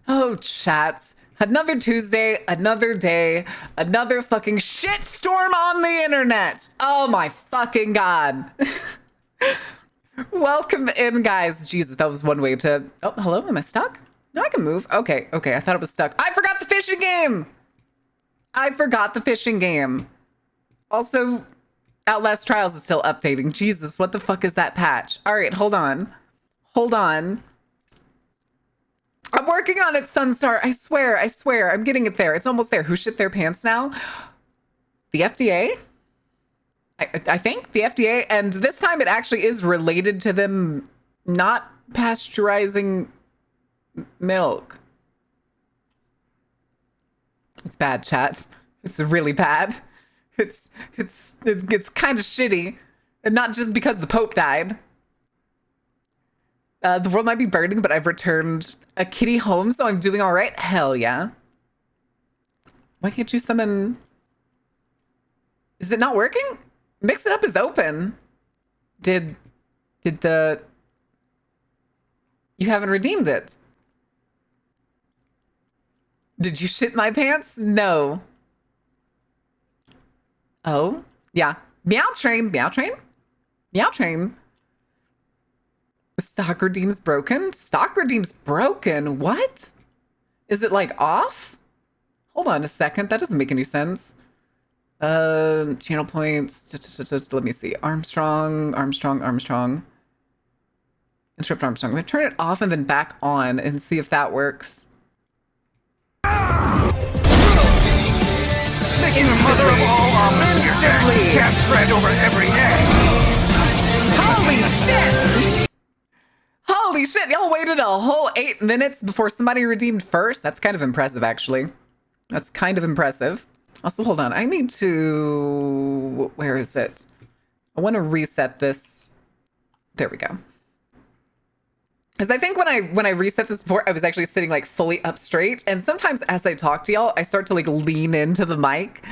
Oh, chats. Another Tuesday, another day, another fucking shitstorm on the internet. Oh my fucking god. Welcome in, guys. Jesus, that was one way to... Oh, hello? Am I stuck? No, I can move. Okay, okay. I thought it was stuck. I forgot the fishing game. I forgot the fishing game. Also, Outlast Trials is still updating. Jesus, what the fuck is that patch? All right, hold on. Hold on. I'm working on it, Sunstar. I swear. I'm getting it there. It's almost there. Who shit their pants now? The FDA? I think the FDA. And this time it actually is related to them not pasteurizing milk. It's bad, chat. It's really bad. It's kind of shitty. And not just because the Pope died. The world might be burning, but I've returned a kitty home, so I'm doing all right. Hell yeah. Why can't you summon... Is it not working? Mix It Up is open. Did the... You haven't redeemed it. Did you shit my pants? No. Oh, yeah. Meow Train. Stock redeem's broken? Stock redeem's broken? What? Is it like off? Hold on a second. That doesn't make any sense. Channel points. Let me see. Armstrong. Interrupt Armstrong. I'm gonna turn it off and then back on and see if that works. Making the mother of all omelets here, Jack. Can't spread over every egg. Holy shit! Holy shit, y'all waited a whole 8 minutes before somebody redeemed first? That's kind of impressive, actually. That's kind of impressive. Also, hold on. I need to... Where is it? I want to reset this. There we go. Because I think when I reset this before, I was actually sitting like fully up straight. And sometimes as I talk to y'all, I start to like lean into the mic.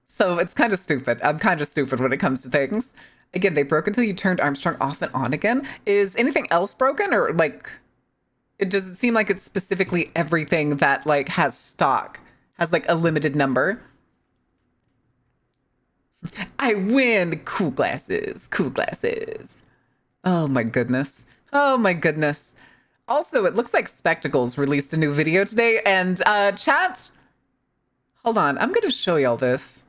So it's kind of stupid. I'm kind of stupid when it comes to things. Again, they broke until you turned Armstrong off and on again. Is anything else broken, or like, it does it seem like it's specifically everything that like has stock, has like a limited number? I win. Cool glasses. Oh my goodness. Also, it looks like Spectacles released a new video today, and chat, hold on. I'm gonna show y'all this.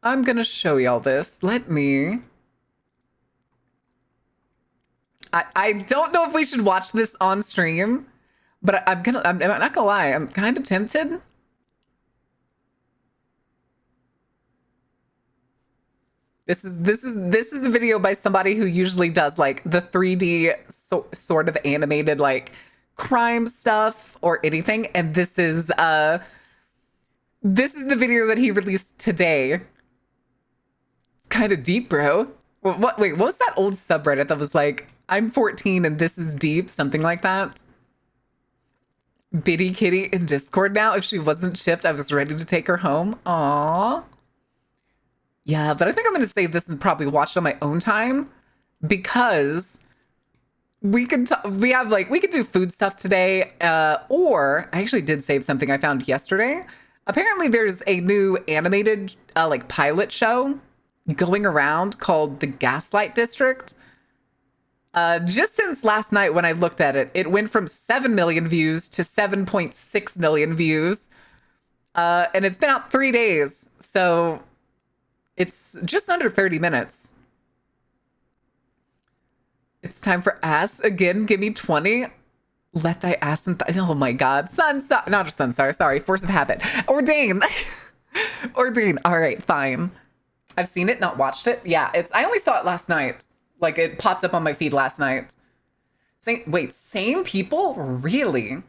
Let me... I don't know if we should watch this on stream, but I'm not gonna lie, I'm kind of tempted. This is a video by somebody who usually does like the 3D sort of animated like crime stuff or anything, and this is the video that he released today. It's kind of deep, bro. Wait, what was that old subreddit that was like, I'm 14 and this is deep? Something like that. Bitty Kitty in Discord now. If she wasn't shipped, I was ready to take her home. Aww. Yeah, but I think I'm going to save this and probably watch it on my own time, because we could do food stuff today, or I actually did save something I found yesterday. Apparently there's a new animated like pilot show going around called The Gaslight District. Just since last night when I looked at it, it went from 7 million views to 7.6 million views. And it's been out 3 days. So it's just under 30 minutes. It's time for ass again. Give me 20. Let thy ass and oh my god. Sunstar, not just Sunstar, sorry. Force of habit. Ordain. Ordain. All right, fine. I've seen it, not watched it. Yeah, I only saw it last night. Like, it popped up on my feed last night. Wait, same people? Really?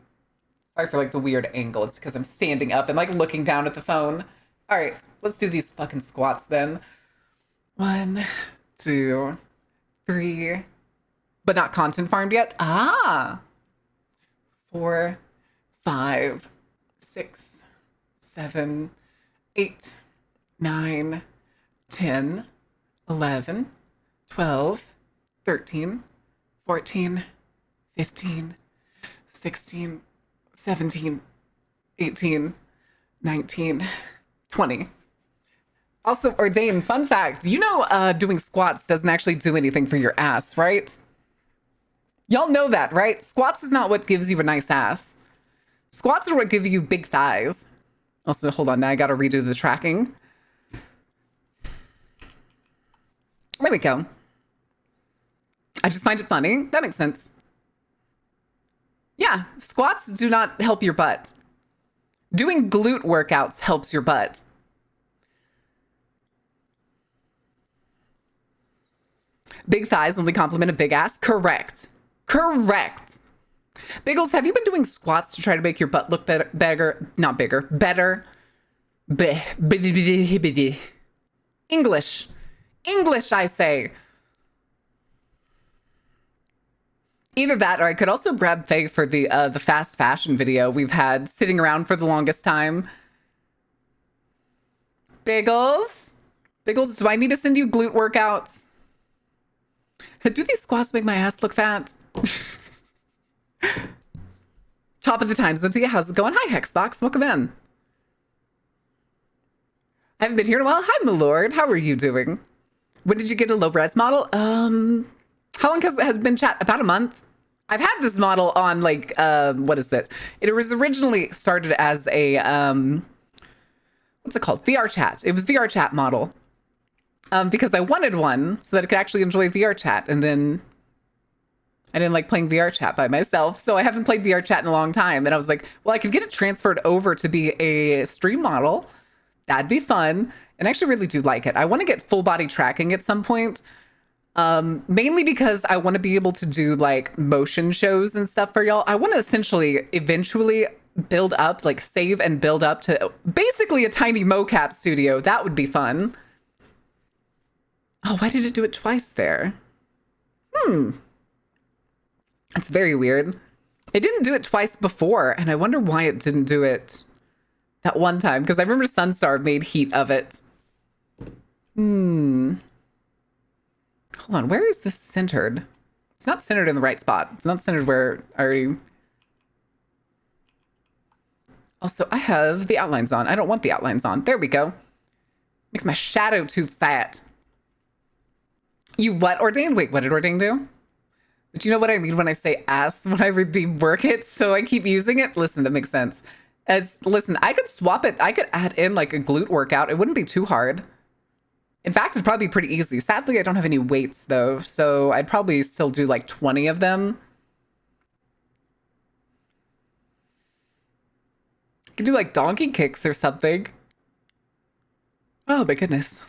Sorry for like the weird angle. It's because I'm standing up and like looking down at the phone. All right, let's do these fucking squats then. 1, 2, 3. But not content farmed yet? Ah. 4, 5, 6, 7, 8, 9, 10, 11, 12, 13, 14, 15, 16, 17, 18, 19, 20. Also, Ordain, fun fact, you know doing squats doesn't actually do anything for your ass, right? Y'all know that, right? Squats is not what gives you a nice ass. Squats are what give you big thighs. Also, hold on, now I gotta redo the tracking. There we go. I just find it funny. That makes sense. Yeah, squats do not help your butt. Doing glute workouts helps your butt. Big thighs only complement a big ass? Correct. Correct. Biggles, have you been doing squats to try to make your butt look better? Better. English. English, I say. Either that, or I could also grab Faye for the fast fashion video we've had sitting around for the longest time. Biggles? Biggles, do I need to send you glute workouts? Do these squats make my ass look fat? Top of the time, Cynthia, how's it going? Hi, Hexbox, welcome in. I haven't been here in a while. Hi, my lord, how are you doing? When did you get a low res model? How long has it been chat? About a month. I've had this model on like, what is it? It was originally started as a, what's it called? VR chat. It was VR chat model. Because I wanted one so that I could actually enjoy VR chat. And then I didn't like playing VR chat by myself. So I haven't played VR chat in a long time. And I was like, well, I could get it transferred over to be a stream model. That'd be fun. And I actually really do like it. I want to get full body tracking at some point. Mainly because I want to be able to do like motion shows and stuff for y'all. I want to essentially eventually build up, like save and build up to basically a tiny mocap studio. That would be fun. Oh, why did it do it twice there? It's very weird. It didn't do it twice before, and I wonder why it didn't do it that one time, because I remember Sunstar made heat of it. Hold on, where is this centered? It's not centered in the right spot. It's not centered where I already... Also, I have the outlines on. I don't want the outlines on. There we go. Makes my shadow too fat. You what, Ordain? Wait, what did Ordain do? But you know what I mean when I say ass when I redeem work it, so I keep using it? Listen, that makes sense. Listen, I could swap it. I could add in like a glute workout. It wouldn't be too hard. In fact, it'd probably be pretty easy. Sadly, I don't have any weights though, so I'd probably still do like 20 of them. I could do like donkey kicks or something. Oh my goodness.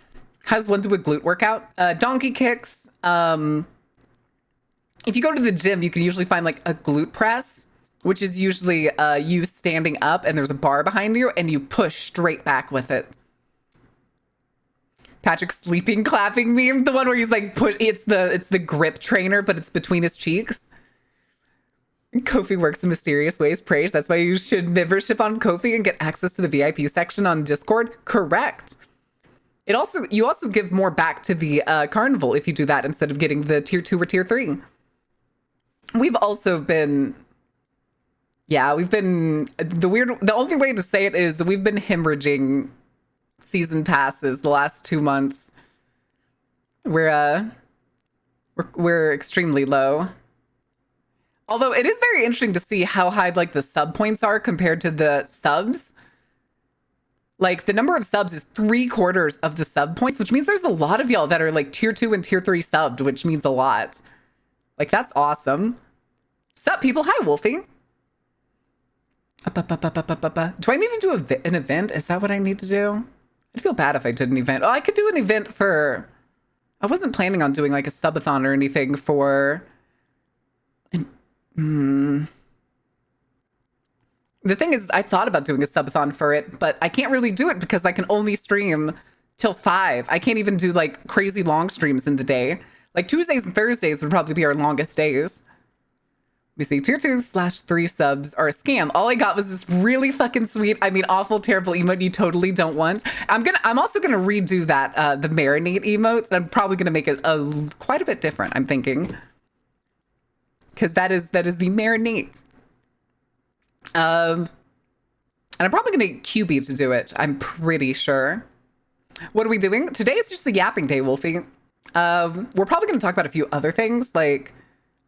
How does one do a glute workout? Donkey kicks. If you go to the gym, you can usually find like a glute press, which is usually you standing up and there's a bar behind you and you push straight back with it. Patrick's sleeping clapping meme, the one where he's like it's the grip trainer, but it's between his cheeks. Ko-fi works in mysterious ways. Praise. That's why you should membership on Ko-fi and get access to the VIP section on Discord. Correct. You also give more back to the carnival if you do that instead of getting the tier 2 or tier 3. We've also been, the only way to say it is we've been hemorrhaging season passes the last 2 months. We're extremely low. Although it is very interesting to see how high like the sub points are compared to the subs. Like the number of subs is 3/4 of the sub points, which means there's a lot of y'all that are like tier 2 and tier 3 subbed, which means a lot. Like that's awesome. Sup people? Hi Wolfie. Do I need to do an event? Is that what I need to do? I'd feel bad if I did an event. Oh, I could do an event for... I wasn't planning on doing like a subathon or anything for... The thing is, I thought about doing a subathon for it, but I can't really do it because I can only stream till 5. I can't even do like crazy long streams in the day. Like Tuesdays and Thursdays would probably be our longest days. Let me see, tier 2/3 subs are a scam. All I got was this really fucking sweet, I mean, awful, terrible emote you totally don't want. I'm also gonna redo that, the marinate emote. I'm probably gonna make it quite a bit different, I'm thinking. Because that is the marinate. And I'm probably going to get QB to do it. I'm pretty sure. What are we doing? Today is just a yapping day, Wolfie. We're probably going to talk about a few other things. Like,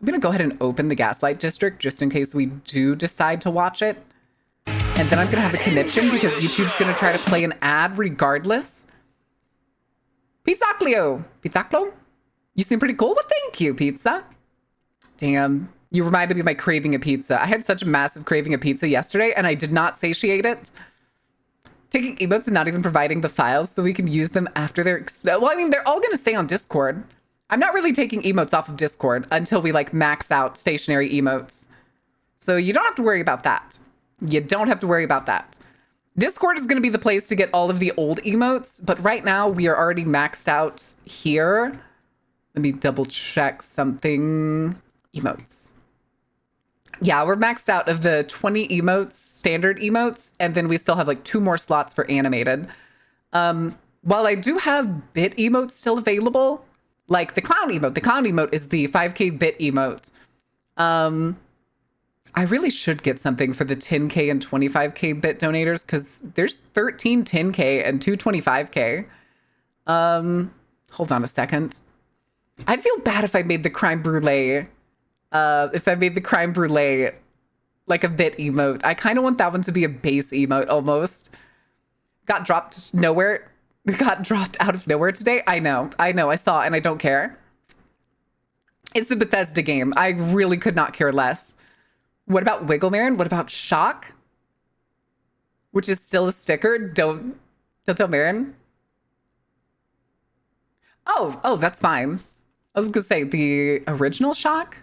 I'm going to go ahead and open the Gaslight District just in case we do decide to watch it. And then I'm going to have a conniption because YouTube's going to try to play an ad regardless. Pizzaclio. Pizzaclo? You seem pretty cool. Well, thank you, pizza. Damn. You reminded me of my craving a pizza. I had such a massive craving of pizza yesterday, and I did not satiate it. Taking emotes and not even providing the files so we can use them after they're... Well, I mean, they're all going to stay on Discord. I'm not really taking emotes off of Discord until we, like, max out stationary emotes. So you don't have to worry about that. You don't have to worry about that. Discord is going to be the place to get all of the old emotes, but right now we are already maxed out here. Let me double check something. Emotes. Yeah, we're maxed out of the 20 emotes, standard emotes, and then we still have like 2 more slots for animated. While I do have bit emotes still available, like the clown emote is the 5k bit emote. I really should get something for the 10k and 25k bit donators because there's 13 10k and 2 25k. Hold on a second. I feel bad if I made the crime brulee like a bit emote. I kind of want that one to be a base emote almost. Got dropped nowhere. Got dropped out of nowhere today. I know. I saw and I don't care. It's a Bethesda game. I really could not care less. What about Wiggle Marin? What about Shock? Which is still a sticker. Don't tell Marin. Oh, that's fine. I was gonna say the original Shock?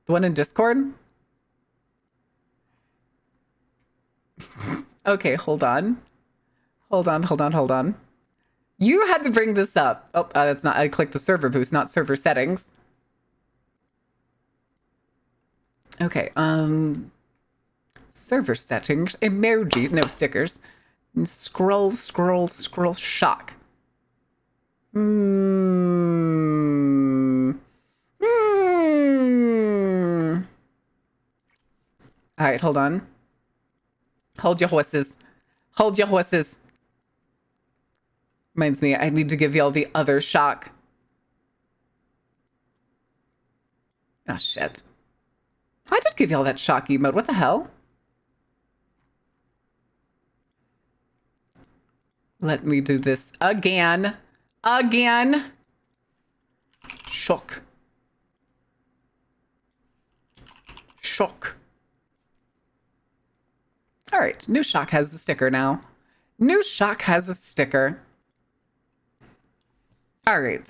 The one in Discord? Okay, hold on. Hold on. You had to bring this up. Oh, that's not, I clicked the server boost, not server settings. Okay, server settings, emojis, no stickers. Scroll, Shock. All right, hold on. Hold your horses. Reminds me, I need to give y'all the other Shock. Oh, shit. I did give y'all that Shock emote. What the hell? Let me do this again. Shock. All right, new Shock has the sticker now. All right.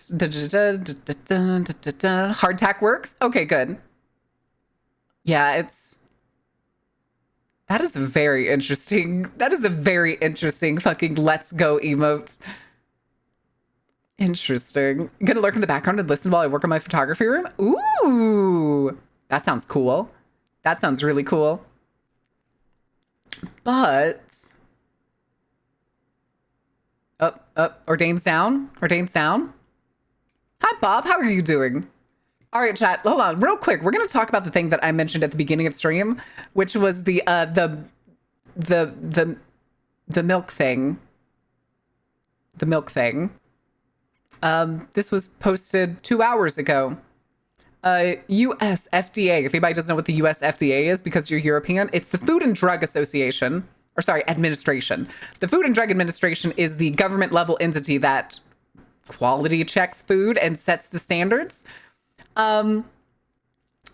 Hardtack works? Okay, good. Yeah, that is a very interesting fucking let's go emotes. Interesting. Gonna lurk in the background and listen while I work on my photography room? Ooh, that sounds cool. That sounds really cool. But... Ordained's down. Hi, Bob. How are you doing? All right, chat. Hold on, real quick. We're gonna talk about the thing that I mentioned at the beginning of stream, which was the milk thing. The milk thing. This was posted 2 hours ago. US FDA. If anybody doesn't know what the US FDA is, because you're European, it's the Food and Drug Association. Or sorry, Administration. The Food and Drug Administration is the government level entity that quality checks food and sets the standards.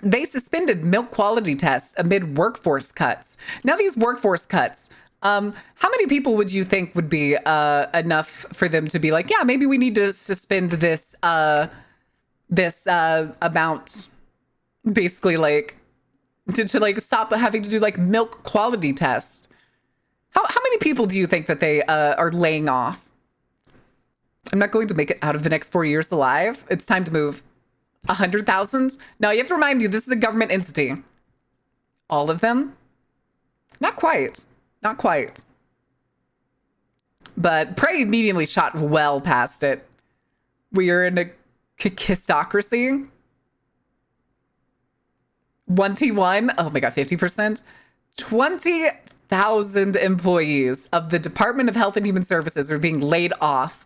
They suspended milk quality tests amid workforce cuts. Now, these workforce cuts, how many people would you think would be enough for them to be like, yeah, maybe we need to suspend this amount, basically, like to like stop having to do like milk quality tests? How many people do you think that they are laying off? I'm not going to make it out of the next 4 years alive. It's time to move. 100,000? No, you have to remind you, this is a government entity. All of them? Not quite. But Prey immediately shot well past it. We are in a kistocracy. 1T1. Oh my god, 50%. 20 100,000 employees of the Department of Health and Human Services are being laid off.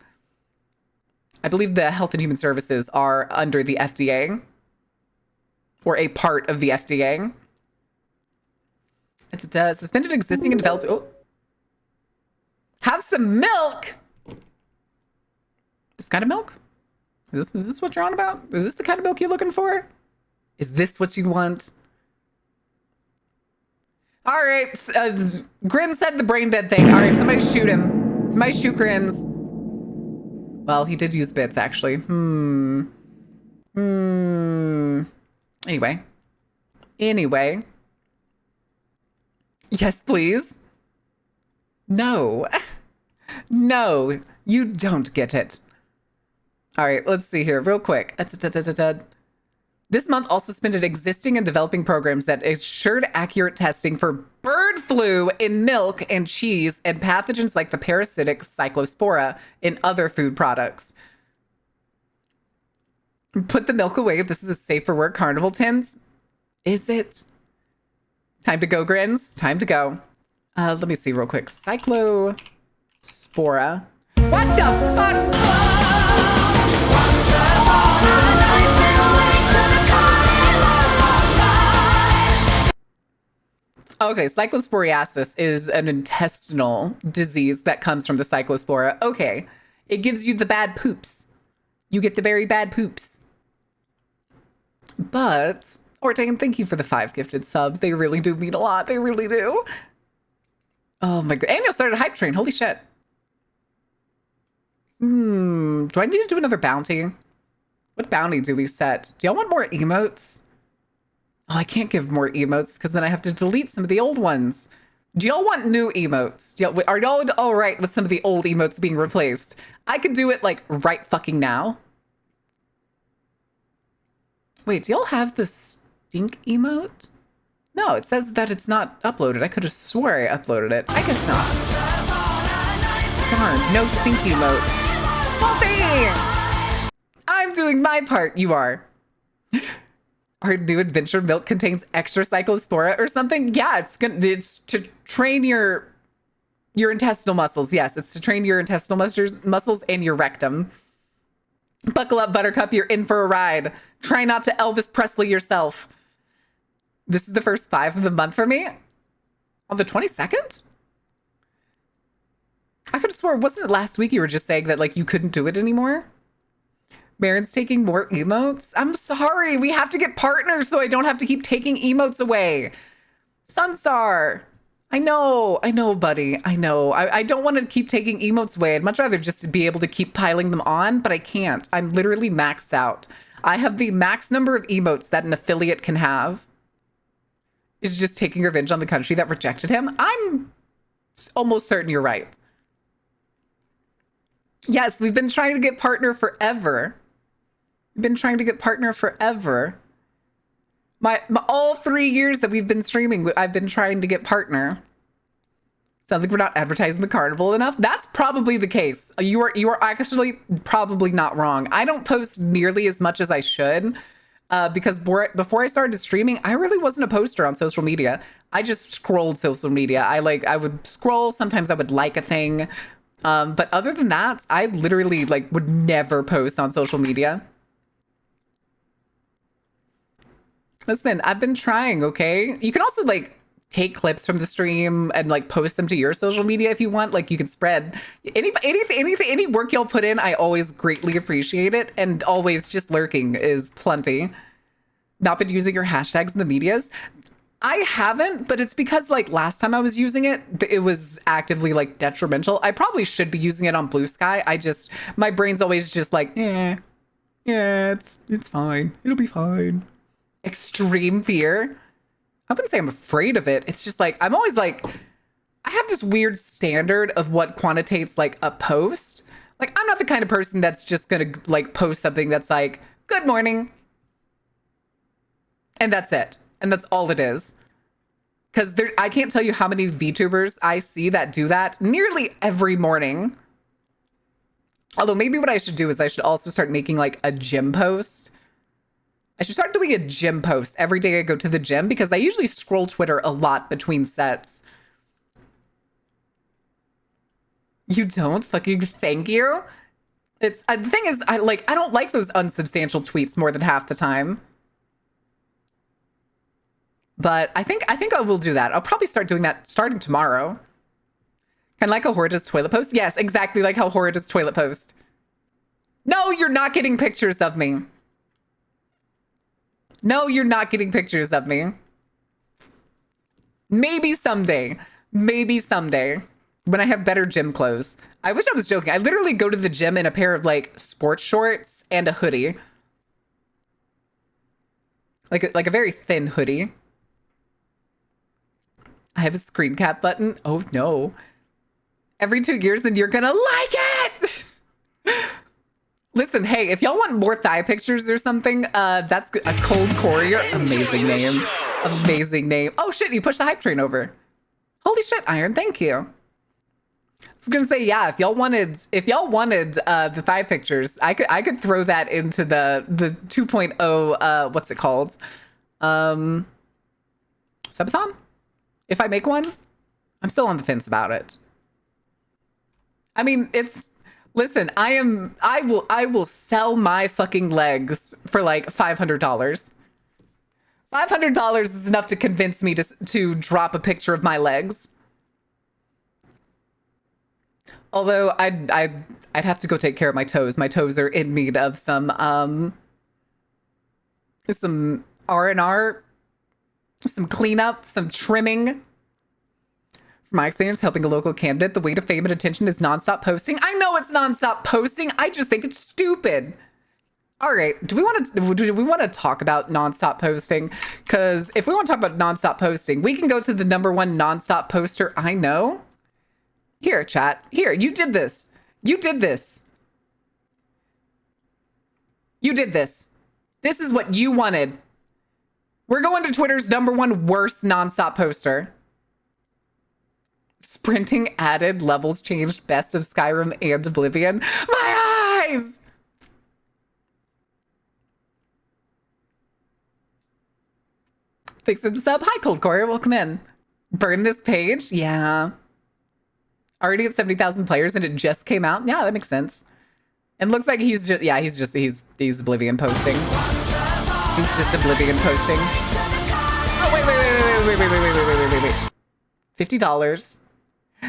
I believe the Health and Human Services are under the FDA or a part of the FDA. It's suspended existing and developed. Oh. Have some milk. This kind of milk? Is this what you're on about? Is this the kind of milk you're looking for? Is this what you want? All right. Grin said the brain dead thing. All right, somebody shoot him. Somebody shoot Grins. Well, he did use bits, actually. Anyway. Yes, please. No. No, you don't get it. All right, let's see here real quick. This month also suspended existing and developing programs that assured accurate testing for bird flu in milk and cheese and pathogens like the parasitic Cyclospora in other food products. Put the milk away if this is a safe for work carnival tins. Is it? Time to go, Grins. Time to go. Let me see real quick. Cyclospora. What the fuck? Okay, cyclosporiasis is an intestinal disease that comes from the cyclospora. Okay, it gives you the bad poops. You get the very bad poops. But, Ortane, thank you for the 5 gifted subs. They really do mean a lot. They really do. Oh my god. And you started Hype Train. Holy shit. Do I need to do another bounty? What bounty do we set? Do y'all want more emotes? Oh, I can't give more emotes because then I have to delete some of the old ones. Do y'all want new emotes? Are y'all all right with some of the old emotes being replaced? I could do it like right fucking now. Wait, do y'all have the stink emote? No, it says that it's not uploaded. I could have swore I uploaded it. I guess not. Darn, no stink emote. Well, I'm doing my part. You are. Our new adventure milk contains extra cyclospora or something. Yeah, it's to train your intestinal muscles. Yes, it's to train your intestinal muscles and your rectum. Buckle up, Buttercup. You're in for a ride. Try not to Elvis Presley yourself. This is the first 5 of the month for me. On the 22nd? I could have swore, wasn't it last week you were just saying that like you couldn't do it anymore? Marin's taking more emotes? I'm sorry, we have to get partners so I don't have to keep taking emotes away. Sunstar, I know, buddy, I know. I don't want to keep taking emotes away. I'd much rather just be able to keep piling them on, but I can't. I'm literally maxed out. I have the max number of emotes that an affiliate can have. Is just taking revenge on the country that rejected him. I'm almost certain you're right. Yes, we've been trying to get partner forever. My all 3 years that we've been streaming, I've been trying to get partner. Sounds like we're not advertising the carnival enough. That's probably the case. You are actually probably not wrong. I don't post nearly as much as I should because before I started streaming, I really wasn't a poster on social media. I just scrolled social media. I would scroll. Sometimes I would like a thing. But other than that, I literally would never post on social media. Listen, I've been trying, okay? You can also take clips from the stream and post them to your social media if you want. You can spread any work y'all put in. I always greatly appreciate it. And always just lurking is plenty. Not been using your hashtags in the medias. I haven't, but it's because last time I was using it, it was actively detrimental. I probably should be using it on Blue Sky. My brain's always just yeah, it's fine. It'll be fine. Extreme fear. I wouldn't say I'm afraid of it. It's just I'm always I have this weird standard of what quantitates a post. I'm not the kind of person that's just gonna post something that's good morning. And that's it. And that's all it is. Because I can't tell you how many VTubers I see that do that nearly every morning. Although maybe what I should do is I should also start making a gym post. I should start doing a gym post every day I go to the gym because I usually scroll Twitter a lot between sets. You don't fucking thank you. It's the thing is, I don't like those unsubstantial tweets more than half the time. But I think I will do that. I'll probably start doing that starting tomorrow. Kind of like how Hora does toilet post. Yes, exactly like how Hora does toilet post. No, you're not getting pictures of me. No, you're not getting pictures of me. Maybe someday. Maybe someday. When I have better gym clothes. I wish I was joking. I literally go to the gym in a pair of like sports shorts and a hoodie. Like a very thin hoodie. I have a screen cap button. Oh no. Every 2 years and you're gonna like it. Listen, hey, if y'all want more thigh pictures or something, that's a Cold Courier. Amazing name. Amazing name. Oh shit, you pushed the hype train over. Holy shit, Iron, thank you. I was gonna say, yeah, if y'all wanted the thigh pictures, I could throw that into the 2.0 what's it called? Subathon? If I make one? I'm still on the fence about it. I mean, listen, I will sell my fucking legs for like $500. $500 is enough to convince me to drop a picture of my legs. Although I'd have to go take care of my toes. My toes are in need of some R&R, some cleanup, some trimming. From my experience helping a local candidate, the way to fame and attention is nonstop posting. I know it's nonstop posting. I just think it's stupid. All right, do we want to talk about nonstop posting? Because if we want to talk about nonstop posting, we can go to the #1 nonstop poster I know. Here, chat. Here, you did this. You did this. You did this. This is what you wanted. We're going to Twitter's #1 worst nonstop poster. Sprinting added, levels changed, best of Skyrim and Oblivion. My eyes! Thanks for the sub. Hi, Cold Core. Welcome in. Burn this page? Yeah. Already at 70,000 players and it just came out? Yeah, that makes sense. And looks like he's he's Oblivion posting. He's just Oblivion posting. Oh, wait. $50.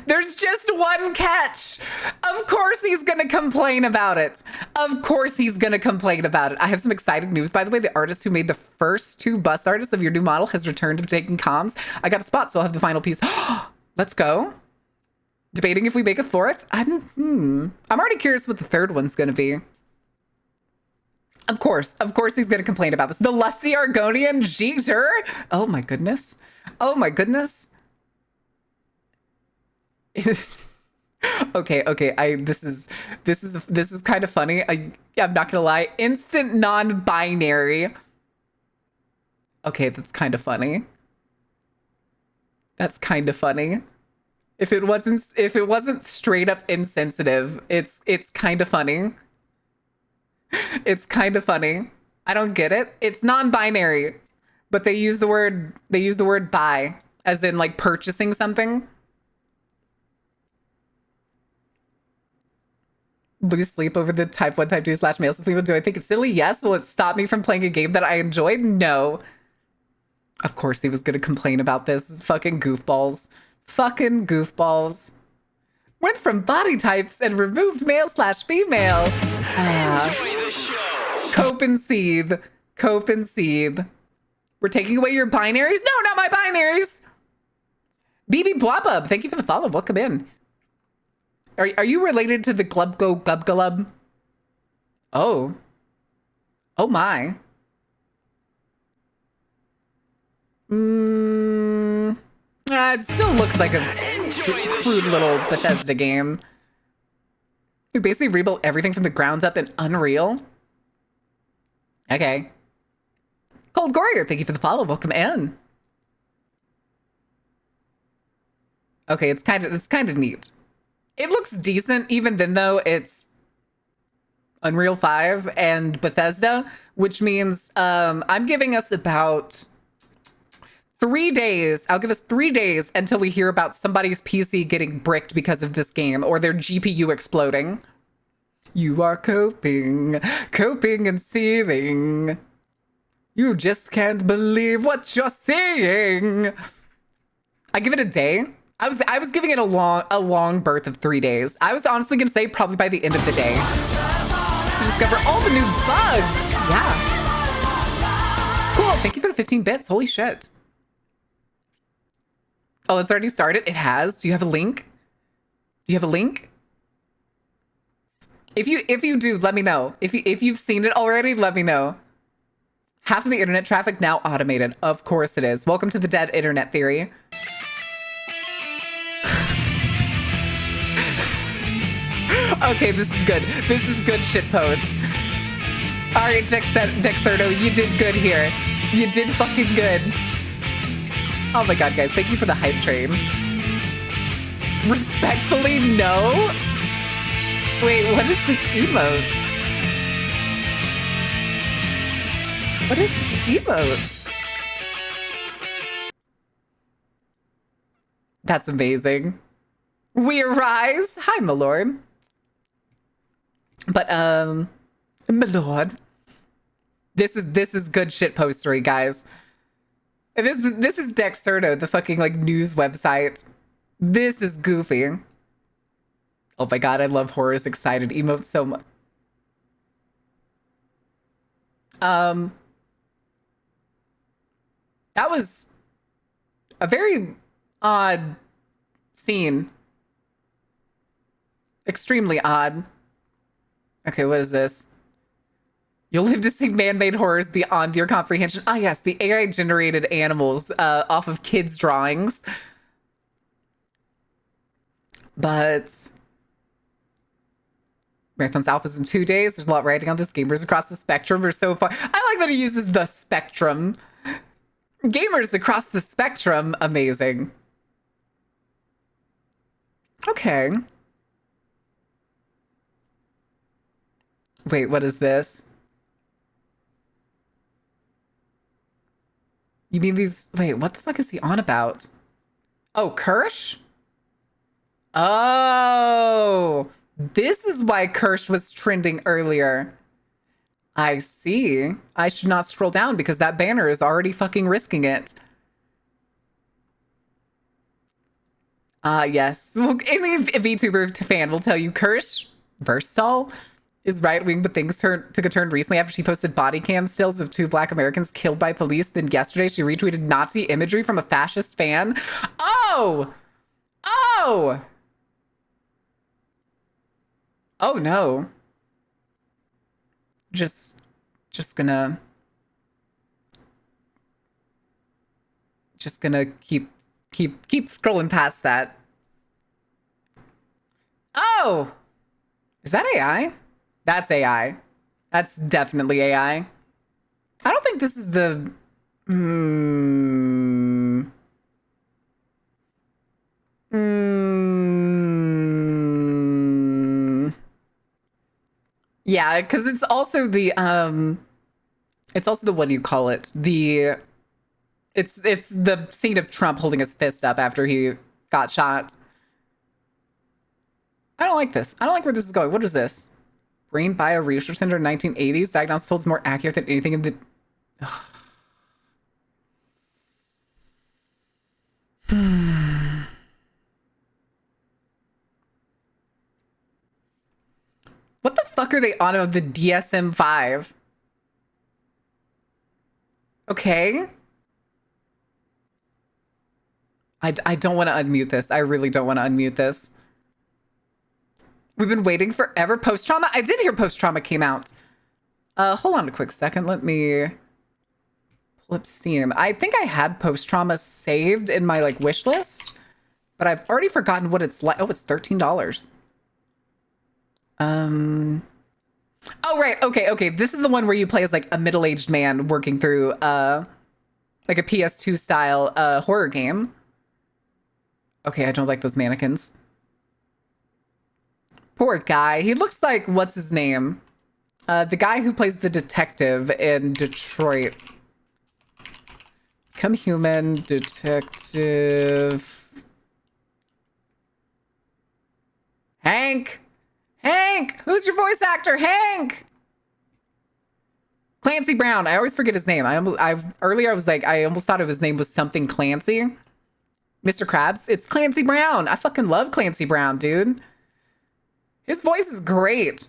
There's just one catch. Of course he's gonna complain about it. Of course he's gonna complain about it. I have some exciting news, by the way. The artist who made the first 2 bust artists of your new model has returned to taking comms. I got a spot, so I'll have the final piece. Let's go. Debating if we make a 4th. I'm already curious what the 3rd one's gonna be. Of course he's gonna complain about this. The Lusty Argonian Jeezer. Oh my goodness. Oh my goodness. Okay. This is kind of funny. I'm not gonna lie. Instant non-binary. Okay, that's kind of funny. That's kind of funny. If it wasn't straight up insensitive, it's kind of funny. It's kind of funny. I don't get it. It's non-binary, but they use the word buy as in like purchasing something. Lose sleep over the type 1, type 2 / male sleep. Do I think it's silly? Yes. Will it stop me from playing a game that I enjoyed? No. Of course he was going to complain about this. Fucking goofballs. Fucking goofballs. Went from body types and removed male / female. Enjoy the show. Cope and seethe. Cope and seethe. We're taking away your binaries? No, not my binaries. BB Blobub, thank you for the follow. Welcome in. Are you related to the Glubgo Gubgalub? Oh. Oh my. It still looks like a crude little Bethesda game. We basically rebuilt everything from the ground up in Unreal. Okay. Cold Courier, thank you for the follow. Welcome in. Okay, it's kind of neat. It looks decent, even then though it's Unreal 5 and Bethesda, which means I'm giving us about 3 days. I'll give us 3 days until we hear about somebody's PC getting bricked because of this game or their GPU exploding. You are coping, coping and seething. You just can't believe what you're seeing. I give it a day. I was giving it a long birth of 3 days. I was honestly gonna say probably by the end of the day to discover all the new bugs. Yeah. Cool. Thank you for the 15 bits. Holy shit. Oh, it's already started. It has. Do you have a link? Do you have a link? If you do, let me know. If you've seen it already, let me know. Half of the internet traffic now automated. Of course it is. Welcome to the dead internet theory. Okay, this is good. This is good shitpost. All right, Dexerto, you did good here. You did fucking good. Oh my god, guys, thank you for the hype train. Respectfully, no? Wait, what is this emote? What is this emote? That's amazing. We arise. Hi, my lord. But my lord, this is good shit postery, guys. And this is Dexerto, the fucking like news website. This is goofy. Oh my god, I love Horror's excited emote so much. That was a very odd scene. Extremely odd. Okay, what is this? You'll live to see man-made horrors beyond your comprehension. Ah, yes, the AI-generated animals off of kids' drawings. But Marathon's Alpha's in 2 days. There's a lot riding on this. Gamers across the spectrum are so far. I like that he uses the spectrum. Gamers across the spectrum. Amazing. Okay. Wait, what is this? You mean these... Wait, what the fuck is he on about? Oh, Kirsch? Oh, this is why Kirsch was trending earlier. I see. I should not scroll down because that banner is already fucking risking it. Yes. Well, any VTuber fan will tell you Kirsch Verstal is right-wing, but things took a turn recently after she posted body cam stills of 2 Black Americans killed by police. Then yesterday she retweeted Nazi imagery from a fascist fan. Oh! Oh! Oh no. Just gonna keep scrolling past that. Oh! Is that AI? That's AI. That's definitely AI. I don't think this is the... Yeah, because it's also the what do you call it? It's the scene of Trump holding his fist up after he got shot. I don't like this. I don't like where this is going. What is this? Brain Bio Research Center 1980s. Diagnosis told is more accurate than anything in the... What the fuck are they on of the DSM-5? Okay. I don't want to unmute this. I really don't want to unmute this. We've been waiting forever. Post-trauma? I did hear post-trauma came out. Hold on a quick second. Let me pull up Steam. I think I had post-trauma saved in my like wish list, but I've already forgotten what it's like. Oh, it's $13. Oh, right. Okay. This is the one where you play as like a middle-aged man working through like a PS2 style horror game. Okay, I don't like those mannequins. Poor guy. He looks like, what's his name? The guy who plays the detective in Detroit. Become human, detective. Hank! Hank! Who's your voice actor? Hank! Clancy Brown. I always forget his name. Earlier I was like, I almost thought of his name was something Clancy. Mr. Krabs. It's Clancy Brown. I fucking love Clancy Brown, dude. His voice is great.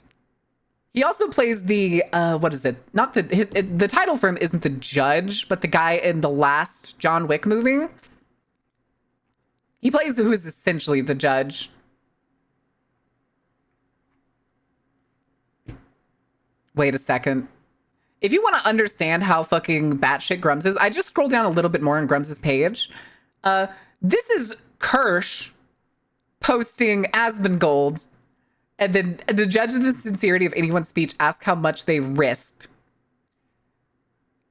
He also plays the what is it? Not the title for him isn't the judge, but the guy in the last John Wick movie. He plays who is essentially the judge. Wait a second. If you want to understand how fucking batshit Grums is, I just scrolled down a little bit more on Grums's page. This is Kirsch posting Asmongold. And then the judge of the sincerity of anyone's speech ask how much they risked.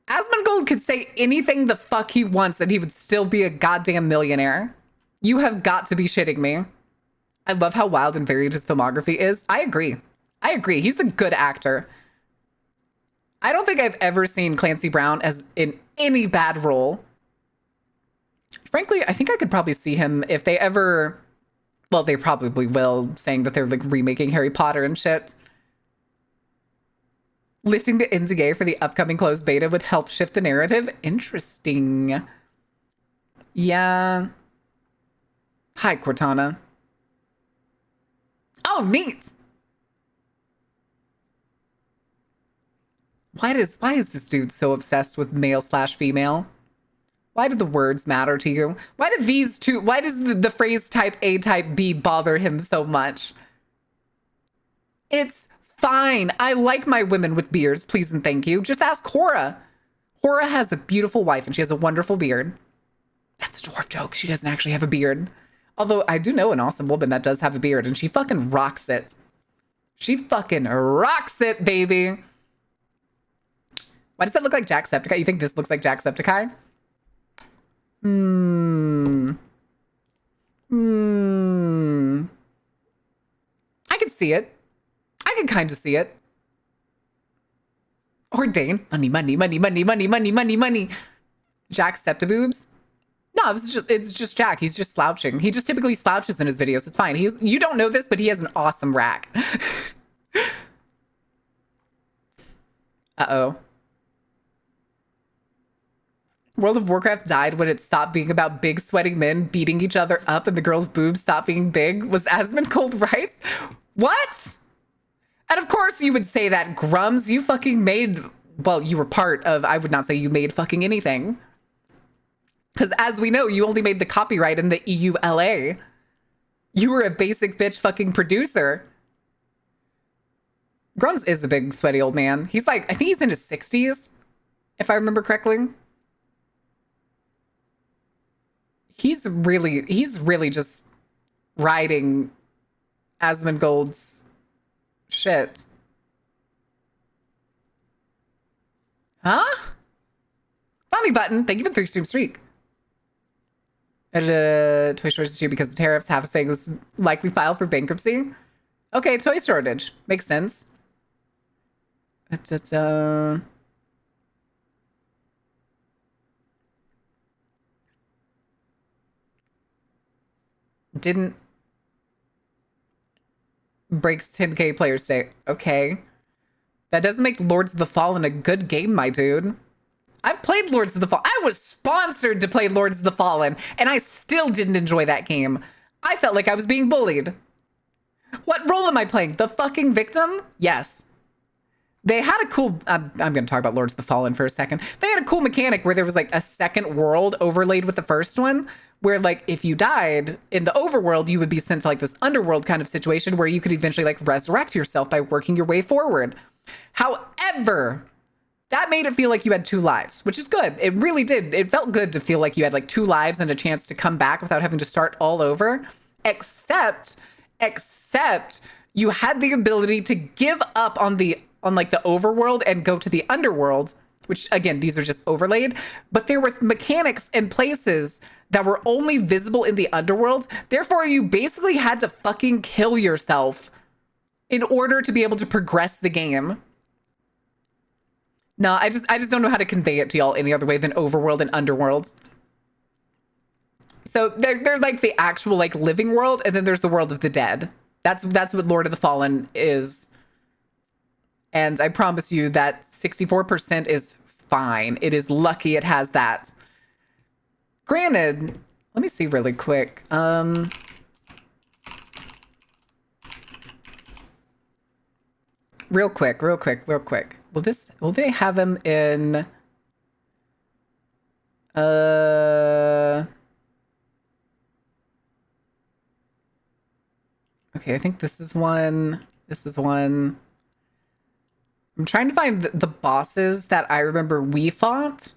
Asmongold could say anything the fuck he wants and he would still be a goddamn millionaire. You have got to be shitting me. I love how wild and varied his filmography is. I agree. I agree. He's a good actor. I don't think I've ever seen Clancy Brown as in any bad role. Frankly, I think I could probably see him if they ever... Well, they probably will, saying that they're like remaking Harry Potter and shit. Lifting the into gay for the upcoming closed beta would help shift the narrative. Interesting. Yeah. Hi, Cortana. Oh, neat. Why is this dude so obsessed with male/female? Why do the words matter to you? Why do these two, why does the phrase type A, type B bother him so much? It's fine. I like my women with beards, please and thank you. Just ask Hora. Hora has a beautiful wife and she has a wonderful beard. That's a dwarf joke. She doesn't actually have a beard. Although I do know an awesome woman that does have a beard and she fucking rocks it. She fucking rocks it, baby. Why does that look like Jacksepticeye? You think this looks like Jacksepticeye? I can see it. I can kind of see it. Ordain. Money, money, money, money, money, money, money, money. Jackseptiboobs? No, it's just Jack. He's just slouching. He just typically slouches in his videos. It's fine. You don't know this, but he has an awesome rack. Uh-oh. World of Warcraft died when it stopped being about big sweating men beating each other up and the girls' boobs stopped being big. Was Asmongold right? What? And of course you would say that, Grums. You fucking made... Well, you were part of... I would not say you made fucking anything. Because as we know, you only made the copyright in the EULA. You were a basic bitch fucking producer. Grums is a big sweaty old man. He's like... I think he's in his 60s. If I remember correctly. He's really just riding Asmongold's shit. Huh? Funny button. Thank you for the 3-stream streak. Toy shortage too because the tariffs have saying this is likely file for bankruptcy. Okay, toy shortage. Makes sense. Didn't breaks 10k players say, okay. That doesn't make Lords of the Fallen a good game, my dude. I played Lords of the Fallen. I was sponsored to play Lords of the Fallen, and I still didn't enjoy that game. I felt like I was being bullied. What role am I playing? The fucking victim? Yes. They had a cool... I'm going to talk about Lords of the Fallen for a second. They had a cool mechanic where there was like a second world overlaid with the first one, where like if you died in the overworld, you would be sent to like this underworld kind of situation where you could eventually like resurrect yourself by working your way forward. However, that made it feel like you had 2 lives, which is good. It really did. It felt good to feel like you had like 2 lives and a chance to come back without having to start all over. Except you had the ability to give up on like the overworld and go to the underworld, which again, these are just overlaid, but there were mechanics and places that were only visible in the underworld. Therefore, you basically had to fucking kill yourself in order to be able to progress the game. No, I just don't know how to convey it to y'all any other way than overworld and underworld. So there's like the actual like living world, and then there's the world of the dead. That's what Lord of the Fallen is. And I promise you that 64% is fine. It is lucky it has that. Granted, let me see really quick. Real quick. Will they have him in okay, I think this is one. This is one. I'm trying to find the bosses that I remember we fought.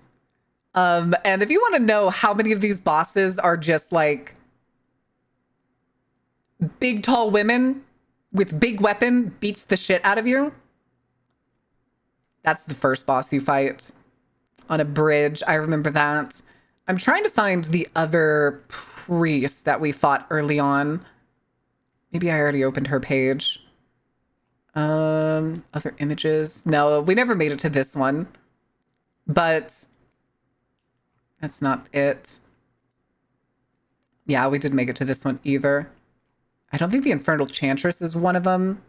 And if you want to know how many of these bosses are just like big tall women with big weapon beats the shit out of you, that's the first boss you fight on a bridge. I remember that. I'm trying to find the other priest that we fought early on. Maybe I already opened her page. Other images. No, we never made it to this one, but that's not it. Yeah, we didn't make it to this one either. I don't think the Infernal Chantress is one of them.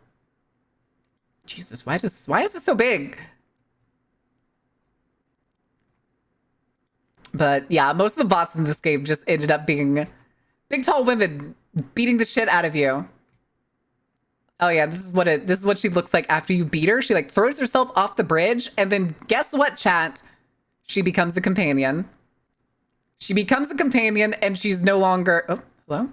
Jesus, why is this so big? But yeah, most of the bosses in this game just ended up being big tall women beating the shit out of you. Oh yeah, this is what she looks like after you beat her. She like throws herself off the bridge, and then guess what, chat? She becomes a companion. She becomes a companion, and she's no longer. Oh, hello.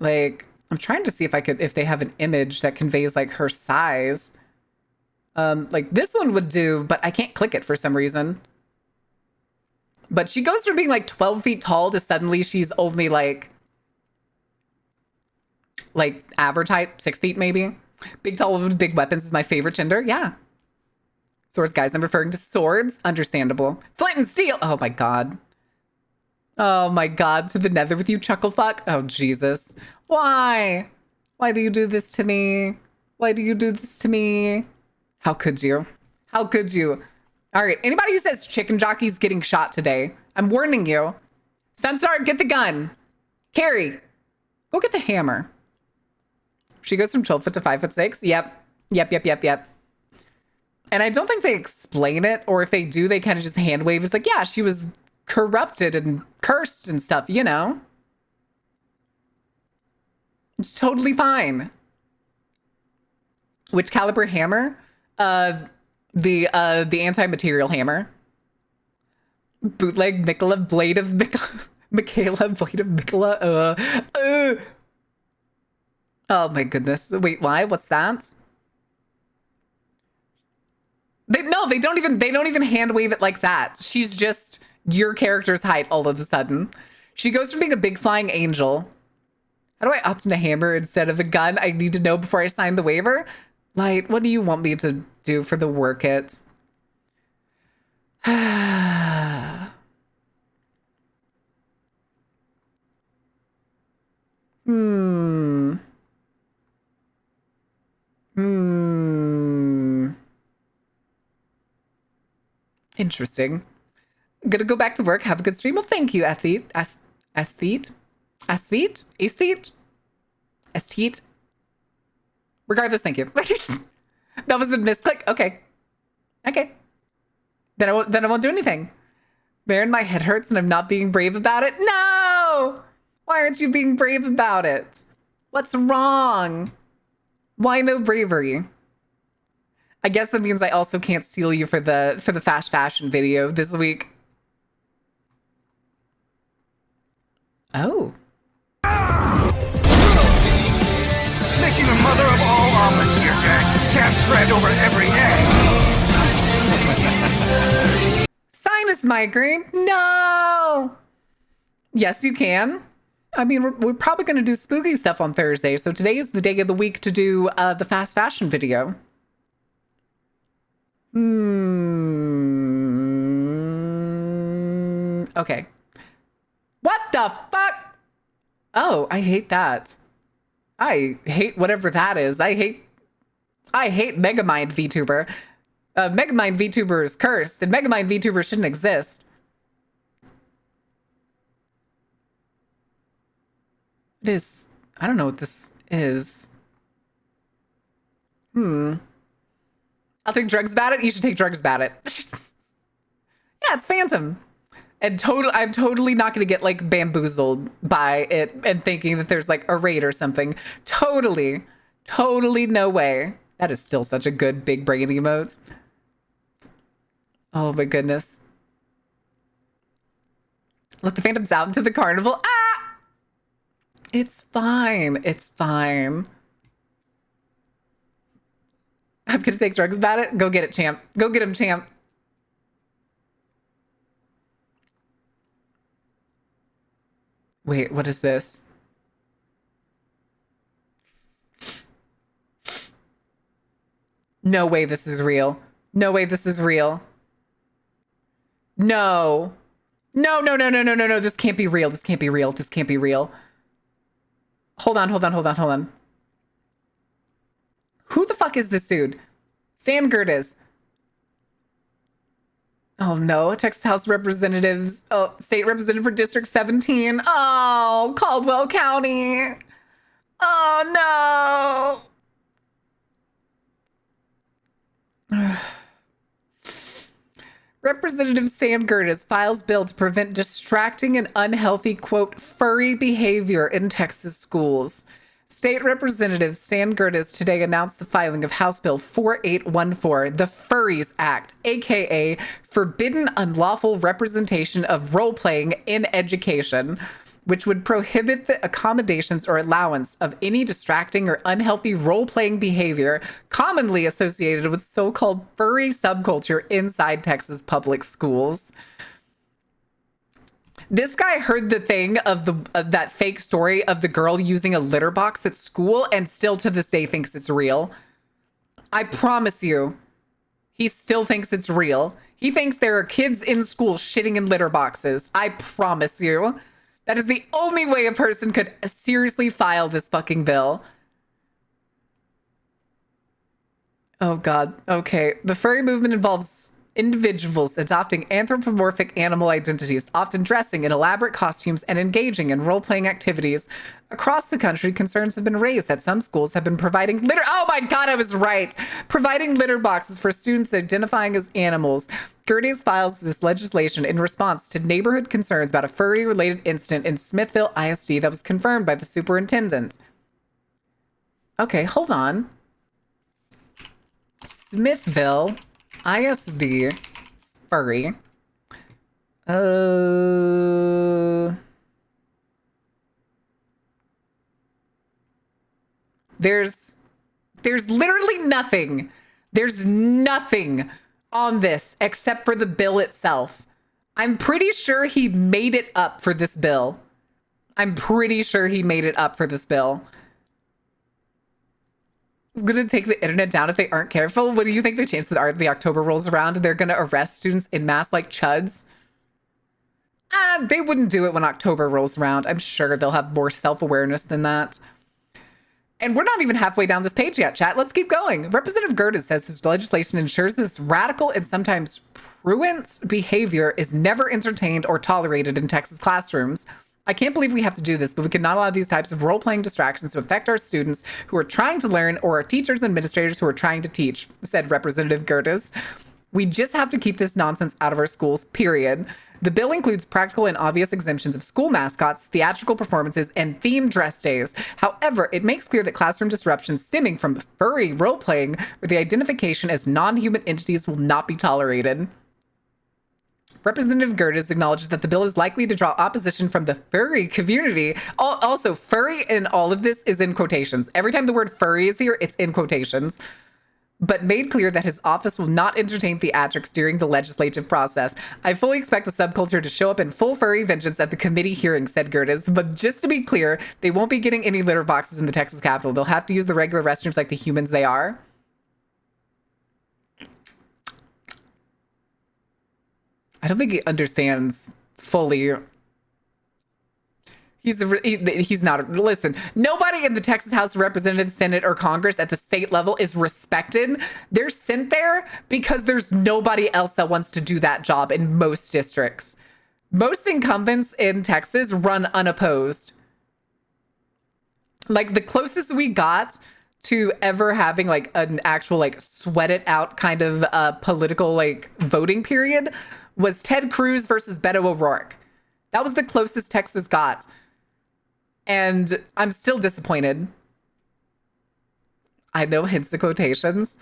Like, I'm trying to see if they have an image that conveys like her size. Like this one would do, but I can't click it for some reason. But she goes from being like 12 feet tall to suddenly she's only like average height, 6 feet maybe. Big tall with big weapons is my favorite gender. Yeah. Swords, guys. I'm referring to swords. Understandable. Flint and steel. Oh my god. Oh my god. To the nether with you, chuckle fuck. Oh Jesus. Why? Why do you do this to me? Why do you do this to me? How could you? How could you? All right. Anybody who says chicken jockey's getting shot today, I'm warning you. Sunstar, get the gun. Carrie, go get the hammer. She goes from 12 foot to 5'6". Yep. And I don't think they explain it, or if they do, they kind of just hand wave. It's like, yeah, she was corrupted and cursed and stuff, you know? It's totally fine. Which caliber hammer? The anti-material hammer. Bootleg Michaela Blade of Michaela Blade of Michaela. Oh my goodness. Wait, why? What's that? They don't even hand wave it like that. She's just your character's height all of a sudden. She goes from being a big flying angel. How do I opt in a hammer instead of a gun? I need to know before I sign the waiver. Light, what do you want me to do for the work it? Interesting. I'm gonna go back to work. Have a good stream. Well, thank you, Aesthete. Aesthete. Regardless, thank you. That was a misclick. Okay. Then I won't do anything. Baron, my head hurts and I'm not being brave about it. No! Why aren't you being brave about it? What's wrong? Why no bravery? I guess that means I also can't steal you for the fast fashion video this week. Oh. Making a mother of all omelets here, Jack. Can't bread over every egg. Sinus migraine? No! Yes, you can. I mean, we're probably going to do spooky stuff on Thursday, so today is the day of the week to do the fast fashion video. Okay. What the fuck? Oh, I hate that. I hate whatever that is. I I hate Megamind VTuber. Megamind VTuber is cursed, and Megamind VTuber shouldn't exist. It is. I don't know what this is. I'll take drugs about it. You should take drugs about it. Yeah, it's Phantom. And I'm totally not going to get like bamboozled by it and thinking that there's like a raid or something. Totally no way. That is still such a good big brain emote. Oh my goodness. Let the Phantoms out into the carnival. Ah! It's fine. It's fine. I'm going to take drugs about it. Go get it, champ. Go get him, champ. Wait, what is this? No way this is real. No way this is real. No. No. This can't be real. This can't be real. This can't be real. Hold on. Who the fuck is this dude? Stan Gerdes. Oh no, Texas House Representatives, state representative for District 17. Oh, Caldwell County. Oh no. Representative Stan Gerdes files bill to prevent distracting and unhealthy, quote, furry behavior in Texas schools. State Representative Stan Gerdes today announced the filing of House Bill 4814, the Furries Act, aka Forbidden Unlawful Representation of Role-Playing in Education, which would prohibit the accommodations or allowance of any distracting or unhealthy role-playing behavior commonly associated with so-called furry subculture inside Texas public schools. This guy heard the thing of that fake story of the girl using a litter box at school and still to this day thinks it's real. I promise you, he still thinks it's real. He thinks there are kids in school shitting in litter boxes. I promise you. That is the only way a person could seriously file this fucking bill. Oh God. Okay. The furry movement involves individuals adopting anthropomorphic animal identities, often dressing in elaborate costumes and engaging in role-playing activities. Across the country, concerns have been raised that some schools have been providing litter. Oh my God, I was right. Providing litter boxes for students identifying as animals. Gerdes files this legislation in response to neighborhood concerns about a furry-related incident in Smithville ISD that was confirmed by the superintendent. Okay, hold on. Smithville ISD furry. There's literally nothing. There's nothing on this except for the bill itself. I'm pretty sure he made it up for this bill. I'm pretty sure he made it up for this bill. It's going to take the internet down if they aren't careful. What do you think the chances are that the October rolls around and they're going to arrest students en masse like chuds? They wouldn't do it when October rolls around. I'm sure they'll have more self-awareness than that. And we're not even halfway down this page yet, chat. Let's keep going. Representative Gerdes says his legislation ensures this radical and sometimes truant behavior is never entertained or tolerated in Texas classrooms. I can't believe we have to do this, but we cannot allow these types of role-playing distractions to affect our students who are trying to learn or our teachers and administrators who are trying to teach, said Representative Gerdes. We just have to keep this nonsense out of our schools, period. The bill includes practical and obvious exemptions of school mascots, theatrical performances, and themed dress days. However, it makes clear that classroom disruptions stemming from furry role-playing or the identification as non-human entities will not be tolerated. Representative Gerdes acknowledges that the bill is likely to draw opposition from the furry community. Also, furry in all of this is in quotations. Every time the word furry is here, it's in quotations. But made clear that his office will not entertain theatrics during the legislative process. I fully expect the subculture to show up in full furry vengeance at the committee hearing, said Gerdes. But just to be clear, they won't be getting any litter boxes in the Texas Capitol. They'll have to use the regular restrooms like the humans they are. I don't think he understands fully. He's not. Listen, nobody in the Texas House of Representatives, Senate, or Congress at the state level is respected. They're sent there because there's nobody else that wants to do that job in most districts. Most incumbents in Texas run unopposed. Like the closest we got to ever having like an actual like sweat it out kind of political like voting period was Ted Cruz versus Beto O'Rourke. That was the closest Texas got. And I'm still disappointed. I know, hence the quotations.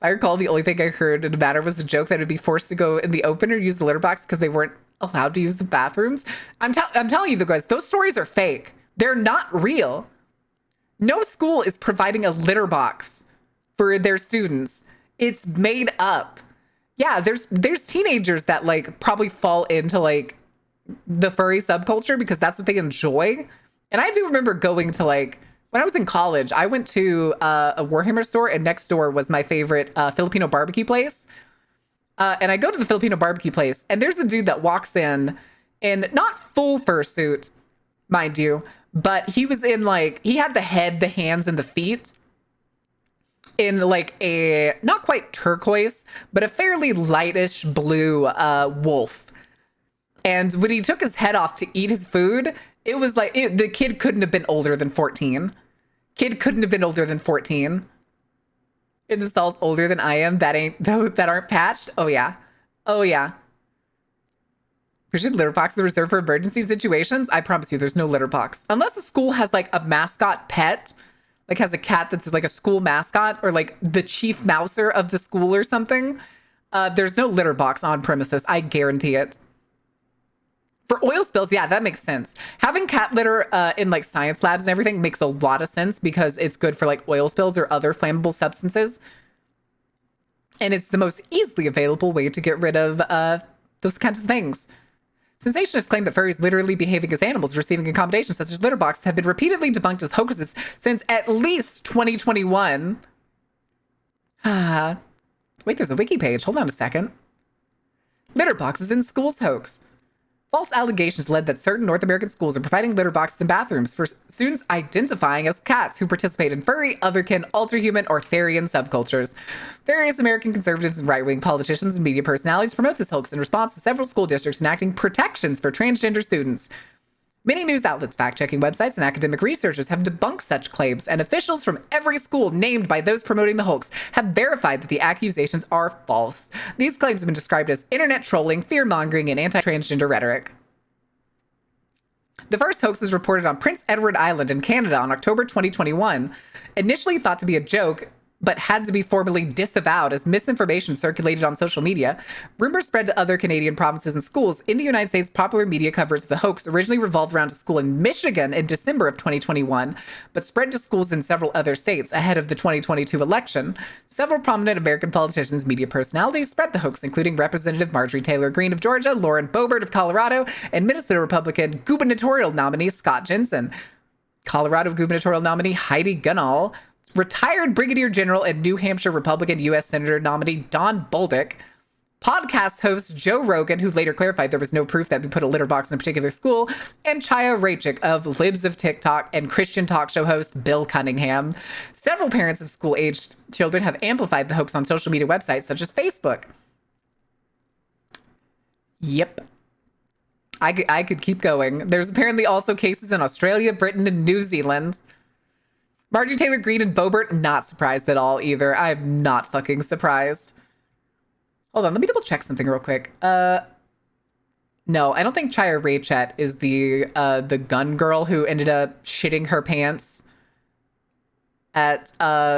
I recall the only thing I heard in the matter was the joke that would be forced to go in the open or use the litter box because they weren't allowed to use the bathrooms. I'm telling you, guys, those stories are fake. They're not real. No school is providing a litter box for their students. It's made up. Yeah, there's teenagers that like probably fall into like the furry subculture because that's what they enjoy. And I do remember going to like, when I was in college, I went to a Warhammer store, and next door was my favorite Filipino barbecue place. And I go to the Filipino barbecue place, and there's a dude that walks in not full fursuit, mind you, but he was in like, he had the head, the hands, and the feet in like a, not quite turquoise, but a fairly lightish blue wolf. And when he took his head off to eat his food, it was like, the kid couldn't have been older than 14. Kid couldn't have been older than 14. In the stalls older than I am that aren't patched. Oh yeah. Oh yeah. Appreciate litter boxes reserved for emergency situations. I promise you there's no litter box. Unless the school has like a mascot pet, like has a cat that's like a school mascot, or like the chief mouser of the school or something. There's no litter box on premises. I guarantee it. For oil spills, yeah, that makes sense. Having cat litter in like science labs and everything makes a lot of sense because it's good for like oil spills or other flammable substances. And it's the most easily available way to get rid of those kinds of things. Sensationists claim that furries literally behaving as animals receiving accommodations such as litter boxes have been repeatedly debunked as hoaxes since at least 2021. Wait, there's a wiki page. Hold on a second. Litter boxes in schools hoax. False allegations led that certain North American schools are providing litter boxes in bathrooms for students identifying as cats who participate in furry, otherkin, alterhuman, or therian subcultures. Various American conservatives and right-wing politicians and media personalities promote this hoax in response to several school districts enacting protections for transgender students. Many news outlets, fact-checking websites, and academic researchers have debunked such claims, and officials from every school named by those promoting the hoax have verified that the accusations are false. These claims have been described as internet trolling, fear-mongering, and anti-transgender rhetoric. The first hoax was reported on Prince Edward Island in Canada on October 2021. Initially thought to be a joke, but had to be formally disavowed as misinformation circulated on social media, rumors spread to other Canadian provinces and schools. In the United States, popular media coverage of the hoax originally revolved around a school in Michigan in December of 2021, but spread to schools in several other states ahead of the 2022 election. Several prominent American politicians, media personalities spread the hoax, including Representative Marjorie Taylor Greene of Georgia, Lauren Boebert of Colorado, and Minnesota Republican gubernatorial nominee Scott Jensen. Colorado gubernatorial nominee Heidi Gunnall, retired Brigadier General and New Hampshire Republican U.S. Senator nominee Don Bolduc, podcast host Joe Rogan, who later clarified there was no proof that we put a litter box in a particular school, and Chaya Raichik of Libs of TikTok, and Christian talk show host Bill Cunningham. Several parents of school-aged children have amplified the hoax on social media websites such as Facebook. Yep. I could keep going. There's apparently also cases in Australia, Britain, and New Zealand. Marjorie Taylor Greene and Boebert, not surprised at all either. I'm not fucking surprised. Hold on, let me double check something real quick. No, I don't think Chaya Raichik is the gun girl who ended up shitting her pants at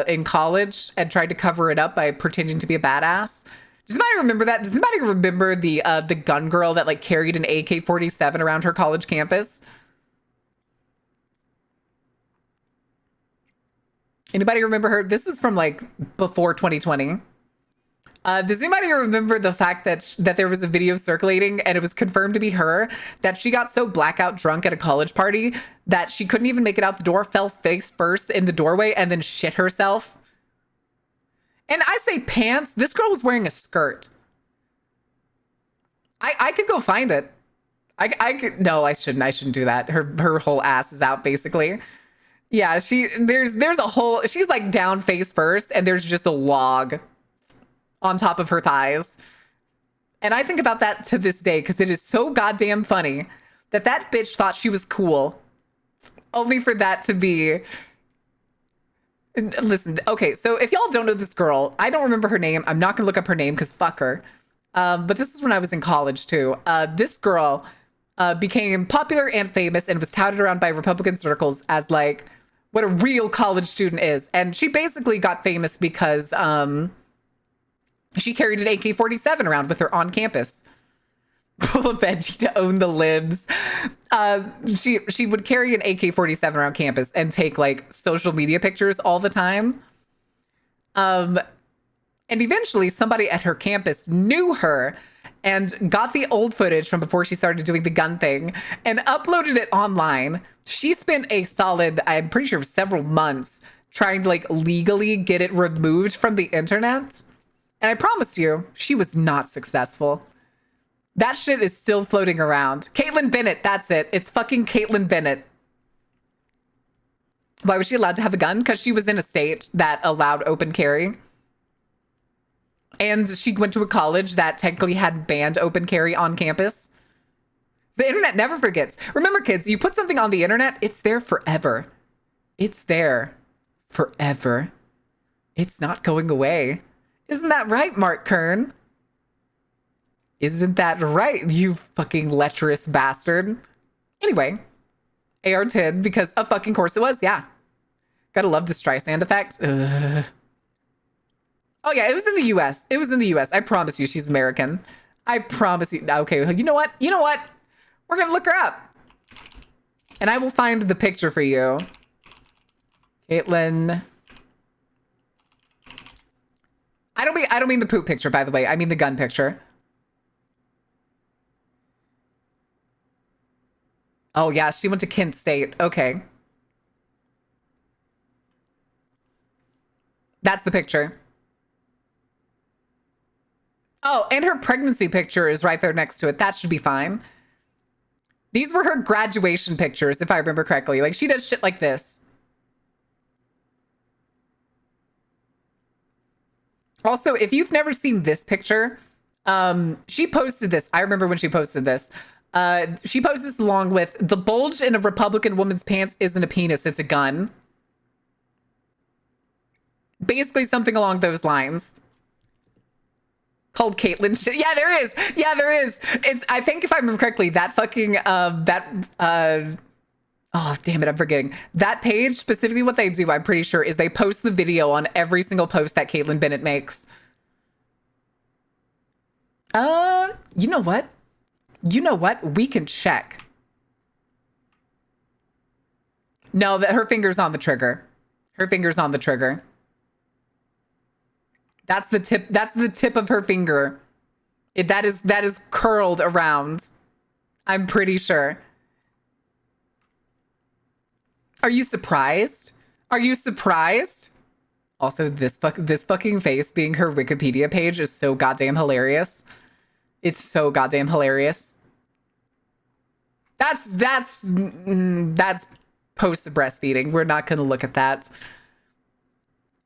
in college and tried to cover it up by pretending to be a badass. Does anybody remember that? Does anybody remember the gun girl that like carried an AK-47 around her college campus? Anybody remember her? This was from like before 2020. Does anybody remember the fact that there was a video circulating and it was confirmed to be her, that she got so blackout drunk at a college party that she couldn't even make it out the door, fell face first in the doorway, and then shit herself? And I say pants. This girl was wearing a skirt. I could go find it. I could, no, I shouldn't do that. Her whole ass is out basically. Yeah, there's a whole, she's like down face first and there's just a log on top of her thighs. And I think about that to this day because it is so goddamn funny that that bitch thought she was cool only for that to be. Listen, okay, so if y'all don't know this girl, I don't remember her name. I'm not gonna look up her name because fuck her. But this is when I was in college too. This girl became popular and famous and was touted around by Republican circles as like what a real college student is. And she basically got famous because she carried an AK-47 around with her on campus. Full of veggie to own the libs. She would carry an AK-47 around campus and take like social media pictures all the time. And eventually somebody at her campus knew her and got the old footage from before she started doing the gun thing and uploaded it online. She spent a solid, I'm pretty sure several months trying to like legally get it removed from the internet. And I promise you, she was not successful. That shit is still floating around. Caitlin Bennett, that's it. It's fucking Caitlin Bennett. Why was she allowed to have a gun? Because she was in a state that allowed open carry. And she went to a college that technically had banned open carry on campus. The internet never forgets. Remember, kids, you put something on the internet, it's there forever. It's there forever. It's not going away. Isn't that right, Mark Kern? Isn't that right, you fucking lecherous bastard? Anyway, AR-10, because of fucking course it was, yeah. Gotta love the Streisand effect. Ugh. Oh yeah, it was in the US. It was in the US. I promise you she's American. I promise you. Okay, you know what? You know what? We're gonna look her up. And I will find the picture for you. Caitlin. I don't mean the poop picture, by the way. I mean the gun picture. Oh yeah, she went to Kent State. Okay. That's the picture. Oh, and her pregnancy picture is right there next to it. That should be fine. These were her graduation pictures, if I remember correctly. Like, she does shit like this. Also, if you've never seen this picture, she posted this. I remember when she posted this. She posted this along with, the bulge in a Republican woman's pants isn't a penis, it's a gun. Basically something along those lines. Called Caitlin shit. Yeah, there is. Yeah, there is. It's, I think if I remember correctly, that fucking, oh, damn it, I'm forgetting. That page, specifically what they do, I'm pretty sure, is they post the video on every single post that Caitlin Bennett makes. You know what? You know what? We can check. No, that her finger's on the trigger. Her finger's on the trigger. That's the tip. That's the tip of her finger. That is curled around. I'm pretty sure. Are you surprised? Are you surprised? Also, this fucking face being her Wikipedia page is so goddamn hilarious. It's so goddamn hilarious. That's post breastfeeding. We're not gonna look at that.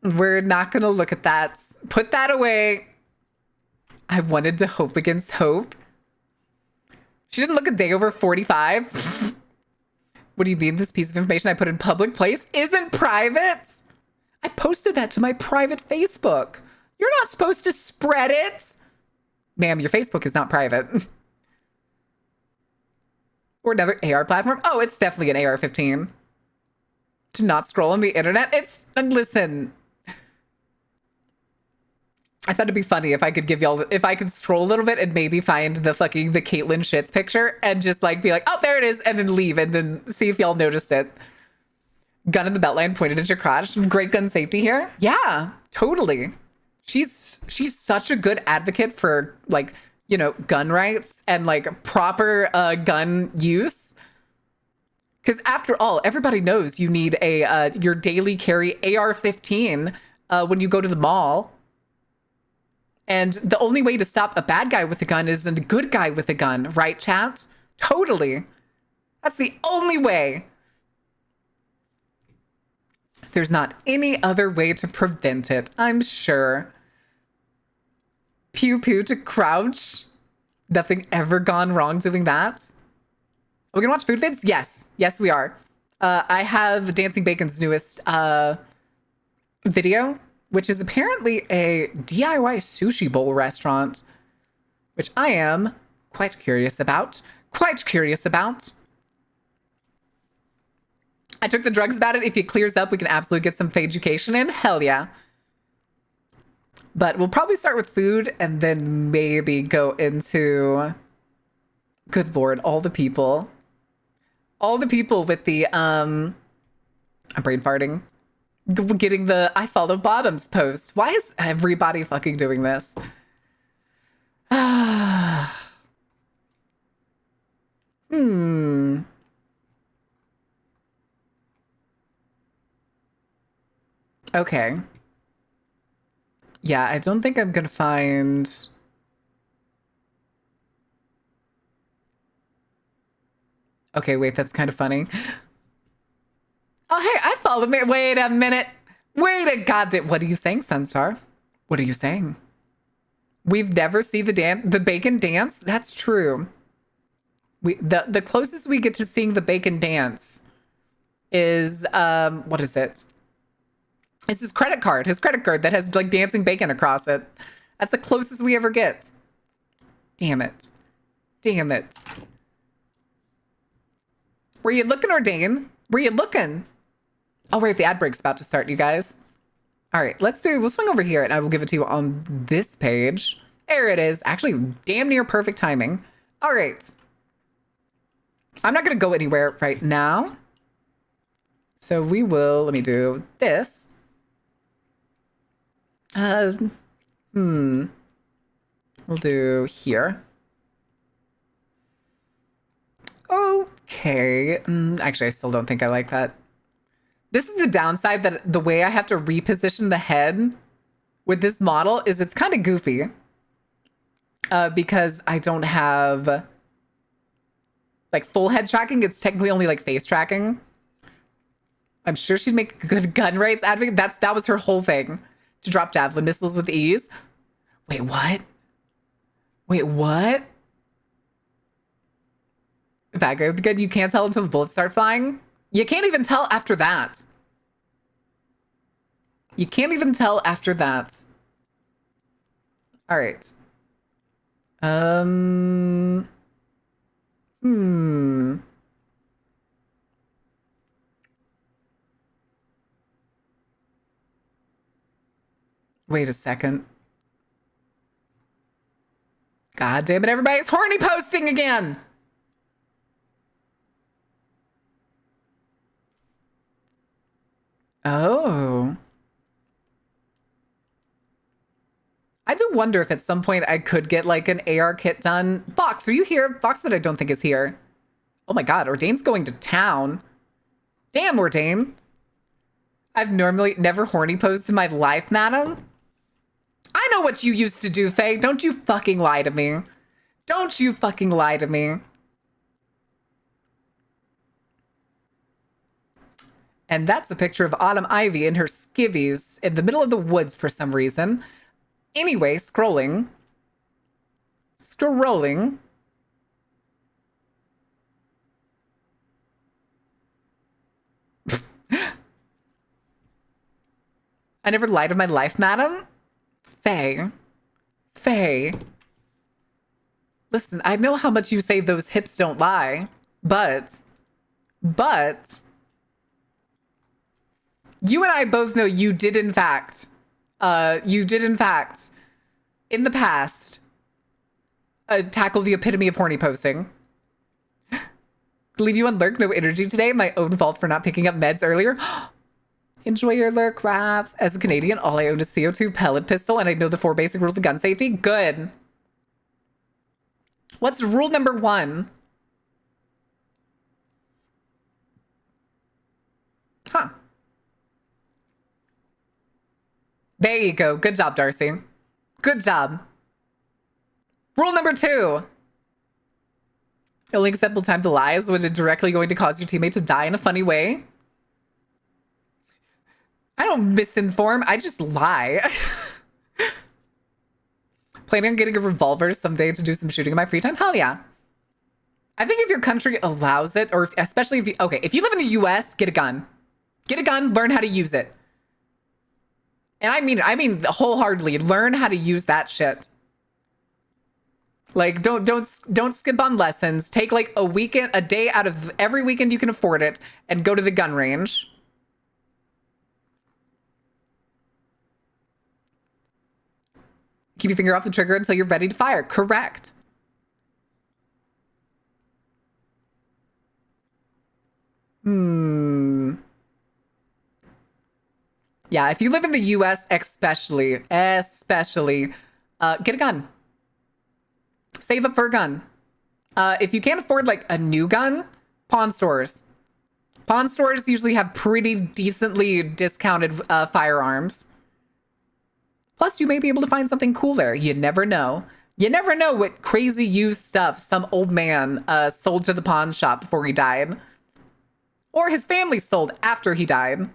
We're not gonna look at that. Put that away. I wanted to hope against hope. She didn't look a day over 45. What do you mean this piece of information I put in public place isn't private? I posted that to my private Facebook. You're not supposed to spread it. Ma'am, your Facebook is not private. Or another AR platform. Oh, it's definitely an AR-15. To not scroll on the internet. It's, and listen, I thought it'd be funny if I could give y'all, if I could scroll a little bit and maybe find the Caitlin Shits picture and just like be like, oh, there it is, and then leave and then see if y'all noticed it. Gun in the beltline pointed at your crotch. Great gun safety here. Yeah, totally. She's such a good advocate for like, you know, gun rights and like proper gun use. Because after all, everybody knows you need a your daily carry AR-15 when you go to the mall. And the only way to stop a bad guy with a gun is a good guy with a gun, right, chat? Totally. That's the only way. There's not any other way to prevent it, I'm sure. Pew pew to crouch. Nothing ever gone wrong doing that. Are we gonna watch food vids? Yes. Yes, we are. I have Dancing Bacon's newest video, which is apparently a DIY sushi bowl restaurant, which I am quite curious about. Quite curious about. I took the drugs about it. If it clears up, we can absolutely get some education in. Hell yeah. But we'll probably start with food and then maybe go into, good Lord, all the people. All the people with the, I'm brain farting. Getting the I follow bottoms post. Why is everybody fucking doing this? Okay. Yeah, I don't think I'm gonna find... Okay, wait, that's kind of funny. Oh, hey, I follow me. Wait a minute. Wait a goddamn... What are you saying, Sunstar? What are you saying? We've never seen the bacon dance? That's true. The closest we get to seeing the bacon dance is, what is it? It's his credit card that has like dancing bacon across it. That's the closest we ever get. Damn it. Damn it. Were you looking, Ordain? Were you looking? Oh, wait, the ad break's about to start, you guys. All right, we'll swing over here and I will give it to you on this page. There it is. Actually, damn near perfect timing. All right. I'm not going to go anywhere right now. So we will, let me do this. We'll do here. Okay. Actually, I still don't think I like that. This is the downside, that the way I have to reposition the head with this model is it's kind of goofy. Because I don't have like full head tracking. It's technically only like face tracking. I'm sure she'd make a good gun rights advocate. That was her whole thing. To drop javelin missiles with ease. Wait, what? Wait, what? That good. You can't tell until the bullets start flying? You can't even tell after that. You can't even tell after that. All right. Wait a second. God damn it, everybody's horny posting again. Oh. I do wonder if at some point I could get like an AR kit done. Fox, are you here? Fox that I don't think is here. Oh my God, Ordain's going to town. Damn, Ordain. I've normally never horny posed in my life, madam. I know what you used to do, Faye. Don't you fucking lie to me. Don't you fucking lie to me. And that's a picture of Autumn Ivy in her skivvies in the middle of the woods for some reason. Anyway, scrolling. I never lied in my life, madam. Faye. Listen, I know how much you say those hips don't lie, but you and I both know you did in fact, in the past, tackle the epitome of horny posting. Leave you on lurk, no energy today. My own fault for not picking up meds earlier. Enjoy your lurk, Raph. As a Canadian, all I own is CO2 pellet pistol, and I know the 4 basic rules of gun safety. Good. What's rule number 1? Huh. There you go. Good job, Darcy. Good job. Rule number 2. only acceptable time to lie is when it's directly going to cause your teammate to die in a funny way. I don't misinform, I just lie. Planning on getting a revolver someday to do some shooting in my free time? Hell yeah. I think if your country allows it, or especially if you, okay, if you live in the US, get a gun. Get a gun, learn how to use it. And I mean wholeheartedly, learn how to use that shit. Like, don't skip on lessons. Take like a day out of every weekend you can afford it, and go to the gun range. Keep your finger off the trigger until you're ready to fire. Correct. Yeah, if you live in the US, especially, get a gun. Save up for a gun. If you can't afford like a new gun, pawn stores. Pawn stores usually have pretty decently discounted firearms. Plus, you may be able to find something cool there. You never know. You never know what crazy used stuff some old man sold to the pawn shop before he died. Or his family sold after he died.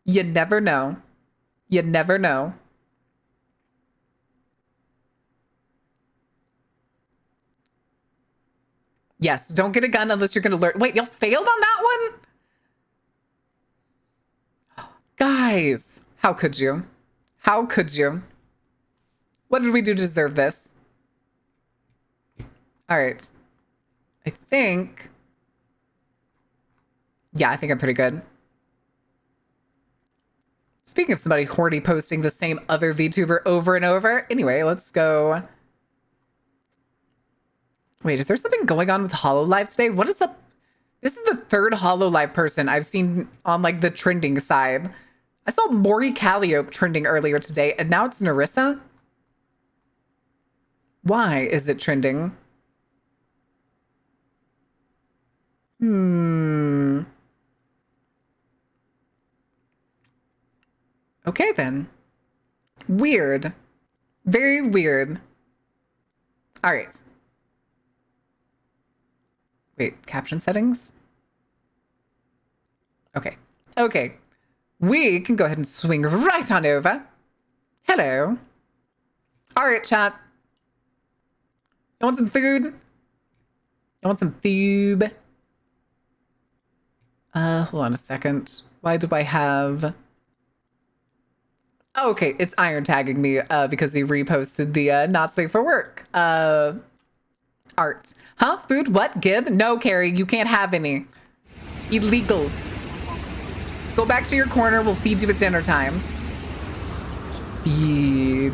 You never know. You never know. Yes, don't get a gun unless you're going to learn. Wait, y'all failed on that one? Guys, how could you? How could you? What did we do to deserve this? All right. I think... Yeah, I think I'm pretty good. Speaking of somebody horny posting the same other VTuber over and over. Anyway, let's go. Wait, is there something going on with HoloLive today? What is the... This is the third HoloLive person I've seen on like the trending side. I saw Maury Calliope trending earlier today, and now it's Nerissa. Why is it trending? Okay, then. Weird. Very weird. All right. Wait, caption settings? Okay. Okay. We can go ahead and swing right on over. Hello. All right, chat. You want some food? You want some food? Hold on a second. Why do I have... Oh, okay, it's iron tagging me because he reposted the not safe for work art. Huh? Food? What? Gib? No, Carrie, you can't have any. Illegal. Go back to your corner. We'll feed you at dinner time. Feed.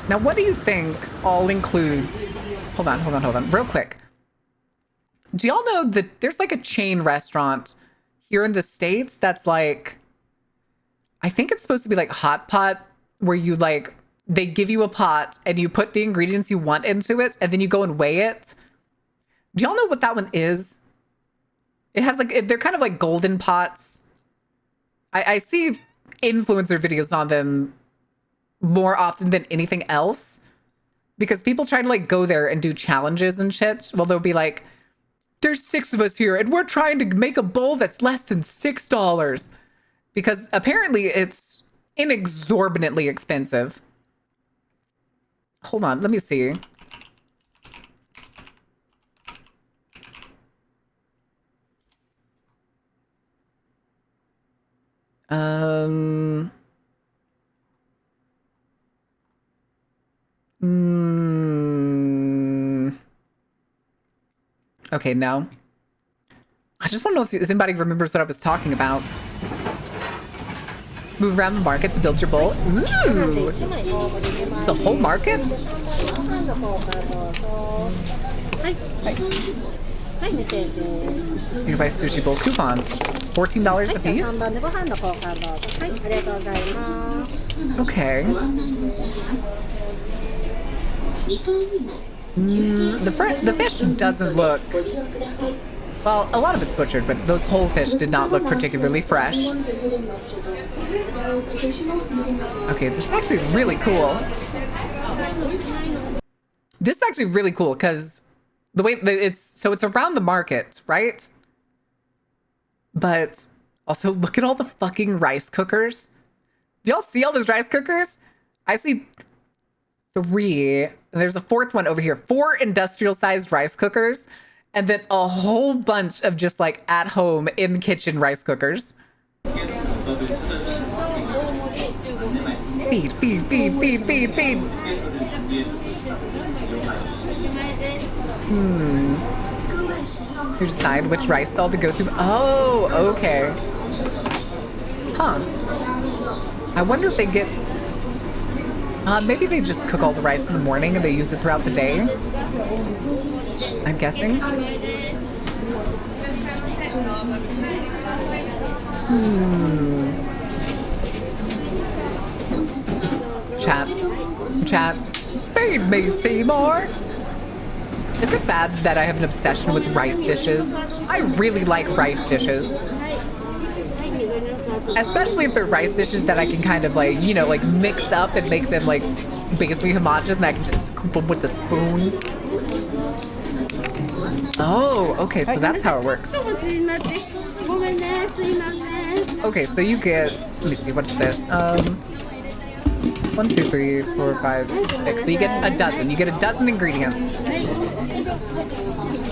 Now, what do you think all includes? Hold on. Real quick. Do y'all know that there's like a chain restaurant here in the States that's like, I think it's supposed to be like hot pot, where you like, they give you a pot and you put the ingredients you want into it and then you go and weigh it. Do y'all know what that one is? It has like, they're kind of like golden pots. I see influencer videos on them more often than anything else because people try to like go there and do challenges and shit. Well, they'll be like, there's 6 of us here and we're trying to make a bowl that's less than $6 because apparently it's inexorbitantly expensive. Hold on, let me see. Okay, no. I just want to know if anybody remembers what I was talking about. Move around the market to build your bowl. Ooh! It's a whole market? You can buy sushi bowl coupons. $14 a piece? Okay. The fish doesn't look... Well, a lot of it's butchered, but those whole fish did not look particularly fresh. Okay, this is actually really cool. This is actually really cool, because The way that it's around the market, right? But also look at all the fucking rice cookers. Do y'all see all those rice cookers? I see 3. And there's a 4th one over here. 4 industrial sized rice cookers. And then a whole bunch of just like at home in the kitchen rice cookers. Feed, feed, feed, feed, feed, feed. You decide which rice stall to go to. Oh, okay. Huh. I wonder if they get... maybe they just cook all the rice in the morning and they use it throughout the day. I'm guessing. Chat. Feed me, Seymour. Is it bad that I have an obsession with rice dishes? I really like rice dishes. Especially if they're rice dishes that I can kind of like, you know, like mix up and make them like basically homogeneous and I can just scoop them with a spoon. Oh, okay, so that's how it works. Okay, so you get, let me see, what's this? 1, 2, 3, 4, 5, 6. So you get a dozen. You get a dozen ingredients.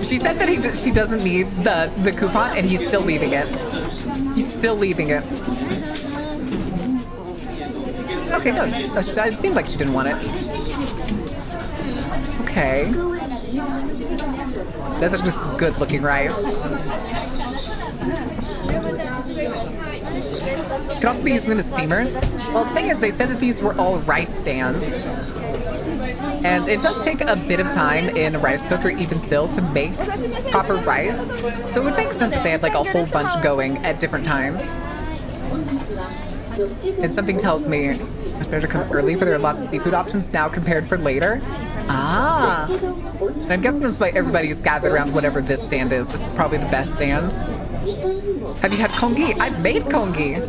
She said that she doesn't need the coupon, and he's still leaving it. He's still leaving it. Okay, no, it seems like she didn't want it. Okay. Those are just good-looking rice. You could also be using them as steamers. Well, the thing is, they said that these were all rice stands. And it does take a bit of time in a rice cooker, even still, to make proper rice. So it would make sense if they had like a whole bunch going at different times. And something tells me it's better to come early for there are lots of seafood options now compared for later. Ah. And I'm guessing that's why everybody's gathered around whatever this stand is. This is probably the best stand. Have you had congee? I've made congee.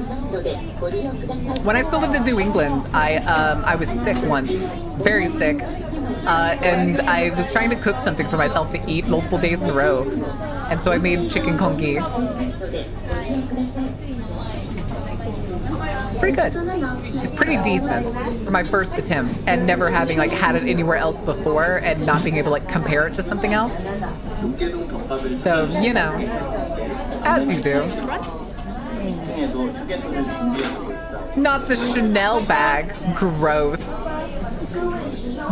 When I still lived in New England, I was sick once, very sick, and I was trying to cook something for myself to eat multiple days in a row, and so I made chicken congee. It's pretty good. It's pretty decent for my first attempt, and never having like had it anywhere else before, and not being able to like compare it to something else. So you know, as you do. Not the Chanel bag. Gross.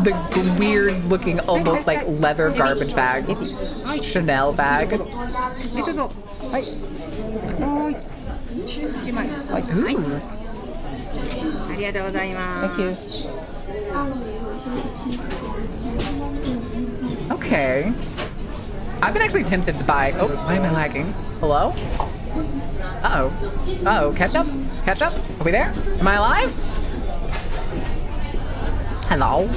The weird looking, almost like leather garbage bag. Chanel bag. Ooh. Thank you. Okay. I've been actually tempted to buy... Oh, why am I lagging? Hello? Uh-oh. Uh-oh. Ketchup? Ketchup? Are we there? Am I alive? Hello?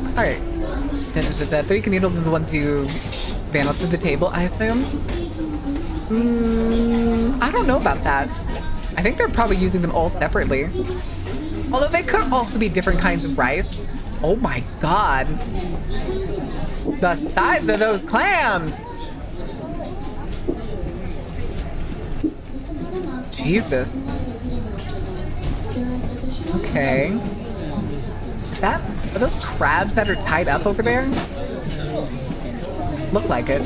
Alright. 3 can noodle the ones you vandal to the table, I assume? I don't know about that. I think they're probably using them all separately. Although they could also be different kinds of rice. Oh my god. The size of those clams! Jesus. Okay. Are those crabs that are tied up over there? Look like it.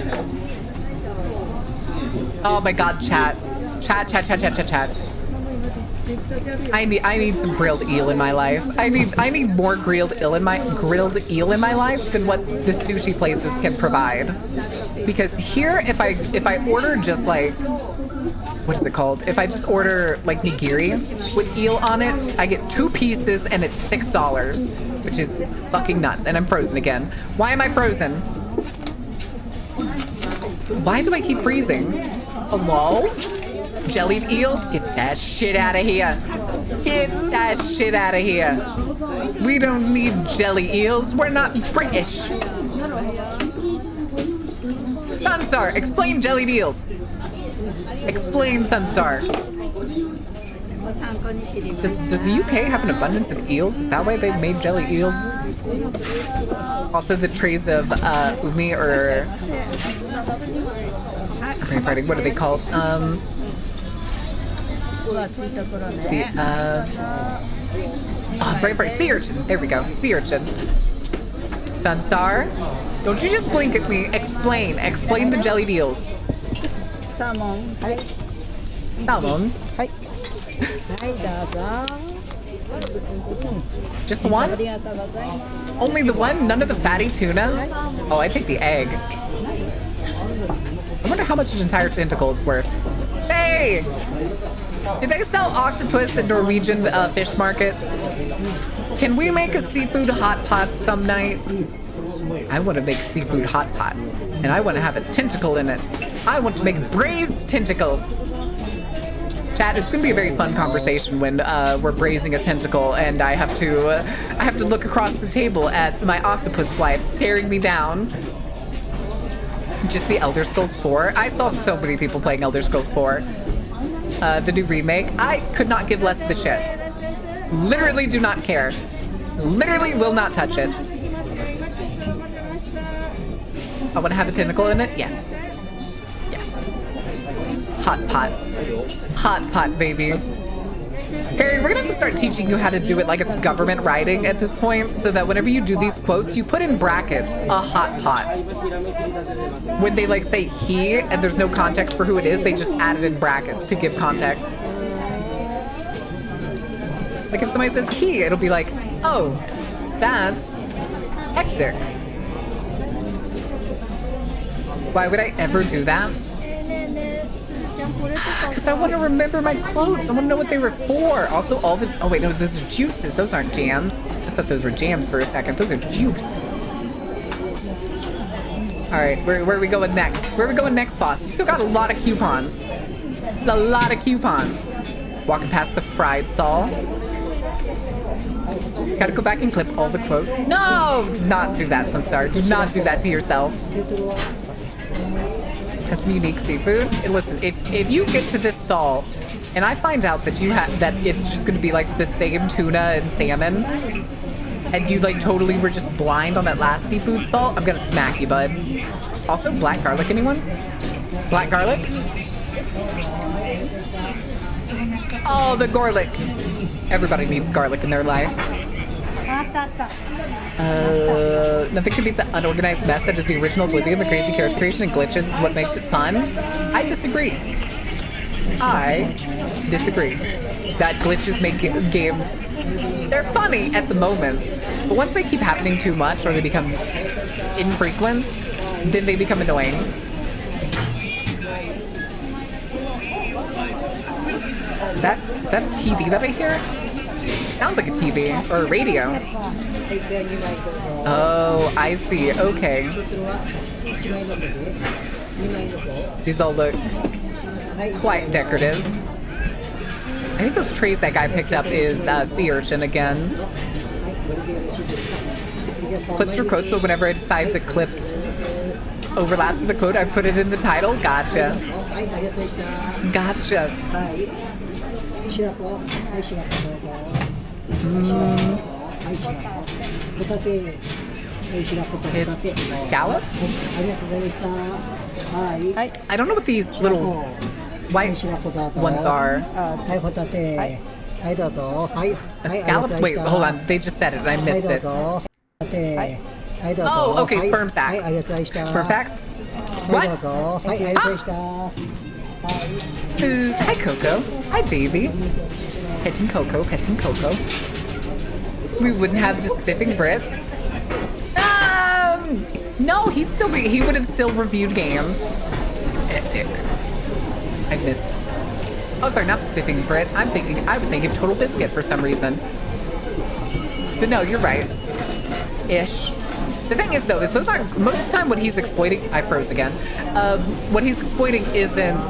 Oh my god, chat. Chat. I need some grilled eel in my life. I need more grilled eel in my life than what the sushi places can provide. Because here, if I order just like, what is it called? If I just order like nigiri with eel on it, I get 2 pieces and it's $6, which is fucking nuts. And I'm frozen again. Why am I frozen? Why do I keep freezing? Hello? Jellied eels? Get that shit out of here. Get that shit out of here. We don't need jelly eels. We're not British. Sunstar, explain jellied eels. Explain, Sunstar. Does the UK have an abundance of eels? Is that why they've made jelly eels? Also, the trays of umi or what are they called? Bright sea urchin. There we go. Sea urchin. Sunstar, don't you just blink at me. Explain the jellied eels. Salmon. Salmon. Just the one? Only the one? None of the fatty tuna? Oh, I take the egg. I wonder how much an entire tentacle is worth. Hey! Do they sell octopus at Norwegian fish markets? Can we make a seafood hot pot some night? I want to make seafood hot pot, and I want to have a tentacle in it. I want to make braised tentacle. Chat, it's gonna be a very fun conversation when we're braising a tentacle, and I have to look across the table at my octopus wife staring me down. Just the Elder Scrolls 4. I saw so many people playing Elder Scrolls 4. The new remake. I could not give less of a shit. Literally do not care. Literally will not touch it. I want to have a tentacle in it? Yes. Yes. Hot pot. Hot pot, baby. Harry, we're gonna have to start teaching you how to do it like it's government writing at this point, so that whenever you do these quotes, you put in brackets a hot pot. When they like say he and there's no context for who it is, they just add it in brackets to give context. Like if somebody says he, it'll be like, oh, that's Hector. Why would I ever do that? Because I want to remember my quotes. I want to know what they were for. Also, all the... Oh, wait, no, those are juices. Those aren't jams. I thought those were jams for a second. Those are juice. All right, where are we going next? Where are we going next, boss? You still got a lot of coupons. There's a lot of coupons. Walking past the fried stall. Gotta go back and clip all the quotes. No! Do not do that, Sunstar. Do not do that to yourself. Has some unique seafood. And listen, if you get to this stall and I find out that that it's just gonna be like the same tuna and salmon, and you like totally were just blind on that last seafood stall, I'm gonna smack you, bud. Also, black garlic, anyone? Black garlic? Oh, the garlic. Everybody needs garlic in their life. Nothing can beat the unorganized mess that is the original Oblivion. The crazy character creation and glitches is what makes it fun. I disagree. I disagree. That glitches make games... They're funny at the moment, but once they keep happening too much or they become infrequent, then they become annoying. Is that a TV that I hear? Sounds like a TV or a radio. Oh, I see. Okay. These all look quite decorative. I think those trays that guy picked up is sea urchin again. Clips for quotes, but whenever I decide to clip overlaps with the quote, I put it in the title. Gotcha. Gotcha. It's scallop? I don't know what these little white ones are. A scallop? Wait, hold on. They just said it and I missed it. Oh, okay, sperm sacs. Sperm sacs? What? Huh? Hi, Coco. Hi, baby. Petting Coco, petting Coco. We wouldn't have the spiffing Brit. No, he would have still reviewed games. Epic. I miss. Oh, sorry, not the spiffing Brit. I was thinking of Total Biscuit for some reason. But no, you're right. Ish. The thing is, though, is those aren't, most of the time what he's exploiting, I froze again. What he's exploiting isn't,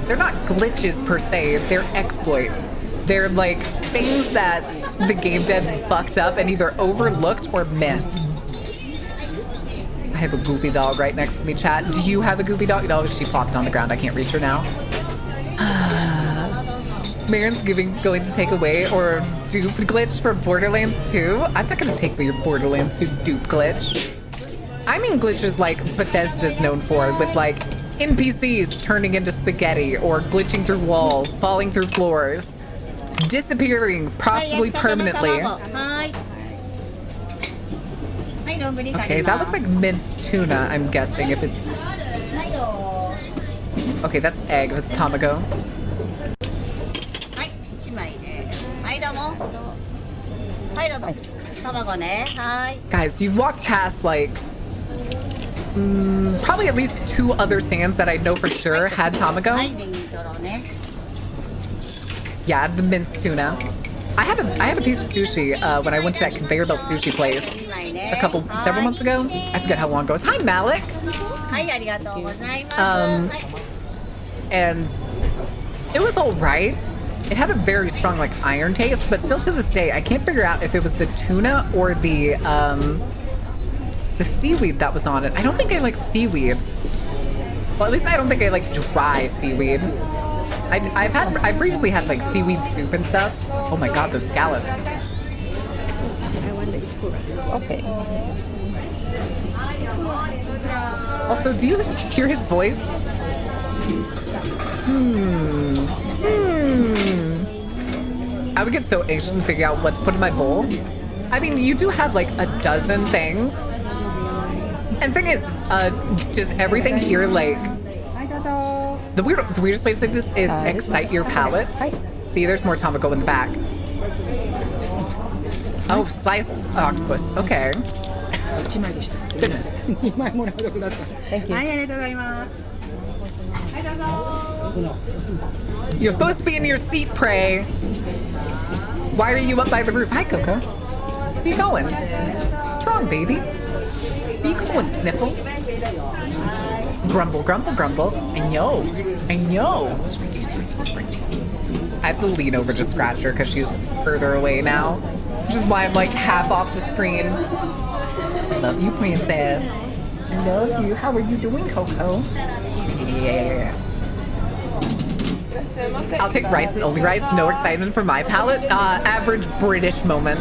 they're not glitches per se, they're exploits. They're like things that the game devs fucked up and either overlooked or missed. I have a goofy dog right next to me, chat. Do you have a goofy dog? No, she plopped on the ground. I can't reach her now. Marin's going to take away or dupe glitch for Borderlands 2? I'm not gonna take your Borderlands 2 dupe glitch. I mean glitches like Bethesda's known for, with like NPCs turning into spaghetti or glitching through walls, falling through floors, disappearing, possibly permanently. Okay, that looks like minced tuna, I'm guessing, if it's... Okay, that's egg, that's tamago. Guys, you've walked past like probably at least 2 other stands that I know for sure had tamago. Yeah, the minced tuna. I had a piece of sushi when I went to that conveyor belt sushi place several months ago. I forget how long ago it was. Hi, Malik. And it was all right. It had a very strong like iron taste, but still to this day, I can't figure out if it was the tuna or the seaweed that was on it. I don't think I like seaweed. Well, at least I don't think I like dry seaweed. I've previously had like seaweed soup and stuff. Oh my god, those scallops. Okay. Also, do you hear his voice? I would get so anxious to figure out what to put in my bowl. I mean, you do have like a dozen things. And thing is, just everything here, like, the weirdest place like this is to excite your palate. See, there's more tamago in the back. Oh, sliced octopus. Okay. Goodness. Thank you. You're supposed to be in your seat, Prey. Why are you up by the roof? Hi, Coco. Where you going? What's wrong, baby? Where you going, Sniffles? Grumble, grumble, grumble. I know. I know. Scritchy, scritchy, scritchy. I have to lean over to scratch her because she's further away now. Which is why I'm like half off the screen. Love you, princess. Love you. How are you doing, Coco? Yeah. I'll take rice and only rice. No excitement for my palate. Average British moment.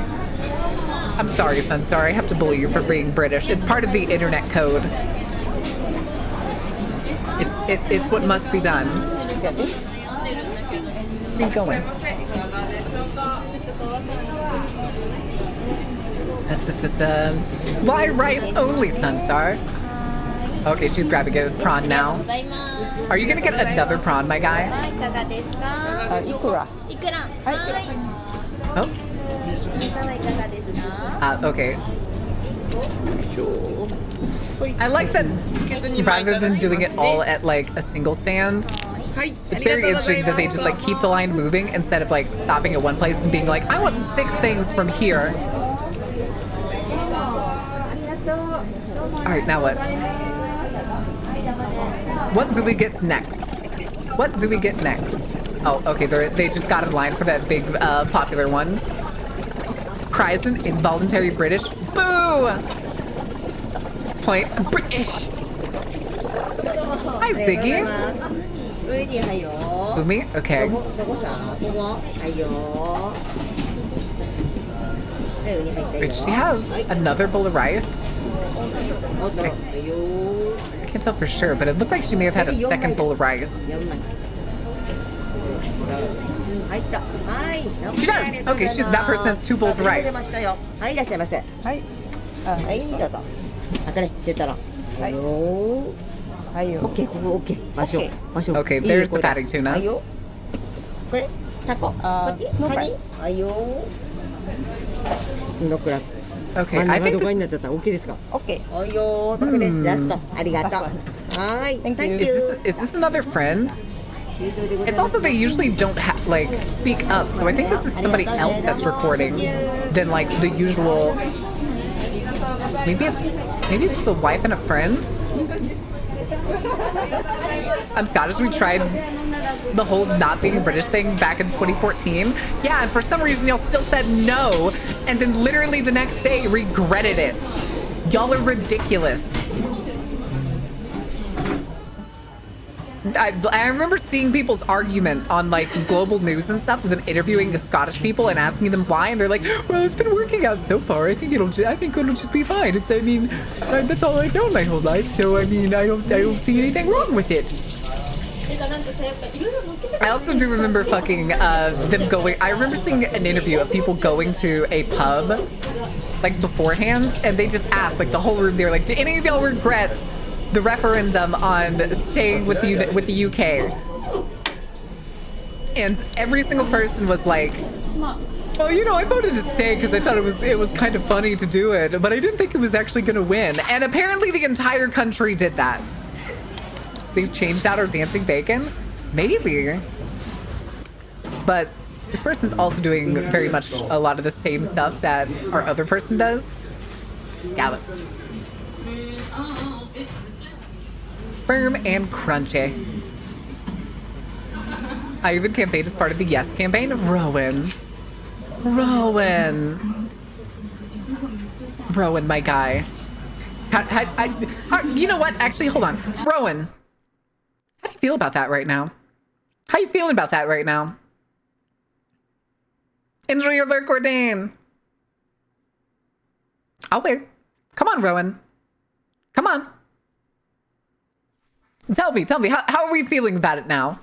I'm sorry, Sunstar. I have to bully you for being British. It's part of the internet code. It's what must be done. Where are you going? Why rice only, Sunstar? Okay, she's grabbing a prawn now. Are you gonna get another prawn, my guy? Oh. Okay. I like that rather than doing it all at like a single stand, it's very interesting that they just like keep the line moving instead of like stopping at one place and being like, I want 6 things from here. Alright, now what? What do we get next? What do we get next? Oh, okay, they just got in line for that big popular one. Cries an involuntary British. Boo! Point British. Hi, Ziggy. Umi? Okay. Wait, does she have another bowl of rice? I can't tell for sure, but it looked like she may have had a second bowl of rice. She does! Okay, that person has 2 bowls of rice. Okay, there's the fatty tuna. Okay, I think this... Okay. Thank you. Is this another friend? It's also they usually don't like speak up, so I think this is somebody else that's recording than like the usual. Maybe it's the wife and a friend. I'm Scottish. We tried the whole not being British thing back in 2014. Yeah, and for some reason y'all still said no, and then literally the next day regretted it. Y'all are ridiculous. I remember seeing people's argument on like global news and stuff, with them interviewing the Scottish people and asking them why, and they're like, "Well, it's been working out so far. I think it'll just be fine. That's all I've known my whole life. So I mean, I don't see anything wrong with it." I also do remember fucking them going. I remember seeing an interview of people going to a pub like beforehand, and they just asked like the whole room. They were like, "Do any of y'all regret the referendum on staying with the UK?" And every single person was like, "Well, you know, I voted to stay because I thought it was kind of funny to do it, but I didn't think it was actually going to win." And apparently the entire country did that. They've changed out our dancing bacon? Maybe. But this person's also doing very much a lot of the same stuff that our other person does. Scallop. Firm and crunchy. I even campaigned as part of the Yes campaign. Rowan, my guy. You know what? Actually, hold on. Rowan, how do you feel about that right now? How you feeling about that right now? Enjoy your lurk, Ordain. I'll wait. Come on, Rowan. Come on. Tell me, how are we feeling about it now?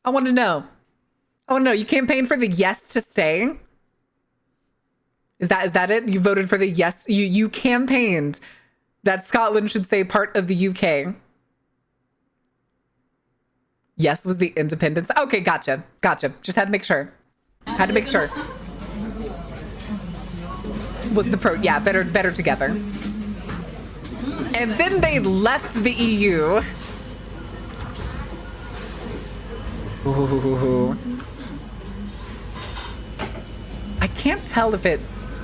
I want to know. You campaigned for the yes to stay? Is that it? You voted for the yes? You campaigned that Scotland should stay part of the UK. Yes was the independence. Okay, gotcha. Just had to make sure. Was the pro? Yeah, better together. And then they left the EU. Ooh. I can't tell if it's...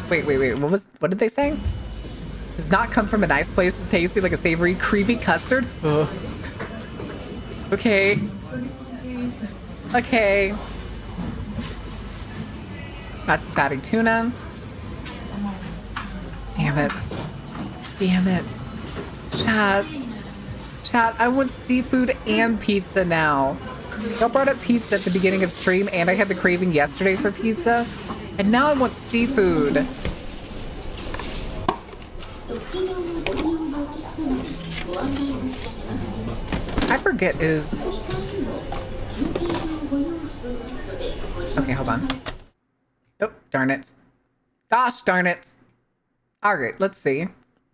Wait. What did they say? Does not come from a nice place. It's tasty like a savory, creamy custard. Ugh. Okay. That's fatty tuna. Damn it. Chat, I want seafood and pizza now. Y'all brought up pizza at the beginning of stream, and I had the craving yesterday for pizza. And now I want seafood. I forget is... Okay, hold on. Oh, darn it. Gosh darn it. All right, let's see.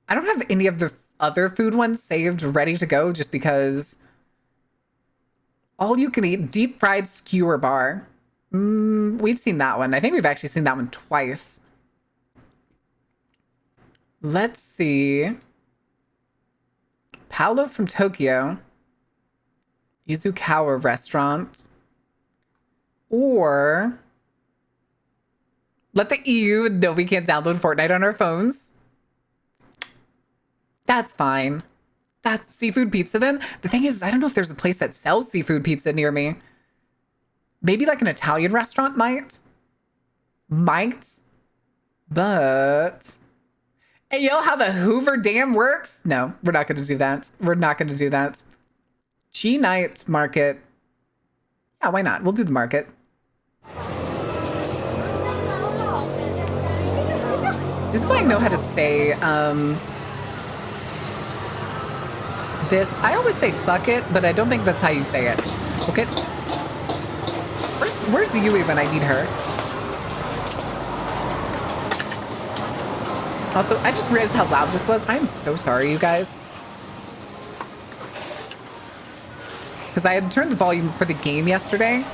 I don't have any of the other food ones saved ready to go just because all you can eat deep fried skewer bar. We've seen that one. I think we've actually seen that one twice. Let's see. Paolo from Tokyo. Izukawa restaurant. Or let the EU know we can't download Fortnite on our phones. That's fine. That's seafood pizza then. The thing is, I don't know if there's a place that sells seafood pizza near me. Maybe like an Italian restaurant might. But... Hey, yo, how the Hoover Dam works? No, we're not going to do that. G-Night Market. Yeah, why not? We'll do the market. Just so I know how to say, this. I always say fuck it, but I don't think that's how you say it. Fuck it. Where's Yui when I need her? Also, I just realized how loud this was. I'm so sorry, you guys. Because I had turned the volume for the game yesterday.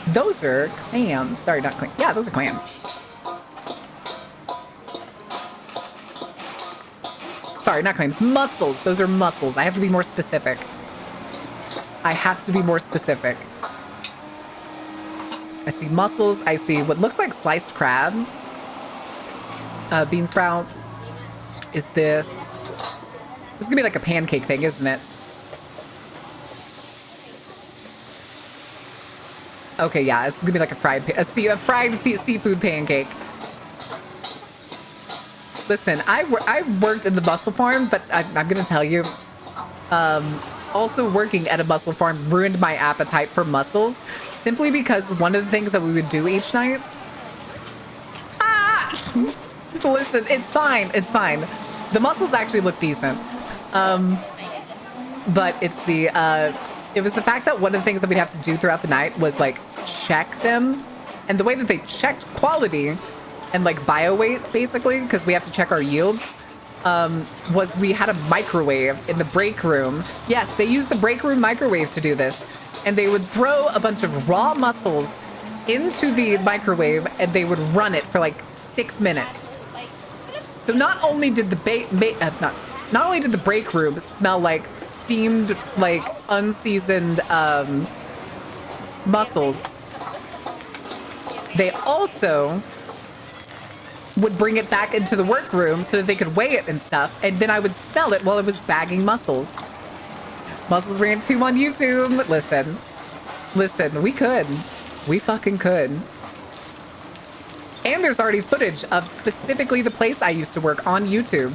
Those are clams. Sorry, not clams. Yeah, those are clams. Sorry, not clams. Mussels. Those are mussels. I have to be more specific. I see mussels. I see what looks like sliced crab. Bean sprouts. Is this... This is gonna be like a pancake thing, isn't it? Okay, yeah, it's gonna be like a fried seafood pancake. Listen, I worked in the mussel farm, but I'm gonna tell you, also working at a mussel farm ruined my appetite for mussels, simply because one of the things that we would do each night. Ah! Listen, it's fine. It's fine. The mussels actually look decent, but it's the it was the fact that one of the things that we'd have to do throughout the night was like check them, and the way that they checked quality and like bio weight, basically, because we have to check our yields, was we had a microwave in the break room. Yes, they used the break room microwave to do this, and they would throw a bunch of raw mussels into the microwave, and they would run it for like 6 minutes. So not only did not only did the break room smell like steamed, like unseasoned mussels, they also would bring it back into the workroom so that they could weigh it and stuff, and then I would smell it while I was bagging mussels. Mussels Rant 2 on YouTube. Listen, we fucking could. And there's already footage of specifically the place I used to work on YouTube.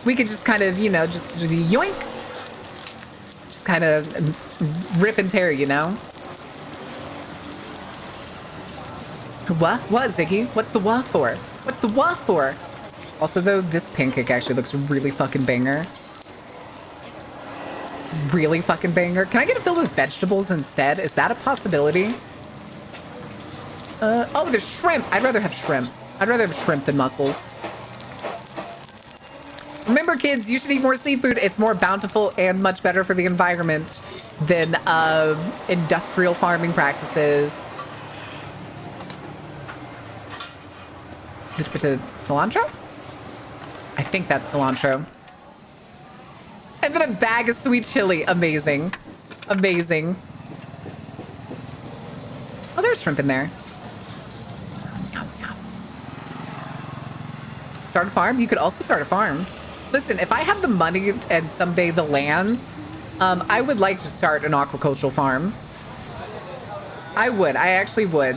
We could just kind of, you know, just yoink. Just kind of rip and tear, you know? What? What, Ziggy? What's the what for? What's the what for? Also, though, this pancake actually looks really fucking banger. Really fucking banger. Can I get it filled with vegetables instead? Is that a possibility? Oh, there's shrimp. I'd rather have shrimp. I'd rather have shrimp than mussels. Remember, kids, you should eat more seafood. It's more bountiful and much better for the environment than industrial farming practices. Little bit of cilantro? I think that's cilantro. And then a bag of sweet chili. Amazing. Amazing. Oh, there's shrimp in there. Yum, yum. Start a farm? You could also start a farm. Listen, if I have the money and someday the land, I would like to start an aquaculture farm. I would. I actually would.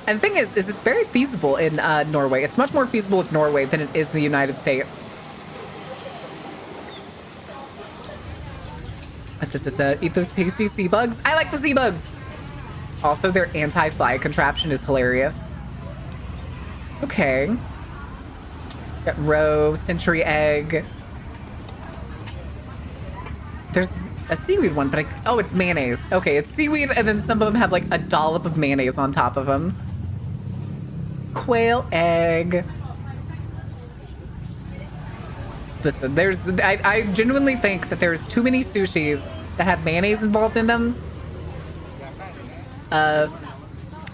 And the thing is it's very feasible in Norway. It's much more feasible in Norway than it is in the United States. Eat those tasty sea bugs. I like the sea bugs. Also, their anti-fly contraption is hilarious. Okay. Got roe, century egg. There's a seaweed one, but oh, it's mayonnaise. Okay, it's seaweed, and then some of them have like a dollop of mayonnaise on top of them. Quail egg. Listen, I genuinely think that there's too many sushis that have mayonnaise involved in them.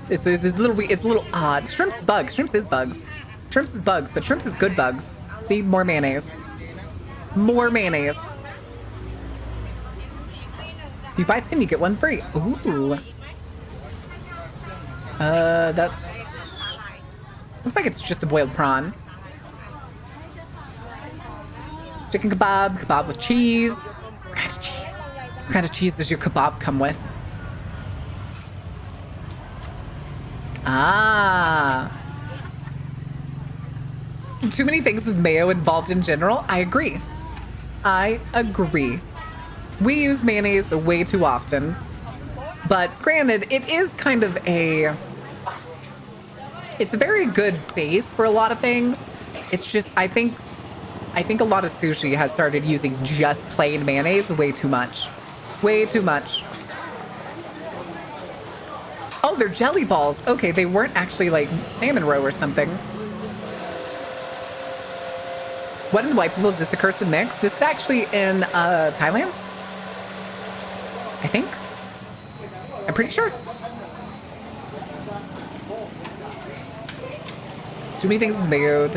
It's a little odd. Shrimps is bugs. Shrimps is bugs. Shrimps is bugs, but shrimps is good bugs. See, more mayonnaise. More mayonnaise. You buy 10, you get 1 free. Ooh. That's... Looks like it's just a boiled prawn. Chicken kebab, kebab with cheese. What kind of cheese? What kind of cheese does your kebab come with? Ah. Too many things with mayo involved in general. I agree. I agree. We use mayonnaise way too often. But granted, it is kind of a... It's a very good base for a lot of things. It's just, I think a lot of sushi has started using just plain mayonnaise way too much. Way too much. Oh, they're jelly balls. Okay, they weren't actually like salmon roe or something. What in the white people is this, a curse and mix? This is actually in Thailand, I think. I'm pretty sure. Too many things in the mayo.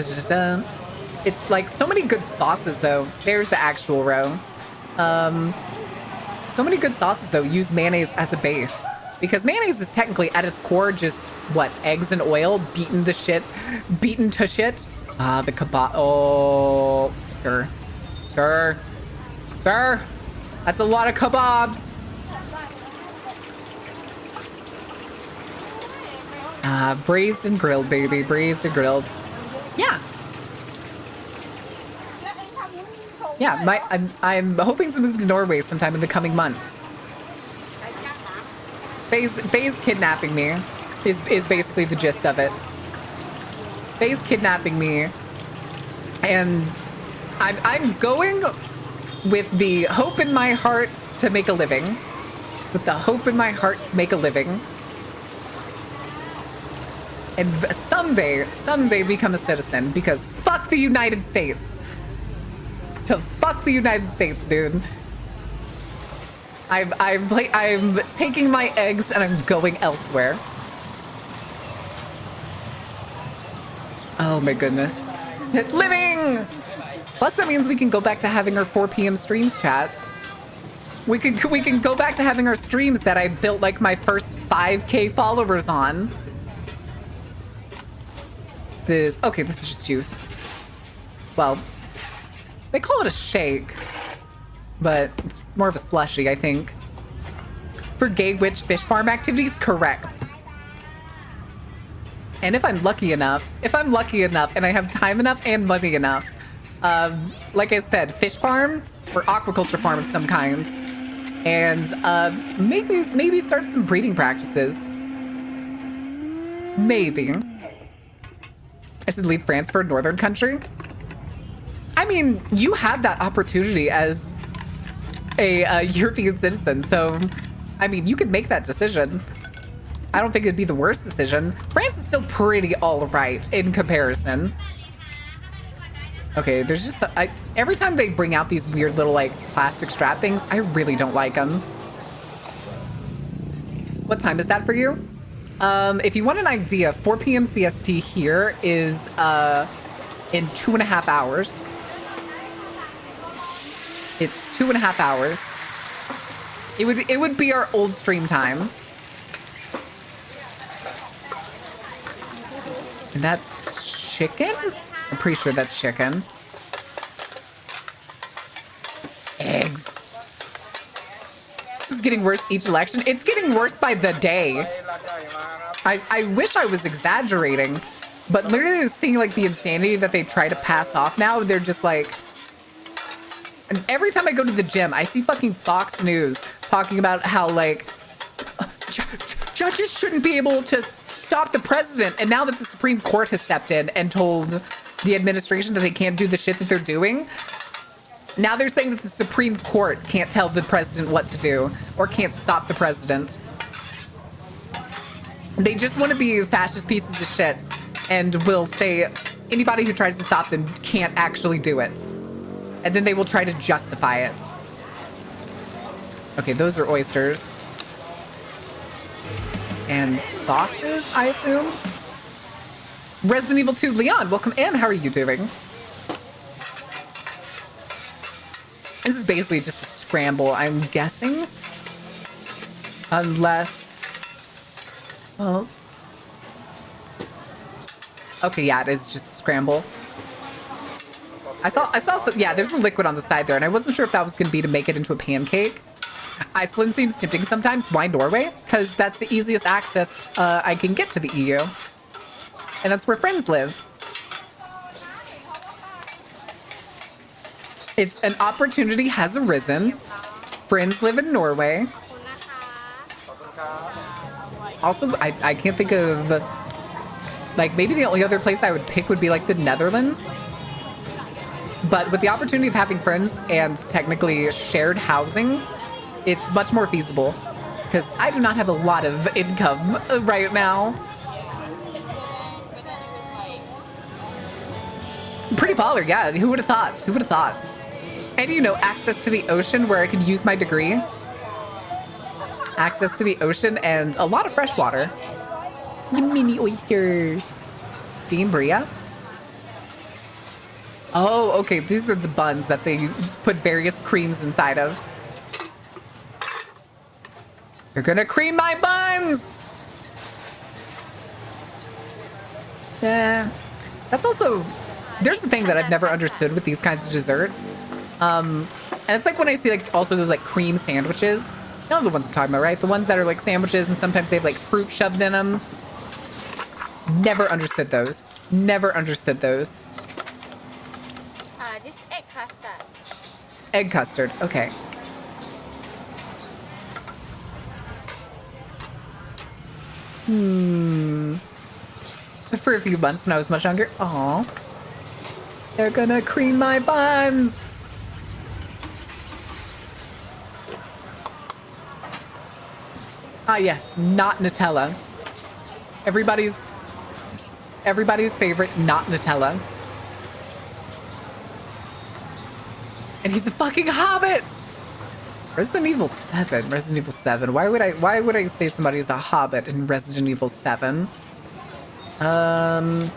It's like so many good sauces though. There's the actual row. So many good sauces though use mayonnaise as a base, because mayonnaise is technically at its core just what, eggs and oil beaten to shit. Ah, the kebab. Oh, sir, that's a lot of kebabs. Braised and grilled, baby. Braised and grilled. Yeah. Yeah, I'm hoping to move to Norway sometime in the coming months. Faye's kidnapping me is basically the gist of it. Faye's kidnapping me, and I'm going with the hope in my heart to make a living. With the hope in my heart to make a living. And someday become a citizen, because fuck the United States. To fuck the United States, dude. I'm taking my eggs and I'm going elsewhere. Oh my goodness. Living! Plus that means we can go back to having our 4 p.m. streams, chat. We can go back to having our streams that I built like my first 5K followers on. This is just juice. Well, they call it a shake, but it's more of a slushy, I think. For Gay Witch fish farm activities, correct. And if I'm lucky enough and I have time enough and money enough, like I said, fish farm or aquaculture farm of some kind. And maybe start some breeding practices. Maybe. I should leave France for a northern country. I mean, you have that opportunity as a European citizen, so I mean, you could make that decision. I don't think it'd be the worst decision. France is still pretty all right in comparison. Okay, there's just every time they bring out these weird little like plastic strap things, I really don't like them. What time is that for you? If you want an idea, 4 p.m. CST here is in 2.5 hours. It's 2.5 hours. It would be our old stream time. And that's chicken? I'm pretty sure that's chicken. Eggs. This is getting worse each election. It's getting worse by the day. I wish I was exaggerating, but literally seeing like the insanity that they try to pass off now, they're just like... And every time I go to the gym, I see fucking Fox News talking about how like judges shouldn't be able to stop the president. And now that the Supreme Court has stepped in and told the administration that they can't do the shit that they're doing, now they're saying that the Supreme Court can't tell the president what to do or can't stop the president. They just want to be fascist pieces of shit and will say anybody who tries to stop them can't actually do it. And then they will try to justify it. Okay, those are oysters. And sauces, I assume? Resident Evil 2 Leon, welcome in. How are you doing? This is basically just a scramble, I'm guessing. Unless... Well... Okay, yeah, it is just a scramble. I saw yeah, there's a liquid on the side there, and I wasn't sure if that was going to be to make it into a pancake. Iceland seems tempting sometimes. Why Norway? Because that's the easiest access I can get to the EU. And that's where friends live. It's an opportunity has arisen. Friends live in Norway. Also, I can't think of... Like, maybe the only other place I would pick would be, like, the Netherlands. But with the opportunity of having friends and technically shared housing, it's much more feasible. Because I do not have a lot of income right now. Pretty baller, yeah. Who would have thought? Who would have thought? And, you know, access to the ocean where I could use my degree. Access to the ocean and a lot of fresh water. You mini oysters. Steam bria. Oh, okay. These are the buns that they put various creams inside of. You're gonna cream my buns! Yeah. That's also... There's the thing that I've never understood with these kinds of desserts. And it's like when I see like also those like cream sandwiches. You know the ones I'm talking about, right? The ones that are like sandwiches and sometimes they have like fruit shoved in them. Never understood those. Never understood those. This egg custard. Egg custard. Okay. For a few months when I was much younger. Aw. They're gonna cream my buns. Ah, yes, not Nutella. Everybody's favorite, not Nutella. And he's a fucking hobbit. Resident Evil 7. Resident Evil 7. Why would I say somebody's a hobbit in Resident Evil 7? I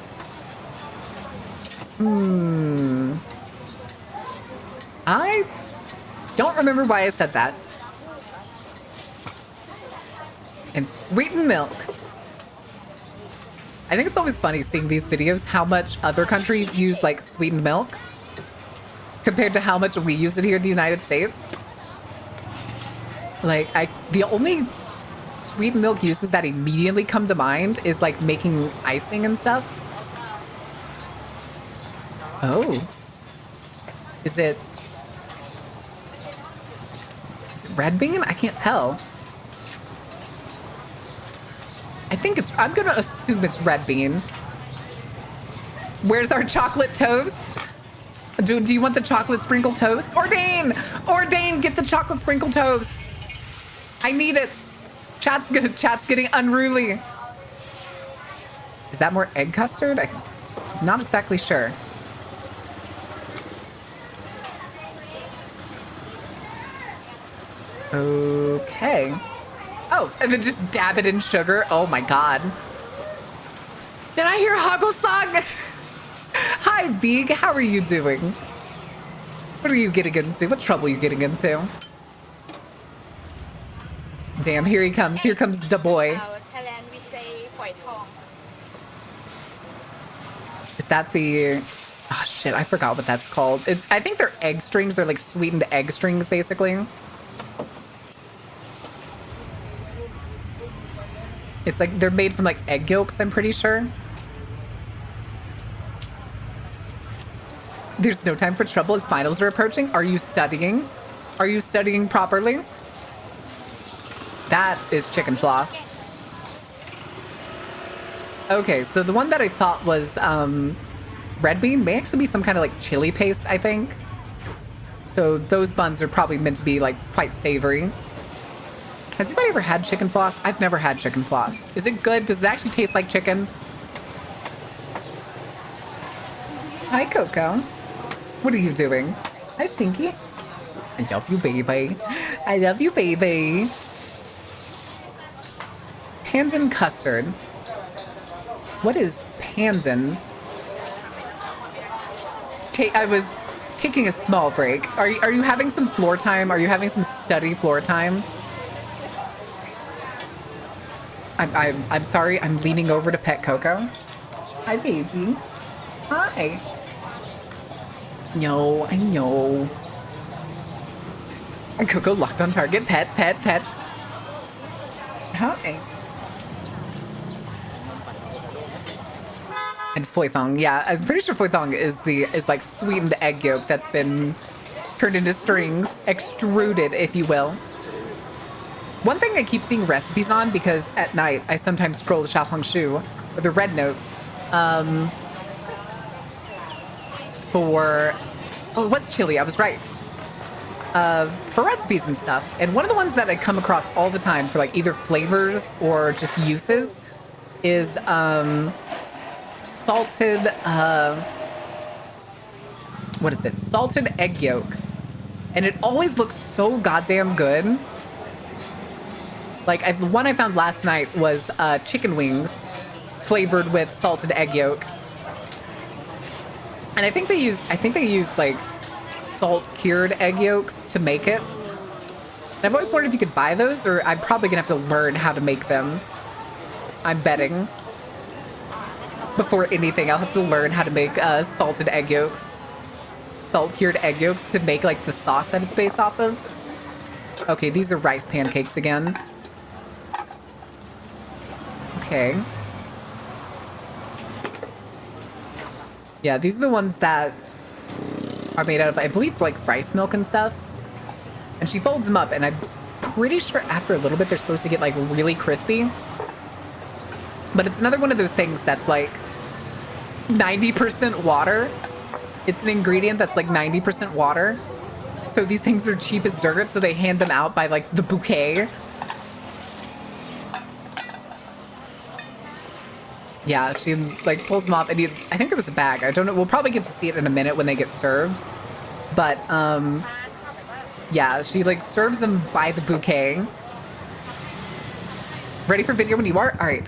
don't remember why I said that. And sweetened milk. I think it's always funny seeing these videos, how much other countries use like sweetened milk compared to how much we use it here in the United States. Like, the only sweetened milk uses that immediately come to mind is like making icing and stuff. Oh. Is it red bean? I can't tell. I'm gonna assume it's red bean. Where's our chocolate toast? Do you want the chocolate sprinkle toast? Ordain! Ordain, get the chocolate sprinkle toast. I need it. Chat's getting unruly. Is that more egg custard? I'm not exactly sure. Okay. Oh, and then just dab it in sugar. Oh my god. Did I hear Hoggleslog? Hi, Beeg. How are you doing? What are you getting into? What trouble are you getting into? Damn, here he comes. Here comes the boy. Thailand, we say "Phoi Thong." Is that the... Oh, shit. I forgot what that's called. I think they're egg strings. They're like sweetened egg strings, basically. It's like they're made from like egg yolks, I'm pretty sure. There's no time for trouble as finals are approaching. Are you studying? Are you studying properly? That is chicken floss. Okay, so the one that I thought was red bean may actually be some kind of like chili paste, I think. So those buns are probably meant to be like quite savory. Has anybody ever had chicken floss? I've never had chicken floss. Is it good? Does it actually taste like chicken? Hi, Coco. What are you doing? Hi, Stinky. I love you, baby. I love you, baby. Pandan custard. What is pandan? I was taking a small break. Are you having some floor time? Are you having some study floor time? I'm sorry, I'm leaning over to pet Coco. Hi, baby. Hi. No, I know. And Coco locked on target. Pet. Hi. And Phoi Thong, yeah, I'm pretty sure Phoi Thong is like sweetened egg yolk that's been turned into strings, extruded, if you will. One thing I keep seeing recipes on, because at night I sometimes scroll the Xiaohongshu or the Red Notes, for, oh, it was chili, I was right. For recipes and stuff. And one of the ones that I come across all the time for like either flavors or just uses is salted, what is it? Salted egg yolk. And it always looks so goddamn good. Like, the one I found last night was chicken wings flavored with salted egg yolk. And I think they use like salt cured egg yolks to make it. And I've always wondered if you could buy those, or I'm probably gonna have to learn how to make them. I'm betting. Before anything, I'll have to learn how to make salted egg yolks. Salt cured egg yolks to make like the sauce that it's based off of. Okay, these are rice pancakes again. Okay. Yeah, these are the ones that are made out of, I believe, like rice milk and stuff. And she folds them up, and I'm pretty sure after a little bit they're supposed to get like really crispy. But it's another one of those things that's like 90% water. It's an ingredient that's like 90% water. So these things are cheap as dirt, so they hand them out by like the bouquet. Yeah, she like pulls them off, and I think there was a bag. I don't know. We'll probably get to see it in a minute when they get served. But yeah, she like serves them by the bouquet. Ready for video when you are? All right.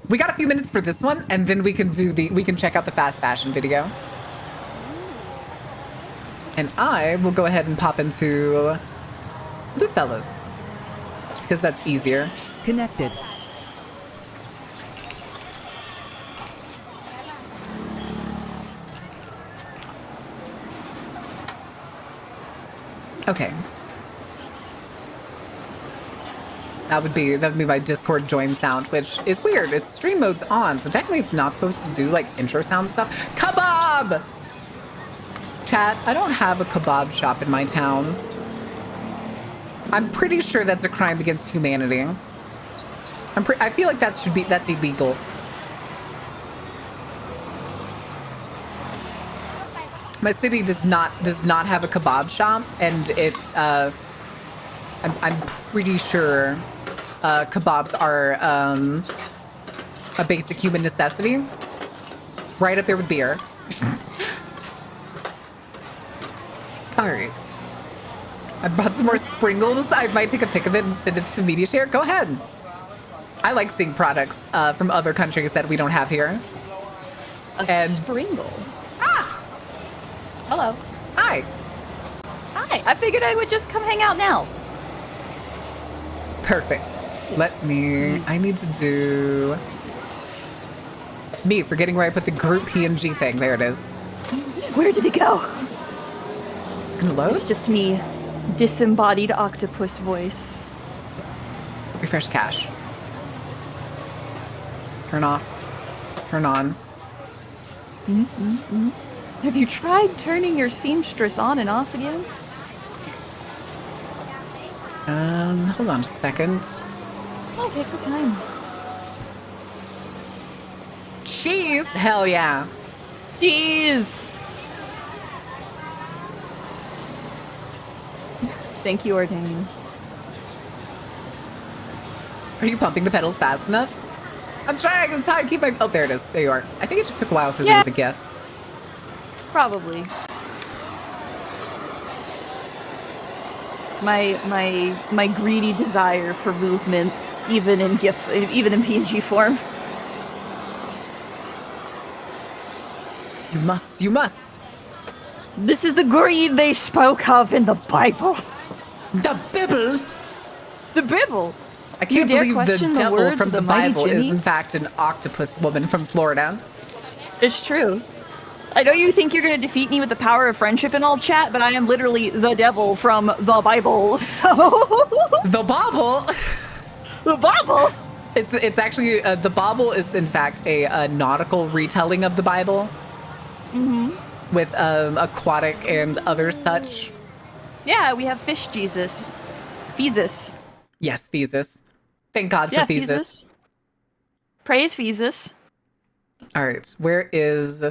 We got a few minutes for this one, and then we can check out the fast fashion video. And I will go ahead and pop into Lootfellas, because that's easier. Connected. Okay. That would be my Discord join sound, which is weird. Its stream mode's on, so technically it's not supposed to do like intro sound stuff. Kebab! Chat, I don't have a kebab shop in my town. I'm pretty sure that's a crime against humanity. I feel like that's illegal. My city does not have a kebab shop, and it's I'm pretty sure kebabs are a basic human necessity, right up there with beer. All right, I brought some more sprinkles. I might take a pic of it and send it to media share. Go ahead. I like seeing products from other countries that we don't have here. A Springle. Hello. Hi. Hi. I figured I would just come hang out now. Perfect. I need to do me forgetting where I put the group PNG thing. There it is. Where did it go? It's gonna load. It's just me, disembodied octopus voice. Refresh cache. Turn off. Turn on. Have you tried turning your seamstress on and off again? Hold on a second. Oh, take your time. Cheese! Hell yeah. Jeez! Thank you, Ordain. Are you pumping the pedals fast enough? I'm trying. I'm trying to keep my... Oh, there it is. There you are. I think it just took a while because it was a GIF. Probably. My greedy desire for movement, even in PNG form. You must. This is the greed they spoke of in the Bible. The Bible? The Bible. I can't dare believe the question the devil words from of the the mighty Bible is Jimmy? in fact an octopus woman from Florida. It's true. I know you think you're going to defeat me with the power of friendship and all, chat, but I am literally the devil from the Bible, so... The Bible? The Bible? It's actually, the Bible is in fact a nautical retelling of the Bible. Mm-hmm. With aquatic and other such. Yeah, we have fish Jesus. Phesus. Yes, Phesus. Thank God for Phesus. Praise Phesus. All right, where is...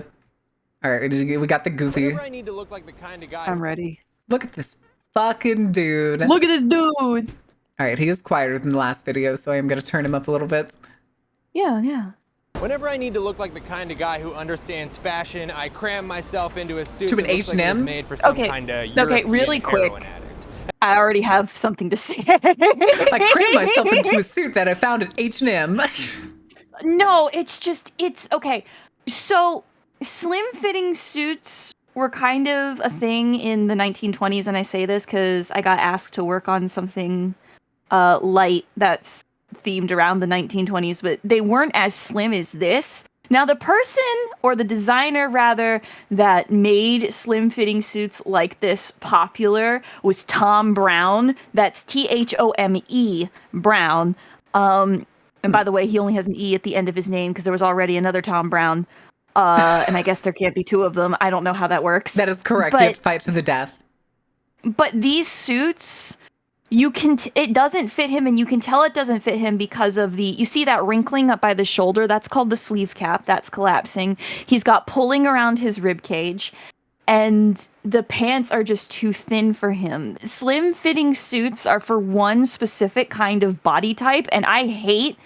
All right, we got the goofy. Whenever I need to look like the kind of guy. I'm ready. Look at this fucking dude. Look at this dude! All right, he is quieter than the last video, so I am going to turn him up a little bit. Yeah. Whenever I need to look like the kind of guy who understands fashion, I cram myself into a suit To an that looks like it was H&M? made for some Okay, kind of okay, European really quick. heroin addict. I already have something to say. I crammed myself into a suit that I found at H&M. No, it's okay. So, slim-fitting suits were kind of a thing in the 1920s, and I say this because I got asked to work on something light that's themed around the 1920s, but they weren't as slim as this. Now, the person, or the designer rather, that made slim-fitting suits like this popular was Tom Brown. That's Thome, Brown. And by the way, he only has an E at the end of his name because there was already another Tom Brown. And I guess there can't be two of them. I don't know how that works. That is correct. You have to fight to the death. But these suits, it doesn't fit him, and you can tell it doesn't fit him because of you see that wrinkling up by the shoulder? That's called the sleeve cap. That's collapsing. He's got pulling around his rib cage, and the pants are just too thin for him. Slim fitting suits are for one specific kind of body type, and I hate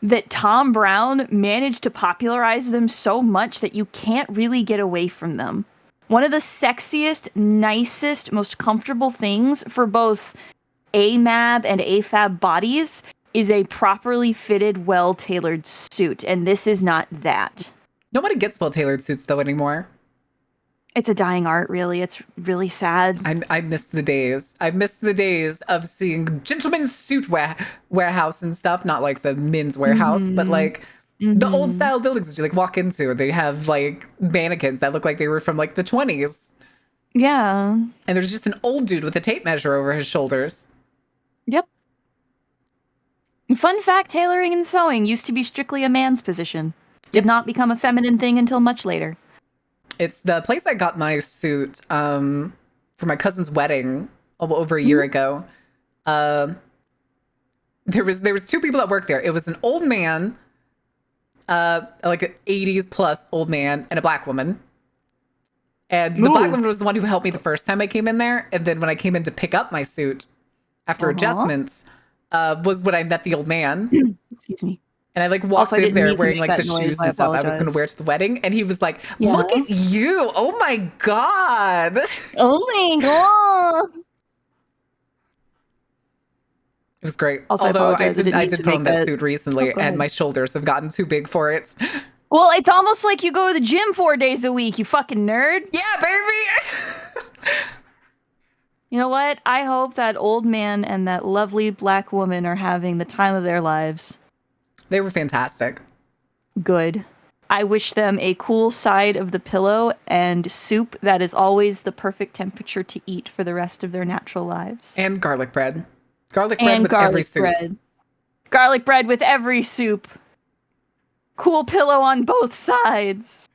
that Tom Brown managed to popularize them so much that you can't really get away from them. One of the sexiest, nicest, most comfortable things for both AMAB and AFAB bodies is a properly fitted, well-tailored suit, and this is not that. Nobody gets well-tailored suits, though, anymore. It's a dying art, really. It's really sad. I miss the days. I miss the days of seeing gentlemen's suit warehouse and stuff. Not like the men's warehouse, but like the old style buildings that you like walk into. They have like mannequins that look like they were from like the 20s. Yeah. And there's just an old dude with a tape measure over his shoulders. Yep. Fun fact, tailoring and sewing used to be strictly a man's position. Did not become a feminine thing until much later. It's the place I got my suit for my cousin's wedding over a year ago. There was two people that worked there. It was an old man, like an 80s plus old man, and a black woman. And the black woman was the one who helped me the first time I came in there. And then when I came in to pick up my suit after adjustments, was when I met the old man. Excuse me. And I like walked in there wearing like the shoes and stuff I was going to wear to the wedding. And he was like, look at you. Oh my God. Oh my God. It was great. Also, although I did put on that suit recently and my shoulders have gotten too big for it. Well, it's almost like you go to the gym 4 days a week, you fucking nerd. Yeah, baby. You know what? I hope that old man and that lovely black woman are having the time of their lives. They were fantastic. Good. I wish them a cool side of the pillow and soup that is always the perfect temperature to eat for the rest of their natural lives. And garlic bread. Garlic bread with every soup. Garlic bread with every soup. Cool pillow on both sides.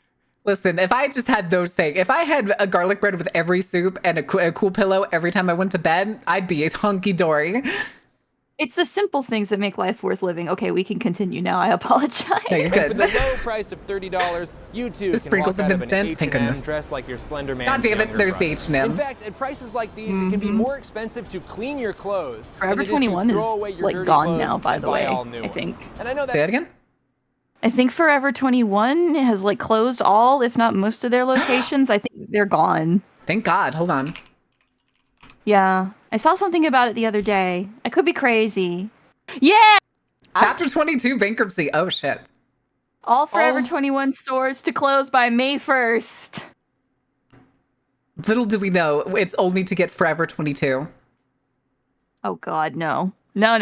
Listen, if I just had those things, if I had a garlic bread with every soup and a cool pillow every time I went to bed, I'd be hunky-dory. It's the simple things that make life worth living. Okay, we can continue now. I apologize. No, you're good. For the low price of $30, you too The can sprinkles walk have out been of an sent. Thank H&M goodness. dressed like your slender man. God damn it, there's the H&M. In fact, at prices like these, it can be more expensive to clean your clothes. Forever 21 is like gone now, by the way, I think. And I know Say that again? I think Forever 21 has like closed all, if not most of their locations. I think they're gone. Thank God. Hold on. Yeah. I saw something about it the other day. I could be crazy. Yeah! Chapter 22, bankruptcy. Oh, shit. All Forever 21 stores to close by May 1st. Little do we know, it's only to get Forever 22. Oh, God, no. No.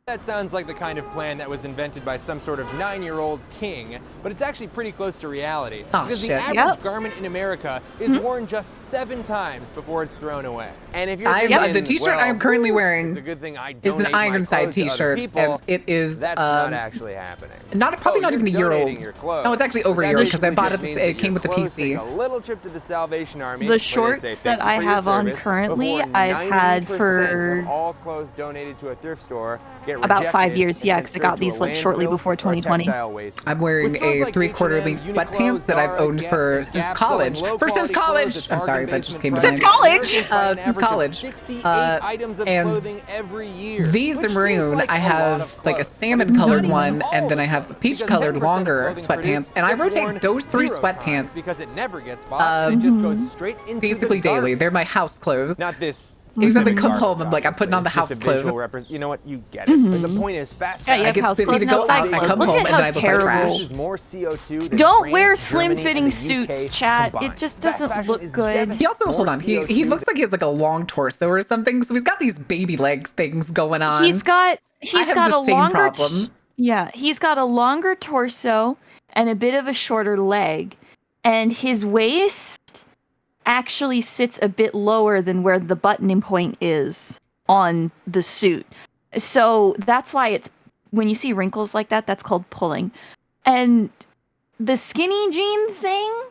That sounds like the kind of plan that was invented by some sort of 9-year-old king, but it's actually pretty close to reality. Oh, because shit. the average garment in America is worn just 7 times before it's thrown away. And if you're thinking, the t-shirt I'm currently wearing it's a good thing I is an donate my Ironside clothes to other t-shirt, people, and it is that's not actually happening. probably not even a year donating old. your clothes. No, it's actually over a That year because I basically bought just it. means It that came your with the clothes PC. take a little trip to the Salvation Army. The where they shorts say that thank you I for your have on service currently, before I've had 90% for of all clothes donated to a thrift store get about 5 rejected years, and yeah, sent because I got straight these to a like shortly landfill before or a 2020. textile waste. I'm wearing With stores a like 3/4 H&M, length Uniqlo, sweatpants that I've Zara, owned Guess, for and since Gap college. selling For since low-quality college. clothes at I'm sorry, bargain that just came to basement mind. Since college? Americans buy an Since average of college. 68 items of and clothing every year. These which are seems maroon. like I a lot have of like a clothes, salmon but it's colored not even one, all and then I of have them, peach because colored 10% of longer clothing sweatpants, produced and I gets rotate worn those 3 0 times sweatpants because it never gets bought. It just goes straight into basically the daily. garbage. They're my house clothes. Not this. Except I specific come garbage, home, I'm like, I'm putting on the obviously. house It's just a visual clothes. you know what? You get it. But the point is, fast Yeah, you I have get house spiffy clothes to and go outside out. I clothes. come Look home at and how then I look like trash. terrible. Produces more CO2 than Don't France, wear Germany, slim-fitting and the suits, UK Chat. combined. It just Fast doesn't fashion look is good. devastating. He also, More hold on, he CO2 looks like he has like a long torso or something, so he's got these baby legs things going on. He's got have a the same longer problem. yeah, he's got a longer torso and a bit of a shorter leg, and his waist actually sits a bit lower than where the buttoning point is on the suit. So that's why it's when you see wrinkles like that, that's called pulling. And the skinny jean thing,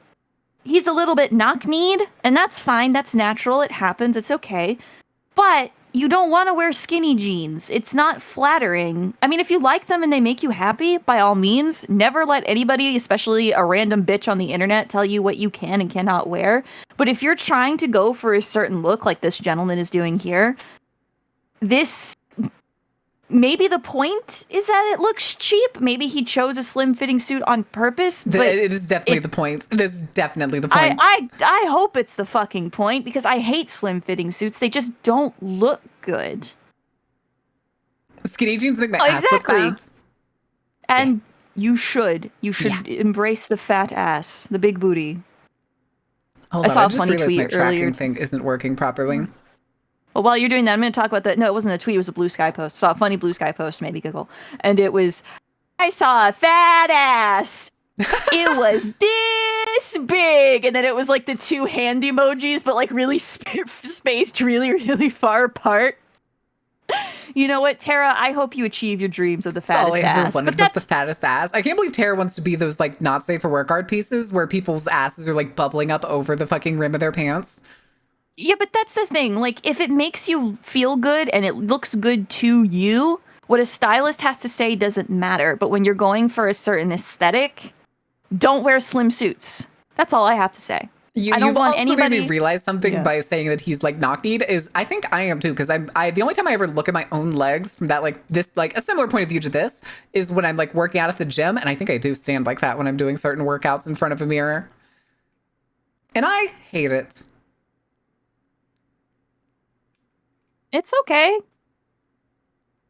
he's a little bit knock-kneed, and that's fine. That's natural. It happens. It's okay. But you don't want to wear skinny jeans. It's not flattering. I mean, if you like them and they make you happy, by all means, never let anybody, especially a random bitch on the internet, tell you what you can and cannot wear. But if you're trying to go for a certain look like this gentleman is doing here, this... Maybe the point is that it looks cheap. Maybe he chose a slim-fitting suit on purpose. But it is definitely the point. It is definitely the point. I hope it's the fucking point, because I hate slim-fitting suits. They just don't look good. Skinny jeans make my ass look fat. And you should embrace the fat ass, the big booty. Hold I on, saw a just funny realized tweet my tracking earlier. thing isn't working properly. Well, while you're doing that, I'm going to talk about that. No, it wasn't a tweet. It was a Blue Sky post. Saw a funny Blue Sky post, maybe giggle. And it was, I saw a fat ass. It was this big. And then it was like the two hand emojis, but like really spaced really, really far apart. You know what, Tara? I hope you achieve your dreams of the fattest ass. But that's the fattest ass. I can't believe Tara wants to be those like not safe for work art pieces where people's asses are like bubbling up over the fucking rim of their pants. Yeah, but that's the thing. Like, if it makes you feel good and it looks good to you, what a stylist has to say doesn't matter. But when you're going for a certain aesthetic, don't wear slim suits. That's all I have to say. I don't want anybody. Made me realize something by saying that he's like knock-kneed. Is I think I am too, because I the only time I ever look at my own legs from that like this like a similar point of view to this is when I'm like working out at the gym, and I think I do stand like that when I'm doing certain workouts in front of a mirror, and I hate it. It's okay.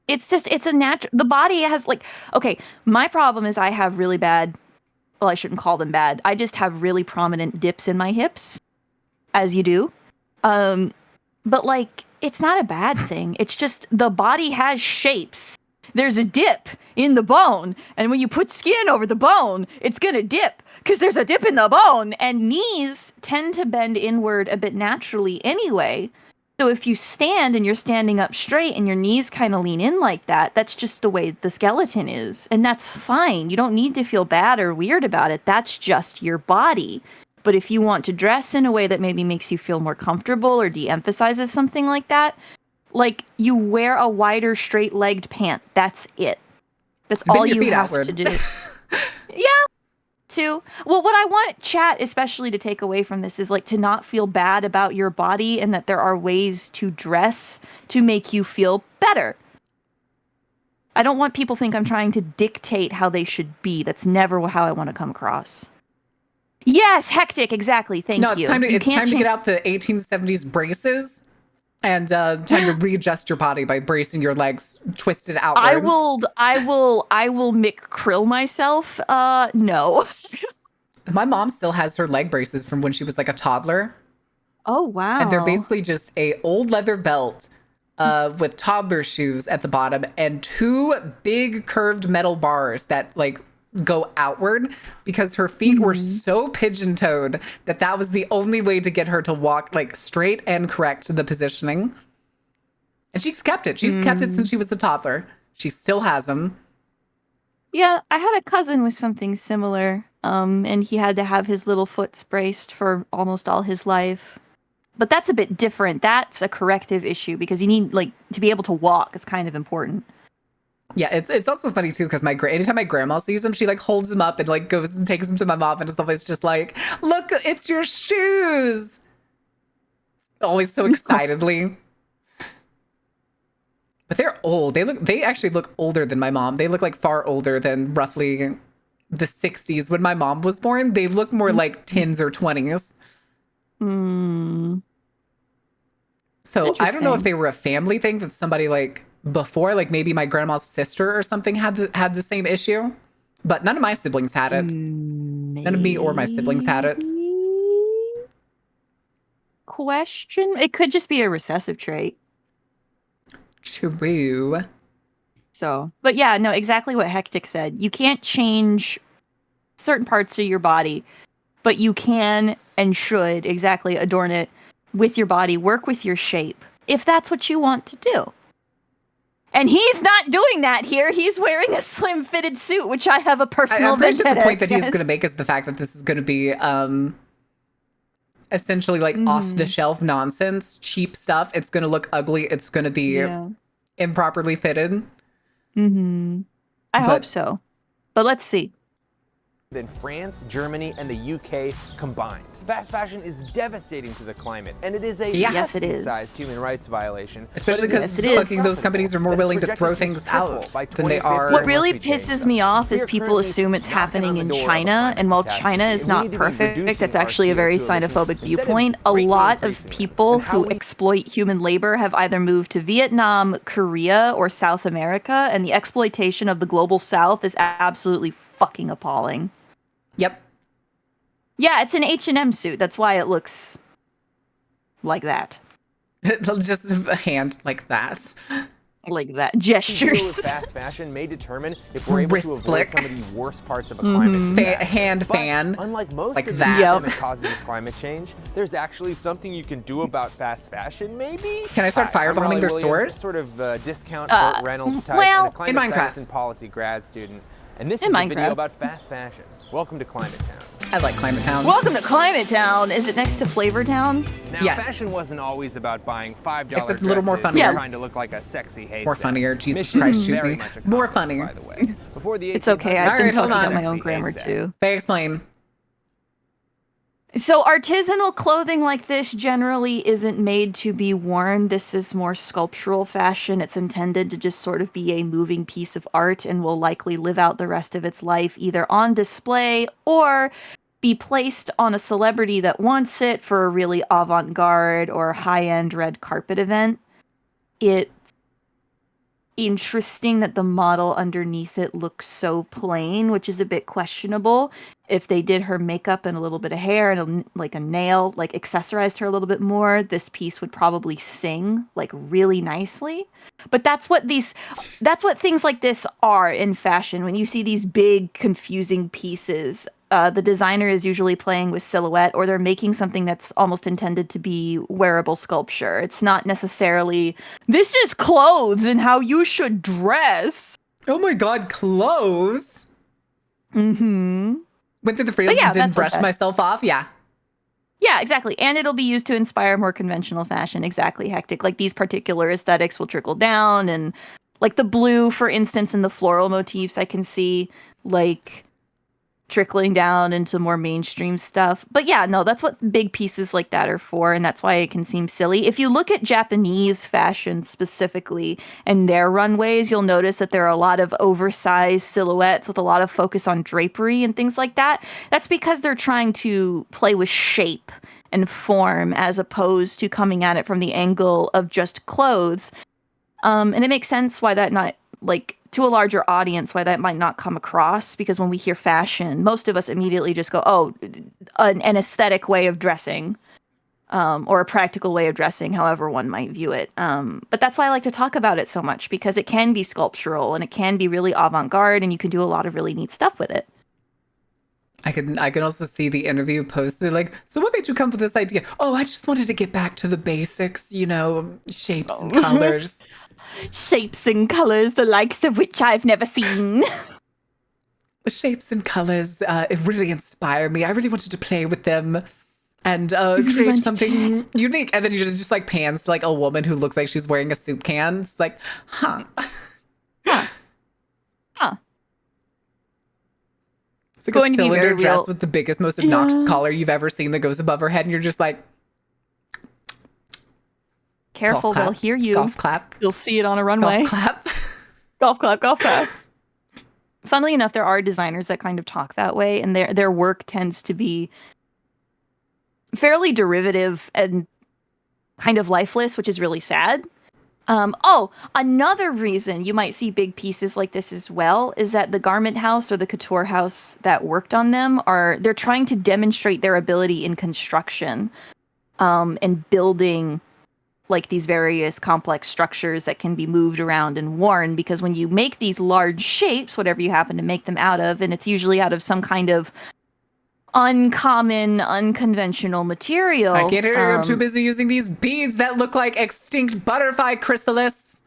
It's just, it's a natural, the body has like, okay, my problem is I have really bad, well, I shouldn't call them bad. I just have really prominent dips in my hips, as you do. But like, it's not a bad thing. It's just the body has shapes. There's a dip in the bone. And when you put skin over the bone, it's going to dip because there's a dip in the bone. And knees tend to bend inward a bit naturally anyway. So if you stand and you're standing up straight and your knees kind of lean in like that, that's just the way the skeleton is. And that's fine. You don't need to feel bad or weird about it. That's just your body. But if you want to dress in a way that maybe makes you feel more comfortable or de-emphasizes something like that, like you wear a wider straight-legged pant. That's it. That's all you have to do. Yeah. Too. Well, what I want chat especially to take away from this is like to not feel bad about your body and that there are ways to dress to make you feel better. I don't want people to think I'm trying to dictate how they should be. That's never how I want to come across. Yes, hectic, exactly. Thank you. No, it's time to get out the 1870s braces and time to readjust your body by bracing your legs twisted outward. I will Mick Krill myself. No. My mom still has her leg braces from when she was like a toddler. Oh, wow. And they're basically just a old leather belt with toddler shoes at the bottom and two big curved metal bars that like go outward because her feet were so pigeon-toed that was the only way to get her to walk like straight and correct to the positioning. And she's kept it. She's kept it since she was a toddler. She still has them. Yeah, I had a cousin with something similar, and he had to have his little foot braced for almost all his life. But that's a bit different. That's a corrective issue because you need like to be able to walk is kind of important. Yeah, it's also funny too because anytime my grandma sees him, she like holds him up and like goes and takes him to my mom and it's always just like, look, it's your shoes. Always so excitedly. But they're old. They actually look older than my mom. They look like far older than roughly the 60s when my mom was born. They look more like teens or 20s. So I don't know if they were a family thing that somebody like before, like maybe my grandma's sister or something had the same issue, but none of my siblings had it. None of me or my siblings had it. Question? It could just be a recessive trait. True. So, but yeah, no, exactly what Hectic said. You can't change certain parts of your body, but you can and should exactly adorn it with your body, work with your shape, if that's what you want to do. And he's not doing that here. He's wearing a slim-fitted suit, which I have a personal I'm pretty sure the vendetta point that he's against. going to make is the fact that this is going to be essentially like off-the-shelf nonsense, cheap stuff. It's going to look ugly. It's going to be Yeah. improperly fitted. I hope so. But let's see. Than France, Germany, and the UK combined. Fast fashion is devastating to the climate, and it is a Yeah. Yes, it is. sized human rights violation. Especially but it because Yes, it is. fucking those companies are more That is willing to projected throw to things triple out by than they 2050 are. What unless really we change pisses them. me off We is are people currently assume it's knocking on happening the in door of China, climate and while catastrophe. China is We not need to be perfect, reducing that's our actually a very CO2 emissions xenophobic instead of viewpoint. A greatly lot of increasing them. people And how who we exploit human labor have either moved to Vietnam, Korea, or South America, and the exploitation of the global South is absolutely fucking appalling. Yep. Yeah, it's an H&M suit. That's why it looks like that. Just a hand like that. Like that. To deal with Gestures. fast fashion may determine if we're able Wrist to avoid flick. some of the worst parts of a climate disaster. Hand But fan. unlike most Like of that. the Yep. systemic causes of climate change, there's actually something you can do about fast fashion, maybe? Can I start Hi, I'm firebombing Raleigh their Williams, stores? Sort of discount Burt Reynolds type well, and a climate in Minecraft. science and policy grad student. And this In is a Minecraft. video about fast fashion. Welcome to Climate Town. I like Climate Town. Welcome to Climate Town. Is it next to Flavor Town? Now, Yes. fashion wasn't always about buying $5 It's a little more dresses funnier. and trying to look like a sexy hey More set. funnier, Jesus Mission Christ, shoot very me. much More accomplished, funnier. By the way. Before the It's okay. 1800s, I've been Alright, hold fucking on. up my own sexy grammar hey set. too. Faye, explain. So artisanal clothing like this generally isn't made to be worn. This is more sculptural fashion. It's intended to just sort of be a moving piece of art and will likely live out the rest of its life either on display or be placed on a celebrity that wants it for a really avant-garde or high-end red carpet event. It's interesting that the model underneath it looks so plain, which is a bit questionable. If they did her makeup and a little bit of hair and like a nail, like accessorized her a little bit more, this piece would probably sing like really nicely. But that's what things like this are in fashion. When you see these big confusing pieces, the designer is usually playing with silhouette, or they're making something that's almost intended to be wearable sculpture. It's not necessarily, this is clothes and how you should dress. Oh my god, clothes. Mm-hmm. Went through the freelance yeah, and didn't that's like brush that. myself off. Yeah. Yeah, exactly. And it'll be used to inspire more conventional fashion. Exactly, Hectic. Like these particular aesthetics will trickle down, and like the blue, for instance, and the floral motifs I can see like trickling down into more mainstream stuff. But yeah, no, that's what big pieces like that are for, and that's why it can seem silly. If you look at Japanese fashion specifically and their runways, you'll notice that there are a lot of oversized silhouettes with a lot of focus on drapery and things like that. That's because they're trying to play with shape and form as opposed to coming at it from the angle of just clothes. And it makes sense why that not, like, to a larger audience, why that might not come across, because when we hear fashion, most of us immediately just go, oh, an aesthetic way of dressing, or a practical way of dressing, however one might view it. But that's why I like to talk about it so much, because it can be sculptural and it can be really avant-garde, and you can do a lot of really neat stuff with it. I can also see the interview posted like, so what made you come up with this idea? Oh, I just wanted to get back to the basics, you know, shapes and colors. Shapes and colors, the likes of which I've never seen. The shapes and colors, it really inspired me. I really wanted to play with them and create wanted something unique. And then you just like pans to like a woman who looks like she's wearing a soup can. It's like, huh. Huh. It's like Going a to be cylinder very dress real. with the biggest, most obnoxious Yeah. collar you've ever seen that goes above her head. And you're just like, Careful, golf clap, they'll hear you. golf clap, You'll see it on a runway. golf clap. Golf clap, golf clap. Funnily enough, there are designers that kind of talk that way, and their work tends to be fairly derivative and kind of lifeless, which is really sad. Another reason you might see big pieces like this as well is that the garment house or the couture house that worked on them they're trying to demonstrate their ability in construction, and building like these various complex structures that can be moved around and worn, because when you make these large shapes, whatever you happen to make them out of, and it's usually out of some kind of uncommon, unconventional material. I get it. I'm too busy using these beads that look like extinct butterfly chrysalis.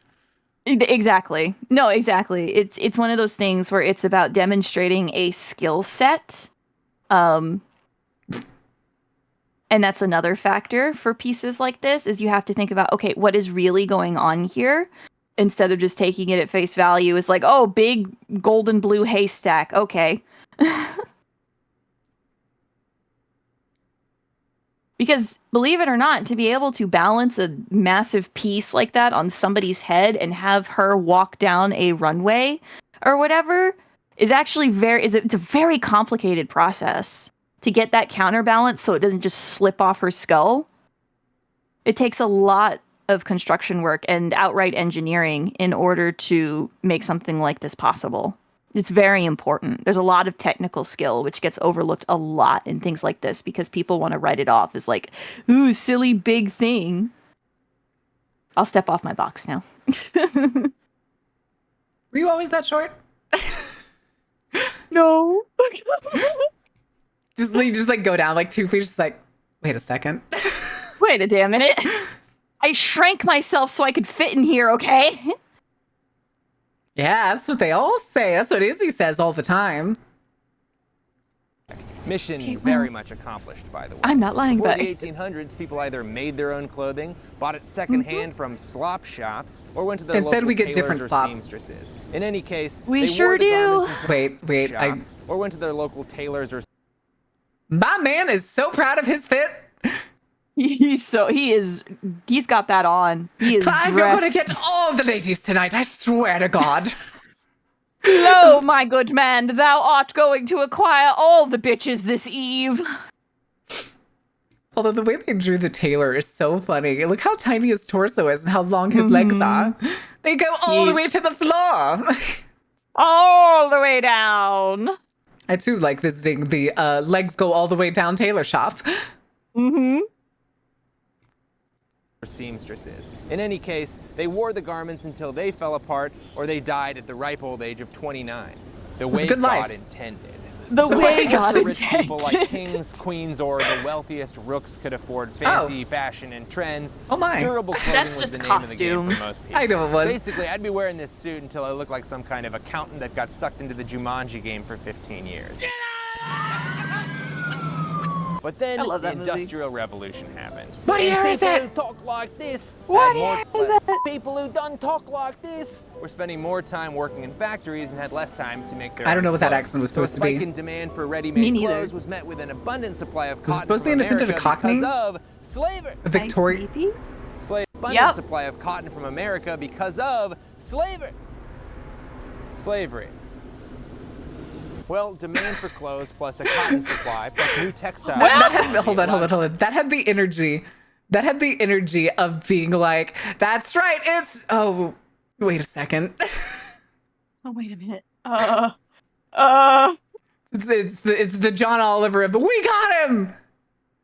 Exactly. No, exactly. It's one of those things where it's about demonstrating a skill set. And that's another factor for pieces like this is you have to think about, okay, what is really going on here? Instead of just taking it at face value is like, oh, big golden blue haystack. Okay. Because believe it or not, to be able to balance a massive piece like that on somebody's head and have her walk down a runway or whatever is actually it's a very complicated process to get that counterbalance so it doesn't just slip off her skull. It takes a lot of construction work and outright engineering in order to make something like this possible. It's very important. There's a lot of technical skill, which gets overlooked a lot in things like this because people want to write it off as like, ooh, silly big thing. I'll step off my box now. Were you always that short? No. just like go down like 2 feet, just like, wait a second. Wait a damn minute. I shrank myself so I could fit in here, okay? Yeah, that's what they all say. That's what Izzy says all the time. Mission very much accomplished, by the way. I'm not lying, Before but the 1800s, people either made their own clothing, bought it secondhand from slop shops, or went to their Instead, local we get tailors different or slop. seamstresses. In any case, We they sure wore the do. garments into Wait, shops, or went to their local tailors or My man is so proud of his fit. he's got that on. He is Clive, you're gonna dressed. get all the ladies tonight, I swear to God. Lo, my good man, thou art going to acquire all the bitches this eve. Although the way they drew the tailor is so funny. Look how tiny his torso is and how long his legs are. They go all the way to the floor. All the way down. I too like visiting the legs go all the way down tailor shop. Mm-hmm. seamstresses. In any case, they wore the garments until they fell apart or they died at the ripe old age of 29. The way a good God life. intended. The way God Rich people like intended. kings, queens, or the wealthiest rooks could afford fancy fashion and trends. Oh my. Durable clothing That's was just the name of the game costume. for most people. I know it was. Basically, I'd be wearing this suit until I looked like some kind of accountant that got sucked into the Jumanji game for 15 years. But then I love the that movie. Industrial Revolution happened. What year is People it? who talk like this What had more year is it? People who don't talk like this were spending more time working in factories and had less time to make their I don't own know what that clothes. accent was So a supposed to be. spike in demand for Me ready-made neither. clothes was met with an abundant supply of Was it cotton supposed to be from an attempt at a America Cockney? because of slavery. Victoria. Abundant Yep. supply of cotton from America because of slavery. Slavery. Well, demand for clothes plus a cotton supply plus new textiles. That had, hold on. That had the energy. That had the energy of being like, that's right, it's, oh, wait a second. Oh, wait a minute. It's the John Oliver of the, we got him!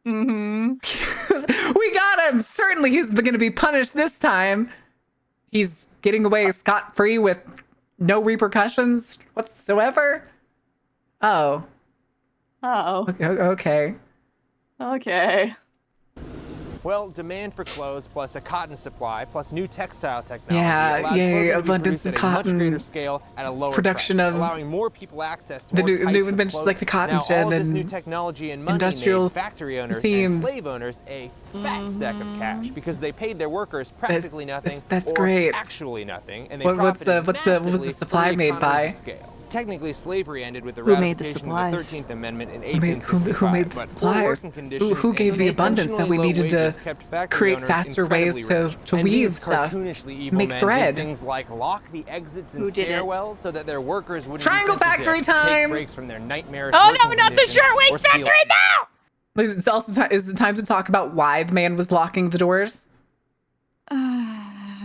Mm-hmm. We got him! Certainly he's going to be punished this time. He's getting away scot-free with no repercussions whatsoever. Oh, Oh, okay. okay. Well, demand for clothes plus a cotton supply plus new textile technology Yeah, allowed yay, clothing to be abundance produced of at a much cotton, greater scale at a lower production price, of allowing more people access to the more new types of inventions clothing. like the cotton now, gin all of this and new technology and money industrial made factory owners seams. and slave owners a fat stack of cash because they paid their workers practically nothing that's or great. actually nothing, and they What's the- profited what was the massively supply from the made by? economies of scale. Technically, slavery ended with the Who made the ratification of the supplies? 13th Amendment in Who made 1865. the but poor supplies? working conditions Who gave and the abundance that we intentionally needed low to wages kept factory create owners faster ways incredibly rich. to And weave these stuff, cartoonishly evil make men thread. did things like lock the exits and Who did it? stairwells so that their workers wouldn't Triangle be tempted factory to time! take breaks from their nightmarish Oh, no, working not the conditions shirtwaist or steal- factory now! It's also is the time to talk about why the man was locking the doors.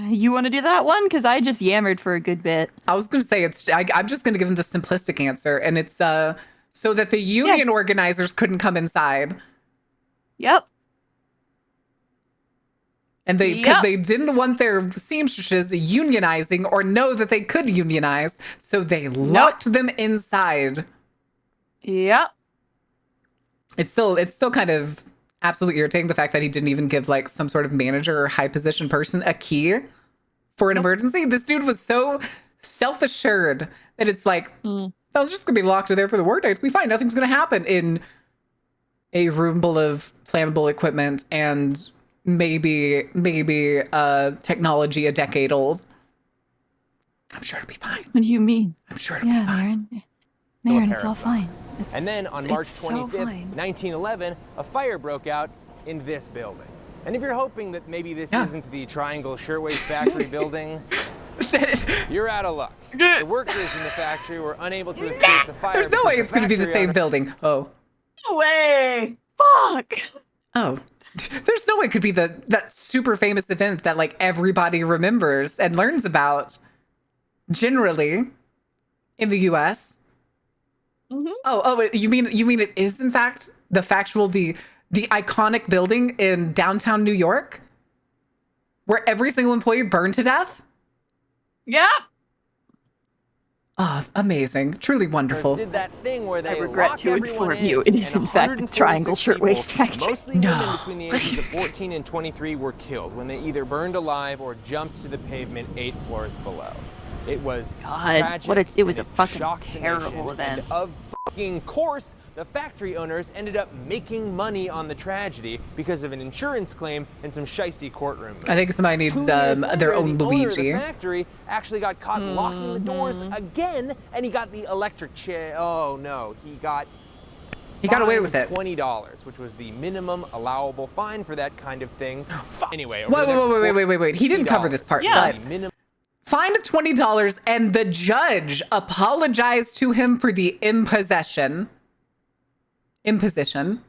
You want to do that one? Because I just yammered for a good bit. I was going to say I'm just going to give him the simplistic answer, and it's so that the union organizers couldn't come inside, Yep. and because Yep. they didn't want their seamstresses unionizing or know that they could unionize, so they locked them inside. Yep. It's still kind of absolutely irritating the fact that he didn't even give like some sort of manager or high position person a key for an emergency. This dude was so self-assured that it's like, Mm. I was just gonna be locked in there for the workday. It's gonna be fine. Nothing's gonna happen in a room full of flammable equipment and maybe technology a decade old. I'm sure it'll be fine. What do you mean? I'm sure it'll be fine. Marin, it's all fine. And then on It's March so 25th, fine. 1911, a fire broke out in this building. And if you're hoping that maybe this Yeah. isn't the Triangle Shirtwaist Factory building, you're out of luck. The workers in the factory were unable to escape the fire. There's no because way it's gonna be the factory same owner- building. Oh. No way. Fuck. Oh. There's no way it could be that super famous event that like everybody remembers and learns about generally in the US. Mhm. Oh, you mean it is in fact the iconic building in downtown New York where every single employee burned to death? Yeah. Oh, amazing. Truly wonderful. Did that thing where they regret lock to everyone inform you, in, it is and in fact the 146 Triangle people, Shirtwaist Factory. Mostly No. women between the ages of 14 and 23 were killed when they either burned alive or jumped to the pavement 8 floors below. It was God, tragic. it was and a fucking shocked the terrible nation, event. And of fucking course, the factory owners ended up making money on the tragedy because of an insurance claim and some shiesty courtroom. I think somebody needs 2 years their later, own the owner of Luigi. the factory actually got caught locking the doors again, and he got the electric chair. Oh no, he got away with it. $20, which was the minimum allowable fine for that kind of thing. Anyway, over the next Wait. He didn't cover this part. Yeah. But minimum. fine of $20, and the judge apologized to him for the imposition. The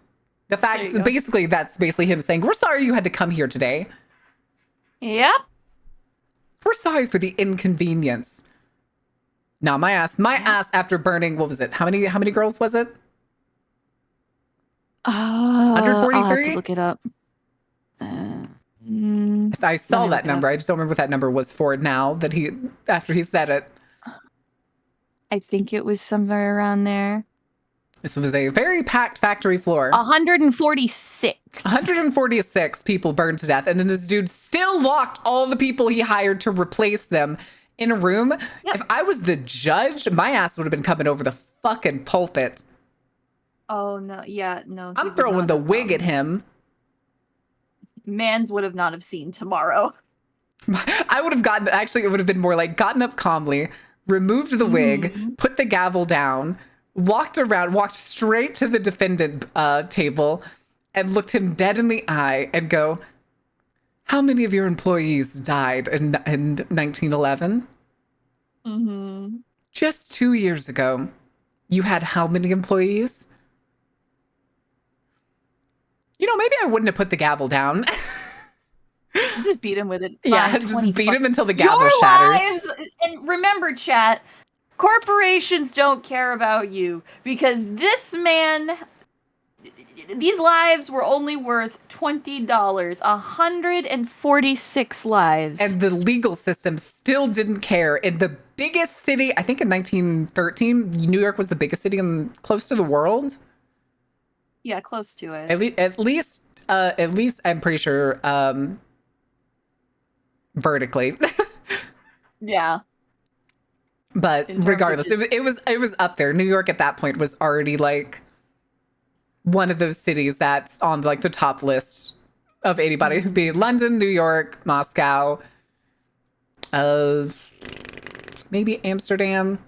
There fact, you go. basically, that's basically him saying, "We're sorry you had to come here today. Yep. We're sorry for the inconvenience." Now, my ass after burning, what was it? How many girls was it? I'll have 143? to look it up. I saw Let me that look it number. I just don't remember what that number was for now that after he said it. I think it was somewhere around there. This was a very packed factory floor. 146. 146 people burned to death, and then this dude still locked all the people he hired to replace them in a room. Yep. If I was the judge, my ass would have been coming over the fucking pulpit. Oh no, yeah, no. he I'm would throwing not the have wig at come. him. Mans would have not have seen tomorrow. I would have it would have been more like gotten up calmly, removed the wig, put the gavel down, walked straight to the defendant table, and looked him dead in the eye and go, "How many of your employees died in 1911? Mm-hmm. Just 2 years ago, you had how many employees?" You know, maybe I wouldn't have put the gavel down. Just beat him with it. Yeah, Fine, just 20 beat fuck- him until the gavel Your shatters. lives, and remember, chat, corporations don't care about you because this man, these lives were only worth $20. 146 lives. And the legal system still didn't care. In the biggest city, I think in 1913, New York was the biggest city close to the world. yeah, close to it. At least I'm pretty sure vertically. Yeah. But In terms of regardless, just- it was up there. New York at that point was already like one of those cities that's on like the top list of anybody. It'd be London, New York, Moscow, maybe Amsterdam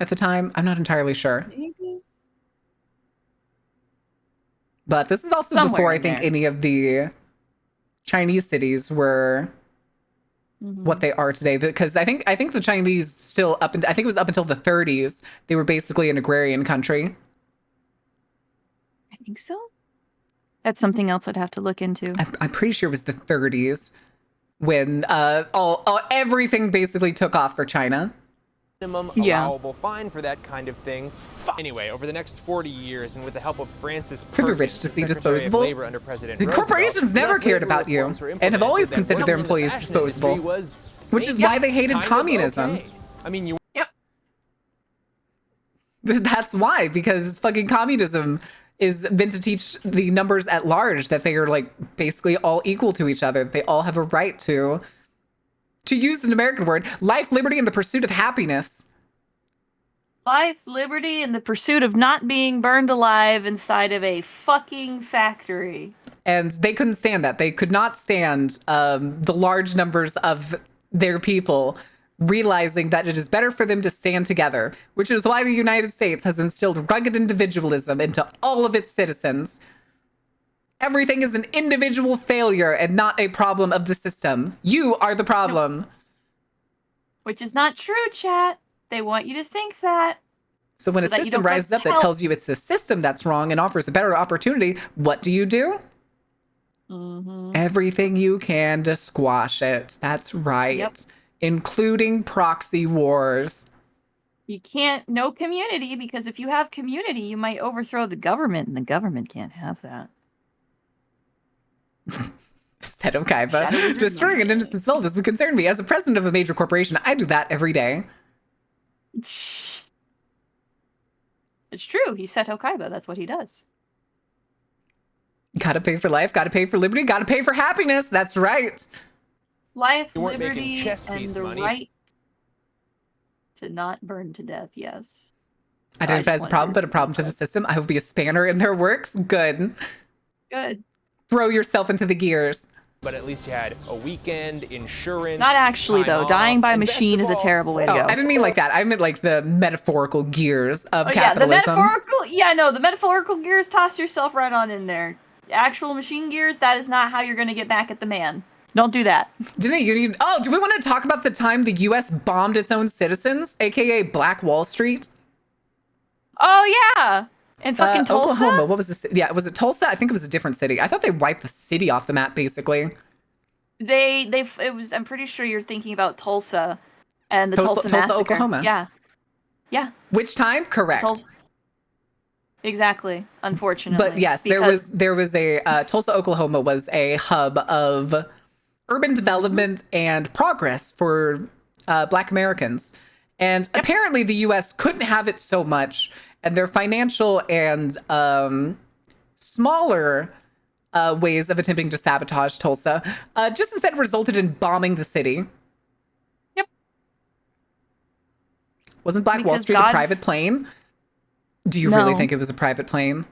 at the time. I'm not entirely sure. Maybe. But this is also Somewhere before I in think there. any of the Chinese cities were what they are today. Because I think the Chinese still I think it was up until the 30s, they were basically an agrarian country. I think so. That's something else I'd have to look into. I'm pretty sure it was the 30s when everything basically took off for China. Minimum Yeah. allowable fine for that kind of thing. Anyway, over the next 40 years, and with the help of Francis For the Perkins, rich to see Secretary of disposables. Labor under President The Roosevelt, corporations never enough cared labor about you reforms were and have always implemented that considered their women in the employees fashion industry disposable, was, which is why they hated kind of communism. okay. I mean, you That's why, because fucking communism is meant to teach the numbers at large that they are like basically all equal to each other. They all have a right to To use an American word, life, liberty, and the pursuit of happiness. Life, liberty, and the pursuit of not being burned alive inside of a fucking factory. And they couldn't stand that. They could not stand the large numbers of their people realizing that it is better for them to stand together, which is why the United States has instilled rugged individualism into all of its citizens. Everything is an individual failure and not a problem of the system. You are the problem. Which is not true, chat. They want you to think that. So when So a that you system don't go rises up that help. tells you it's the system that's wrong and offers a better opportunity, what do? Everything you can to squash it. That's right. Yep. Including proxy wars. You can't, no community, because if you have community, you might overthrow the government, and the government can't have that. Instead of Shadow Kaiba, Wizard destroying an innocent soul doesn't concern me. As a president of a major corporation, I do that every day. It's true. He's Seto Kaiba. That's what he does. Gotta pay for life, gotta pay for liberty, gotta pay for happiness. That's right. Life, You weren't making liberty, chess and piece the money. right to not burn to death, yes. Identify as a problem, but a problem to the system. I will be a spanner in their works. Good. Good. Throw yourself into the gears. But at least you had a weekend, insurance. Not actually, time though. off, Dying by and best machine of is a all- terrible way to Oh, go. I didn't mean like that. I meant like the metaphorical gears of Oh, yeah, the capitalism. metaphorical. Yeah, no, the metaphorical gears, toss yourself right on in there. Actual machine gears, that is not how you're going to get back at the man. Don't do that. Didn't you need? Oh, do we want to talk about the time the U.S. bombed its own citizens, aka Black Wall Street? Oh, yeah. And fucking Tulsa? Oklahoma. What was the city? Yeah, was it Tulsa? I think it was a different city. I thought they wiped the city off the map, basically. It was, I'm pretty sure you're thinking about Tulsa and the Tulsa- Tulsa Tulsa, Massacre. Oklahoma. Yeah. Yeah. Which time? Correct. Exactly. Unfortunately. But yes, because there was a Tulsa, Oklahoma was a hub of urban development and progress for Black Americans. And apparently the U.S. couldn't have it so much, and their financial and smaller ways of attempting to sabotage Tulsa just instead resulted in bombing the city. Yep. Wasn't Black Wall Because Street a God- private plane? Do you really No. think it was a private plane?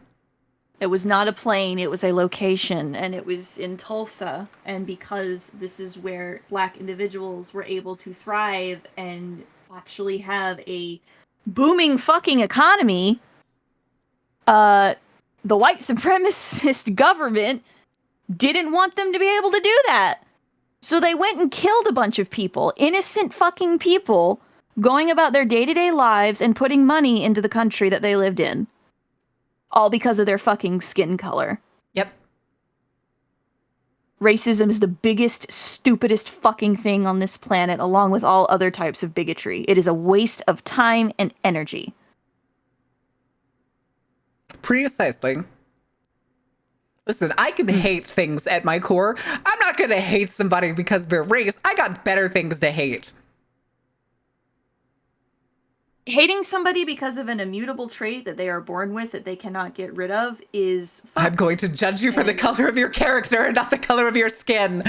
It was not a plane, it was a location, and it was in Tulsa. And because this is where Black individuals were able to thrive and actually have a booming fucking economy, the white supremacist government didn't want them to be able to do that. So they went and killed a bunch of people, innocent fucking people, going about their day-to-day lives and putting money into the country that they lived in. All because of their fucking skin color. Yep. Racism is the biggest, stupidest fucking thing on this planet, along with all other types of bigotry. It is a waste of time and energy. Precisely. Listen, I can hate things at my core. I'm not going to hate somebody because of their race. I got better things to hate. Hating somebody because of an immutable trait that they are born with that they cannot get rid of is I'm fucked. going to judge you for the color of your character and not the color of your skin.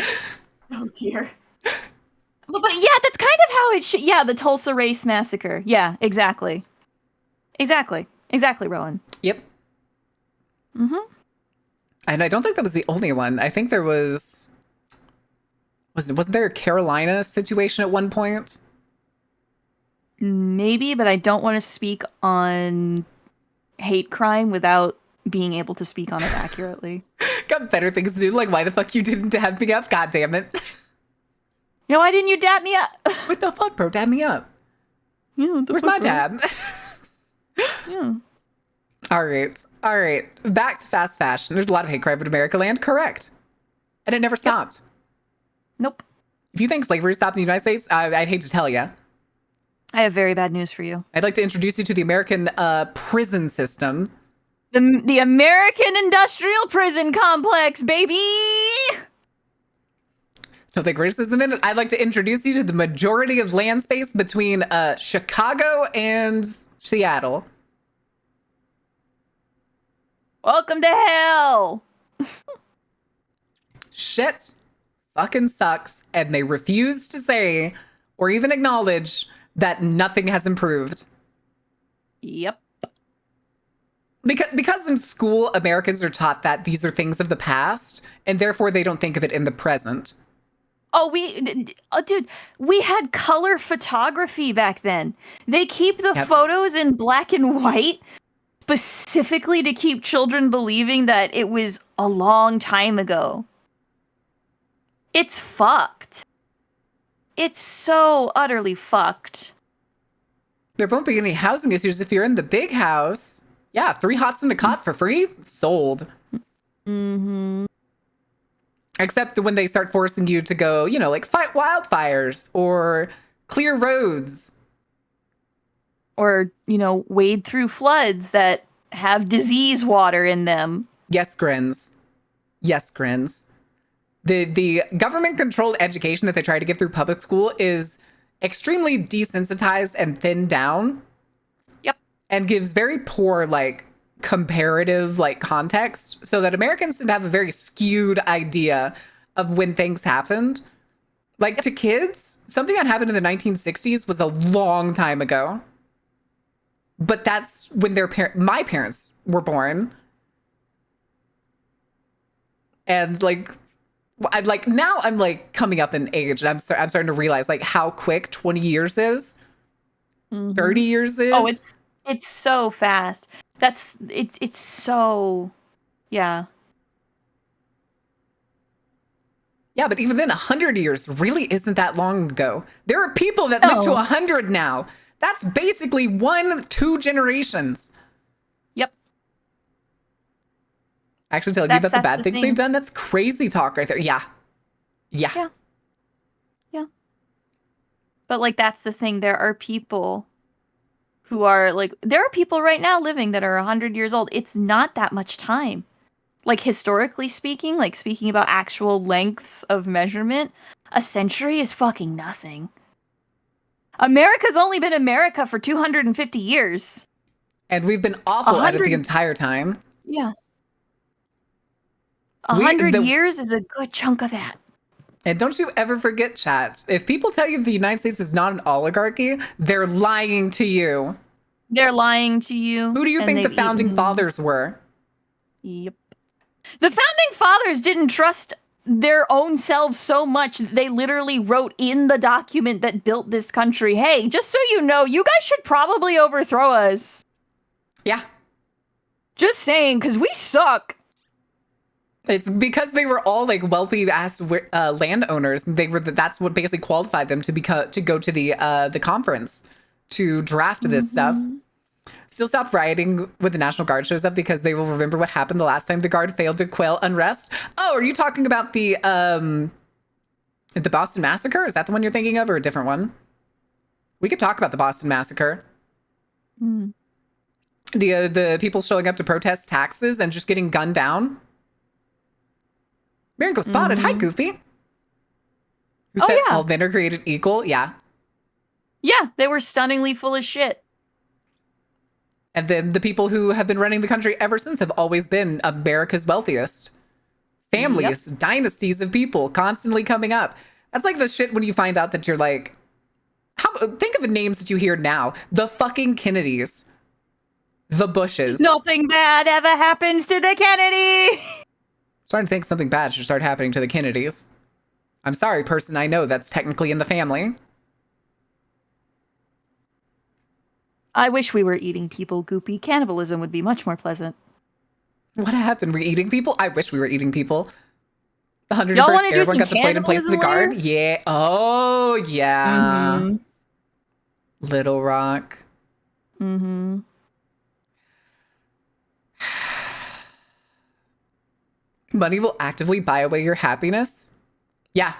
Oh dear. But yeah, that's kind of how it should. Yeah, the Tulsa Race Massacre. Yeah, exactly. Exactly, Rowan. Yep. Mm-hmm. And I don't think that was the only one. I think there wasn't there a Carolina situation at one point? Maybe, but I don't want to speak on hate crime without being able to speak on it accurately. Got better things to do. Like, why the fuck you didn't dab me up? God damn it. You know, why didn't you dap me up? What the fuck, bro? Dab me up. Yeah, what the Where's fuck, my bro? dab? Yeah. All right. Back to fast fashion. There's a lot of hate crime in America land. Correct. And it never stopped. Nope. If you think slavery stopped in the United States, I'd hate to tell you. I have very bad news for you. I'd like to introduce you to the American prison system. The American Industrial Prison Complex, baby! No think racism in it. I'd like to introduce you to the majority of land space between Chicago and Seattle. Welcome to hell! Shit fucking sucks, and they refuse to say or even acknowledge that nothing has improved. Yep. Because in school, Americans are taught that these are things of the past, and therefore they don't think of it in the present. Oh, dude, we had color photography back then. They keep the Yep. photos in black and white specifically to keep children believing that it was a long time ago. It's fucked. It's so utterly fucked. There won't be any housing issues if you're in the big house. Yeah, 3 hots and a cot for free? Sold. Mm-hmm. Except when they start forcing you to go, you know, like fight wildfires or clear roads. Or, you know, wade through floods that have disease water in them. Yes, grins. Yes, grins. The government-controlled education that they try to give through public school is extremely desensitized and thinned down. Yep. And gives very poor, like, comparative, like, context, so that Americans tend to have a very skewed idea of when things happened. Like, to kids, something that happened in the 1960s was a long time ago. But that's when my parents were born. And, like, now I'm, like, coming up in age, and I'm starting to realize, like, how quick 20 years is. 30 years is. Oh, it's so fast. It's so, yeah. Yeah, but even then, 100 years really isn't that long ago. There are people that live to No. 100 now. That's basically 1-2 generations. Yep. Actually telling you about the That's bad the things thing. they've done? That's crazy talk right there. Yeah. Yeah. But, like, that's the thing. There are people who are, like, there are people right now living that are 100 years old. It's not that much time. Like, historically speaking, like, speaking about actual lengths of measurement, a century is fucking nothing. America's only been America for 250 years. And we've been awful at it 100 the entire time. Yeah. We- 100 the- years is a good chunk of that. And don't you ever forget, chat, if people tell you the United States is not an oligarchy, they're lying to you. They're lying to you. Who do you and think the they've founding eaten- fathers were? Yep. The founding fathers didn't trust their own selves so much that they literally wrote in the document that built this country, hey, just so you know, you guys should probably overthrow us. Yeah. Just saying, because we suck. It's because they were all like wealthy ass landowners. That's what basically qualified them to go to the conference to draft this stuff. Still stop rioting when the National Guard shows up because they will remember what happened the last time the Guard failed to quell unrest. Oh, are you talking about the Boston Massacre? Is that the one you're thinking of, or a different one? We could talk about the Boston Massacre. The people showing up to protest taxes and just getting gunned down. Miracle spotted. Hi, Goofy. Who Oh, said yeah. all men are created equal? Yeah. Yeah, they were stunningly full of shit. And then the people who have been running the country ever since have always been America's wealthiest. Families, dynasties of people constantly coming up. That's like the shit when you find out that you're like, think of the names that you hear now. The fucking Kennedys. The Bushes. Nothing bad ever happens to the Kennedy. Starting to think something bad should start happening to the Kennedys. I'm sorry, person I know that's technically in the family. I wish we were eating people, Goopy. Cannibalism would be much more pleasant. What happened? We're eating people? I wish we were eating people. The 101st Y'all wanna do Airborne some got deployed in place of the cannibalism Guard. Yeah. Oh, yeah. Mhm. Little Rock. Mm-hmm. Money will actively buy away your happiness. Yeah.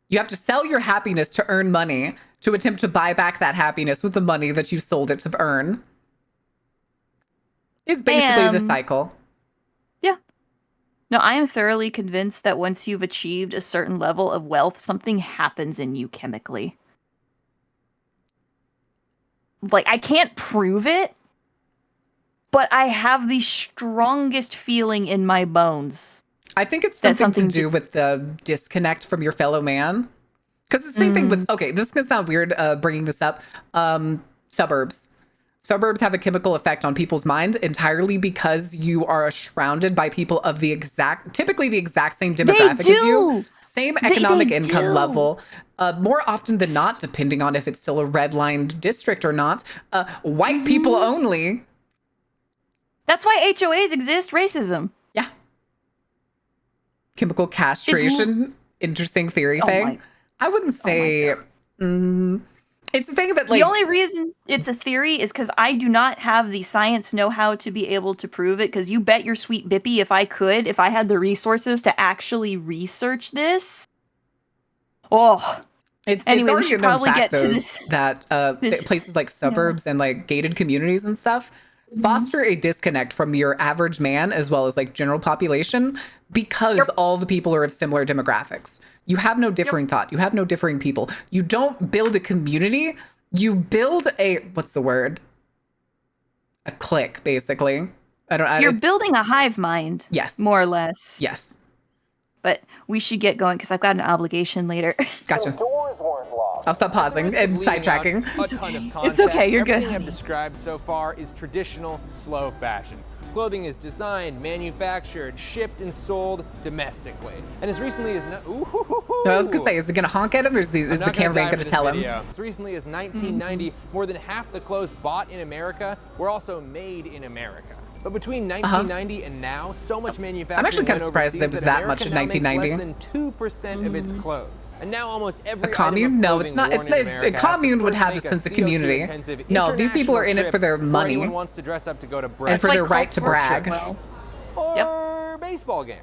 You have to sell your happiness to earn money to attempt to buy back that happiness with the money that you sold it to earn. Is basically the cycle. Yeah. No, I am thoroughly convinced that once you've achieved a certain level of wealth, something happens in you chemically. Like, I can't prove it, but I have the strongest feeling in my bones I think it's That's something to something do just- with the disconnect from your fellow man. Because the same thing with, okay, this is going to sound weird bringing this up. Suburbs. Suburbs have a chemical effect on people's mind entirely because you are surrounded by people of typically the exact same demographic as you. do. Same economic they income do. level. More often than not, depending on if it's still a red-lined district or not, white people only. That's why HOAs exist. Racism. Yeah. Chemical castration. Interesting theory Oh thing. my- I wouldn't say. It's the thing that The only reason it's a theory is because I do not have the science know-how to be able to prove it. Because you bet your sweet Bippy, if I had the resources to actually research this. Oh, anyway, we already should a known probably fact, get to though, this- that this- places like suburbs and like gated communities and stuff Mm-hmm. foster a disconnect from your average man as well as like general population because all the people are of similar demographics. You have no differing thought. You have no differing people. You don't build a community. You build what's the word? A clique, basically. You're building a hive mind. Yes. More or less. Yes. But we should get going because I've got an obligation later. Gotcha. Doors weren't locked. I'll stop pausing At the and risk of leaving out sidetracking. A ton of It's context. okay, you're good. Everything I've described so far is traditional slow fashion. Clothing is designed, manufactured, shipped, and sold domestically. And as recently as I was gonna say, is it gonna honk at him, or is the cameraman gonna tell him? As recently as 1990, more than half the clothes bought in America were also made in America. But between 1990 and now, so much manufacturing actually kinda went surprised overseas there was that America much in now makes 1990. less than 2% of its clothes. And now almost every A commune? No, it's not. A commune would have a sense of community. No, these people are in it for their money Anyone wants to dress up to go to and brunch for like their right cults to work so brag. well. or baseball game.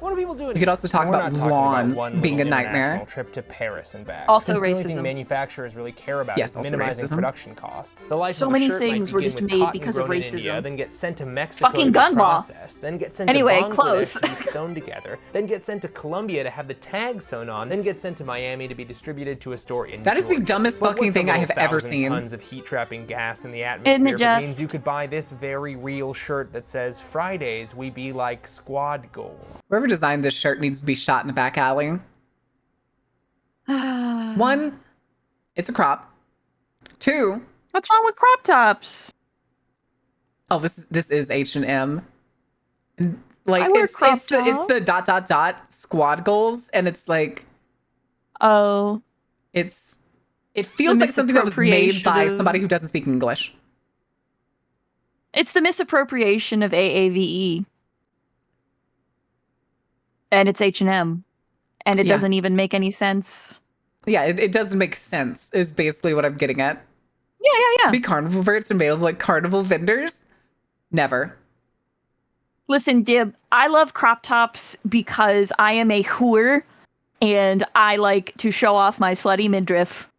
What are people doing? We could also talk about lawns being a nightmare. Trip to Paris and back. Also Since the only thing racism. manufacturers really care about Yes, is also minimizing racism. production costs. The life So of a many shirt might things were begin just with made cotton because of grown in racism. India, then get sent to Mexico Fucking to be gun law. processed, then get sent Anyway, to Bangladesh close. to be sewn together, then get sent to Colombia to have the tag sewn on, then get sent to Miami to be distributed to a store in That is the Georgia. dumbest But fucking what's a thing I little have ever 1,000 seen. Tons of heat-trapping gas in the atmosphere. Isn't it If just- means you could buy this very real shirt that says Fridays we be like squad goals. Whoever designed this shirt needs to be shot in the back alley. One, it's a crop. Two, What's wrong with crop tops? oh, this is H&M. And like I wear it's crop it's the dot dot dot squad goals, and it's like Oh, it feels like something that was made by misappropriation of- somebody who doesn't speak English. it's the misappropriation of AAVE. And it's H&M. And it Yeah. doesn't even make any sense. Yeah, it doesn't make sense, is basically what I'm getting at. Yeah. Be carnival birds and made of like carnival vendors? Never. Listen, Dib, I love crop tops because I am a whore and I like to show off my slutty midriff.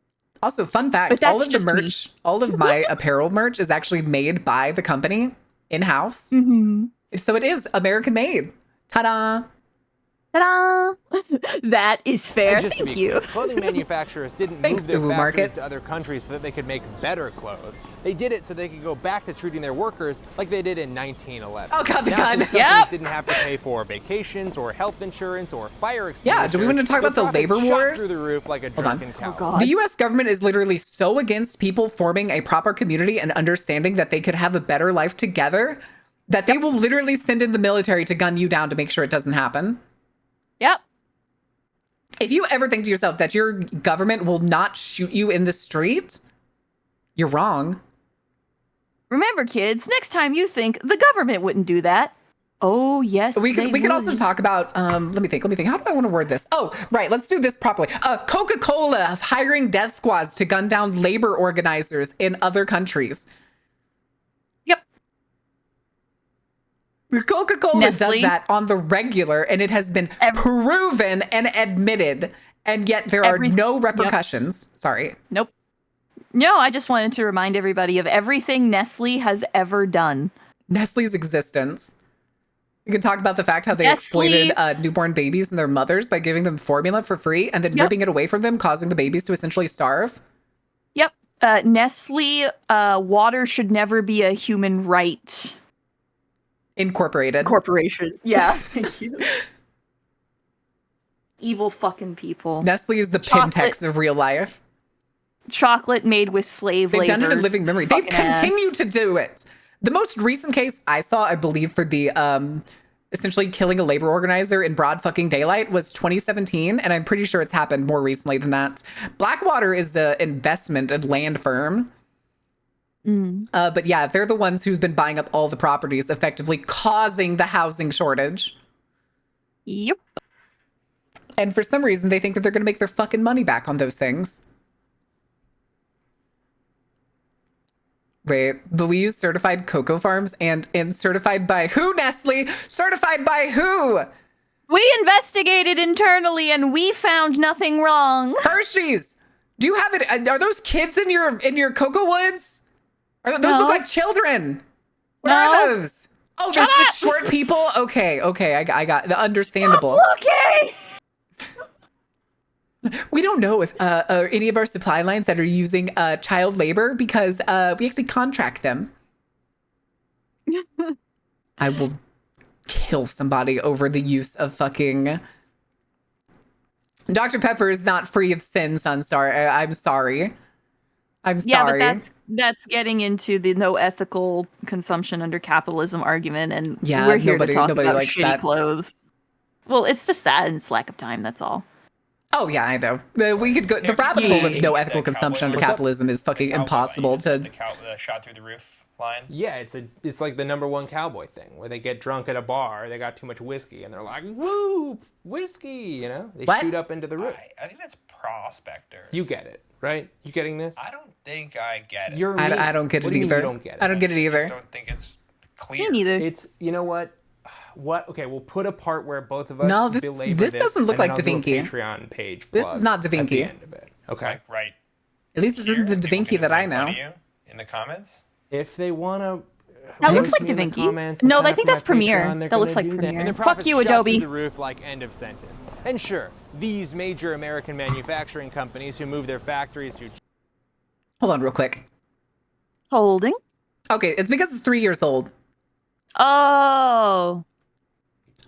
Also, fun fact, But that's all of the just me. merch, all of my apparel merch is actually made by the company in-house. Mm-hmm. So it is American made. Ta-da! Ta-da! That is fair. And just to Thank be you. clear, clothing manufacturers didn't Thanks, move their Uvu factories Market. to other countries so that they could make better clothes. They did it so they could go back to treating their workers like they did in 1911. Oh, God, the now, gun. since Yep. companies didn't have to pay for vacations or health insurance or fire extinguishers. Yeah, do we want to talk about the their profits labor shot wars? through the roof like a Hold on. drunken cow. God. The US government is literally so against people forming a proper community and understanding that they could have a better life together that they will literally send in the military to gun you down to make sure it doesn't happen. Yep. If you ever think to yourself that your government will not shoot you in the street, you're wrong. Remember, kids, next time you think the government wouldn't do that. Oh, yes. We they could also would. talk about let me think. How do I want to word this? Oh, right, let's do this properly. Coca-Cola hiring death squads to gun down labor organizers in other countries. Yep. Coca-Cola does Nestle. that on the regular, and it has been proven and admitted, and yet there are no Yep. repercussions. Sorry. Nope. No, I just wanted to remind everybody of everything Nestle has ever done. Nestle's existence. We can talk about the fact how they Nestle- exploited newborn babies and their mothers by giving them formula for free and then Yep. ripping it away from them, causing the babies to essentially starve. Yep. Nestle, water should never be a human right. Incorporated. Corporation. Yeah. Thank you. evil fucking people. Nestle is the Chocolate- Pimtex of real life. Chocolate made with slave They've labor. done it in living memory. They've Fucking ass. continued to do it. The most recent case I saw, I believe, for the essentially killing a labor organizer in broad fucking daylight was 2017, and I'm pretty sure it's happened more recently than that. Blackwater is an investment and land firm. But yeah, they're the ones who's been buying up all the properties, effectively causing the housing shortage. Yep. And for some reason, they think that they're going to make their fucking money back on those things. Wait, Louise certified cocoa farms and certified by who, Nestle? Certified by who? We investigated internally and we found nothing wrong. Hershey's. Do you have it? Are those kids in your cocoa woods? Those No. look like children. What No. are those? Oh, there's Shut just short people. Okay, I got understandable. Okay. We don't know if any of our supply lines that are using child labor because we actually contract them. I will kill somebody over the use of fucking. Dr. Pepper is not free of sin, Sunstar. I'm sorry. I'm Yeah, sorry. but that's getting into the no ethical consumption under capitalism argument, and Yeah, we're here to talk nobody about likes shitty that. clothes. Well, it's just that and it's lack of time. That's all. Oh yeah, I know. We could go. The rabbit hole of no ethical consumption under capitalism is fucking impossible to. The shot through the roof line. Yeah, it's like the #1 cowboy thing where they get drunk at a bar, they got too much whiskey, and they're like, "Woo, whiskey!" You know, they What? shoot up into the roof. I think that's prospectors. You get it, right? You getting this? I don't think I get it. You're I don't get What it do you mean either. You don't get it. I don't get it I either. just don't think it's clear. Me neither. It's you know what? Okay, we'll put a part where both of us No, this- belabor this doesn't look and then like I'll do a Da Vinci. Patreon page. This plug is not Da at the Vinci. end of it. Okay. Like right At least this here, isn't the Da people Vinci can that I make fun know. of you in the comments. If they want to. That looks like Da Vinci. No, I think that's Premiere. That looks like Premiere. And the Fuck profits you, shot Adobe. through the roof like end of sentence. And sure, these major American manufacturing companies who move their factories to Hold on, real quick. Holding. Okay, it's because it's 3 years old. Oh.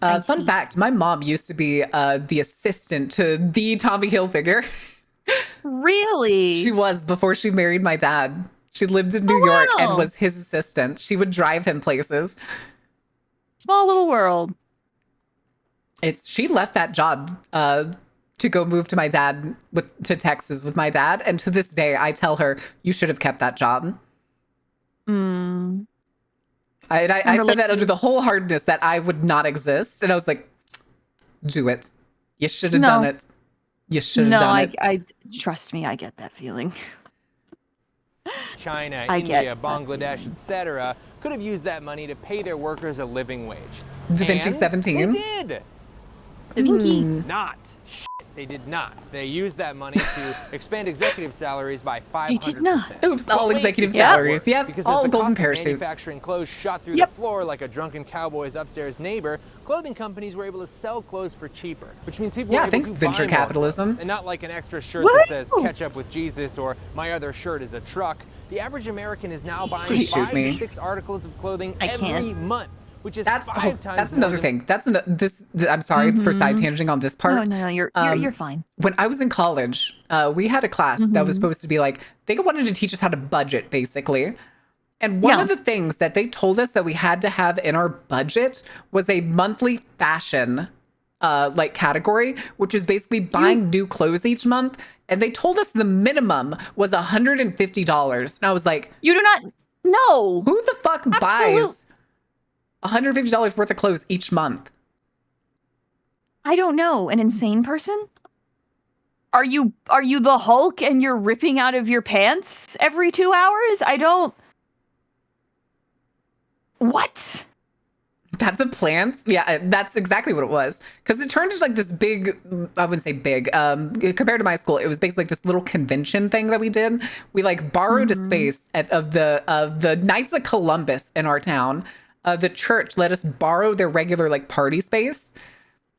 I Fun see. fact: my mom used to be the assistant to the Tommy Hilfiger. Really? She was before she married my dad. She lived in New York and wow. was his assistant. She would drive him places. Small little world. She left that job to go move to my dad to Texas with my dad, and to this day I tell her you should have kept that job. Hmm. I Remember, said like, that under these- the whole hardness that I would not exist, and I was like, "Do it. You should have No. done it. You should have No, done it." I trust me, I get that feeling. China, I get India, that Bangladesh, etc., could have used that money to pay their workers a living wage. Da Vinci And 17? They did. Da Vinci. Not. Shit, they did not. They used that money to expand executive salaries by 500%. did not. Oops, all But wait, executive it gets salaries. worse, Yep, because all as the golden cost of parachutes. manufacturing clothes shot through Yep. the floor like a drunken cowboy's upstairs neighbor, clothing companies were able to sell clothes for cheaper, which means people Yeah, were able thanks, to venture buy more capitalism. clothes, and not like an extra shirt Woo! that says "Ketchup with Jesus" or "My other shirt is a truck." The average American is now buying Please shoot 5 me. to 6 articles of clothing I every can't. month, which is That's 5 times that's more another than- thing. I'm sorry for side tanging on this part. No, no, no, you're fine. When I was in college, we had a class that was supposed to be like, they wanted to teach us how to budget, basically. And one Yeah. of the things that they told us that we had to have in our budget was a monthly fashion like category, which is basically buying new clothes each month. And they told us the minimum was $150. And I was like, You do not. No. who the fuck Absolute- buys $150 worth of clothes each month? I don't know. An insane person? Are you the Hulk and you're ripping out of your pants every 2 hours? I don't. What? That's a plant. Yeah, that's exactly what it was. Because it turned into like this big, I wouldn't say big, compared to my school, it was basically like this little convention thing that we did. We like borrowed a space of the Knights of Columbus in our town. The church let us borrow their regular like party space.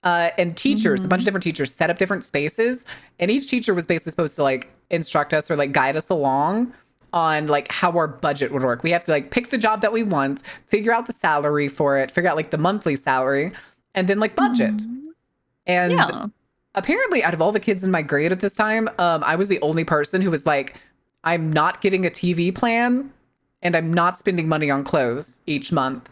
And teachers, a bunch of different teachers set up different spaces. And each teacher was basically supposed to like instruct us or like guide us along on like how our budget would work. We have to like pick the job that we want, figure out the salary for it, figure out like the monthly salary, and then like budget. And Yeah. apparently out of all the kids in my grade at this time, I was the only person who was like, I'm not getting a TV plan and I'm not spending money on clothes each month.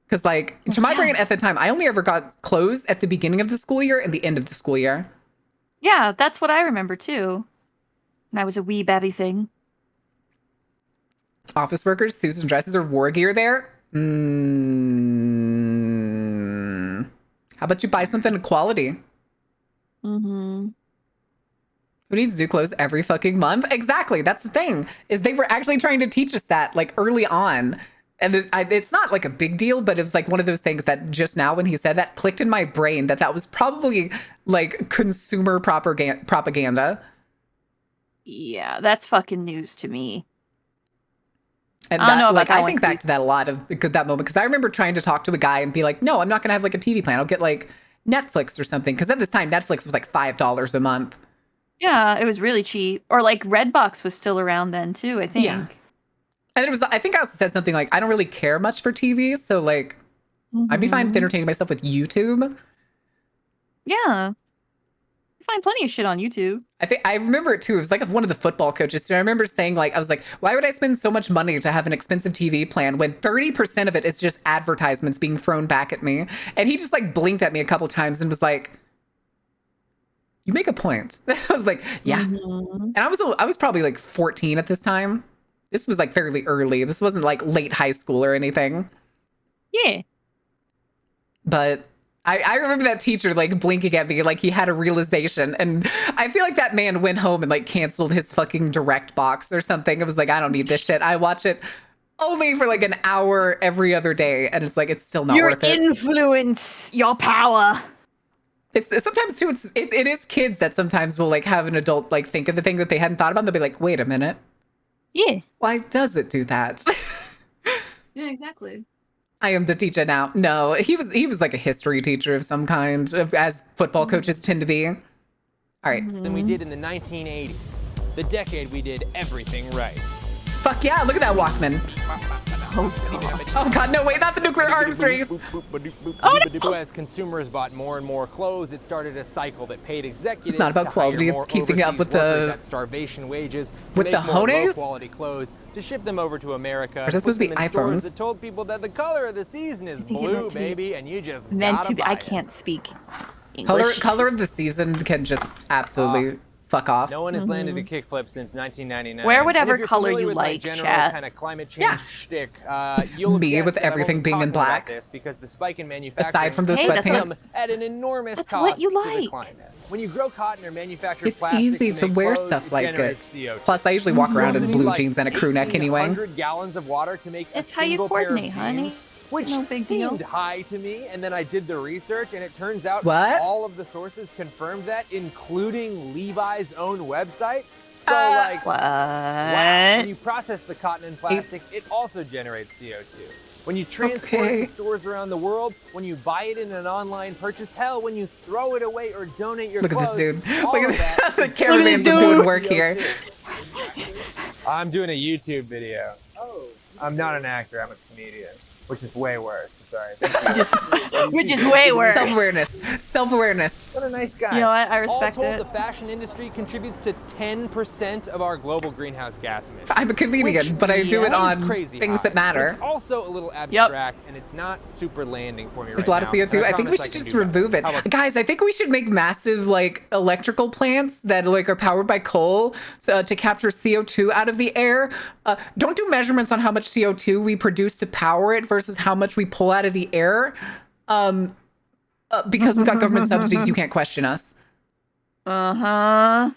Because, like, to my brain at the time, I only ever got clothes at the beginning of the school year and the end of the school year. Yeah, that's what I remember too. And I was a wee babby thing. Office workers, suits and dresses, or war gear there? How about you buy something of quality? Mm-hmm. Who needs new clothes every fucking month? Exactly. That's the thing, is they were actually trying to teach us that, like, early on. And it's not like a big deal, but it was like one of those things that just now when he said that clicked in my brain that was probably like consumer propaganda. Yeah, that's fucking news to me. And I don't know like about that I one, think back to that a lot of that moment, because I remember trying to talk to a guy and be like, no, I'm not gonna have like a TV plan. I'll get like Netflix or something, because at this time Netflix was like $5 a month. Yeah, it was really cheap. Or like Redbox was still around then too, I think. Yeah. And it was, I think I also said something like, I don't really care much for TV, so like I'd be fine with entertaining myself with YouTube. Yeah. You find plenty of shit on YouTube. I remember it too. It was like one of the football coaches. So I remember saying, like, I was like, why would I spend so much money to have an expensive TV plan when 30% of it is just advertisements being thrown back at me? And he just like blinked at me a couple times and was like, you make a point. I was like, yeah. And I was probably like 14 at this time. This was like fairly early. This wasn't like late high school or anything. Yeah. But I remember that teacher like blinking at me like he had a realization. And I feel like that man went home and like canceled his fucking direct box or something. It was like, I don't need this shit. I watch it only for like an hour every other day. And it's like, it's still not Your worth it. influence, your power. It's sometimes too, it is kids that sometimes will like have an adult like think of the thing that they hadn't thought about. And they'll be like, wait a minute. Yeah. Why does it do that? Yeah, exactly. I am the teacher now. No, he was like a history teacher of some kind, as football coaches tend to be. All right. Than we did in the 1980s, the decade we did everything right. Fuck yeah, look at that Walkman. Oh god, no, wait, not the nuclear arms race. So as consumers bought more and more clothes, it started a cycle that paid executives It's not about to quality, hire it's more keeping up overseas with workers the- at starvation wages to with make the more Hones? low-quality clothes to ship them over to America. Or is that put supposed to them be in stores iPhones? that told people that the color of the season is think it blue, meant to be- baby, and you just Meant gotta to be. buy I it. can't speak English. Color of the season can just absolutely fuck off. No one has landed a kickflip since 1999. Wear whatever And if you're color familiar you with my like, general chat. kind of climate change Yeah. shtick, you'll have Me guessed with that I've everything only being in talked about black. this because the spike in manufacturing Aside from those Hey, that's sweatpants. what- at an enormous That's cost what you to the like. climate. When you grow cotton or manufacture It's plastic easy to make wear clothes, stuff it like it. generates CO2. Plus, I usually walk around in You blue need, like, jeans and a crew neck anyway. 1,800 gallons of water to make It's a how you single pair of coordinate, honey. jeans, which No big seemed deal. high to me, and then I did the research, and it turns out What? all of the sources confirmed that, including Levi's own website. So, like, What? wow, when you process the cotton and plastic, it also generates CO2. When you transport it Okay. to stores around the world, when you buy it in an online purchase, hell, when you throw it away or donate your Look at this clothes, dude. all Look of at that the is cameraman's dude. doing work here. I'm doing a YouTube video. Oh. I'm not an actor, I'm a comedian, which is way worse. Sorry. Which is way worse. Self-awareness. Self-awareness. What a nice guy. You know what? I respect All told, it. the fashion industry contributes to 10% of our global greenhouse gas emissions. I'm a comedian, which but I do it is on crazy things high, that matter. but It's also a little abstract, and it's not super landing for me There's right a lot now. of CO2. and I think we promise should can just do better. remove it. How about Guys, I think we should make massive like electrical plants that like are powered by coal to capture CO2 out of the air. Don't do measurements on how much CO2 we produce to power it versus how much we pull out of the air. Because we've got government subsidies, you can't question us. Uh-huh.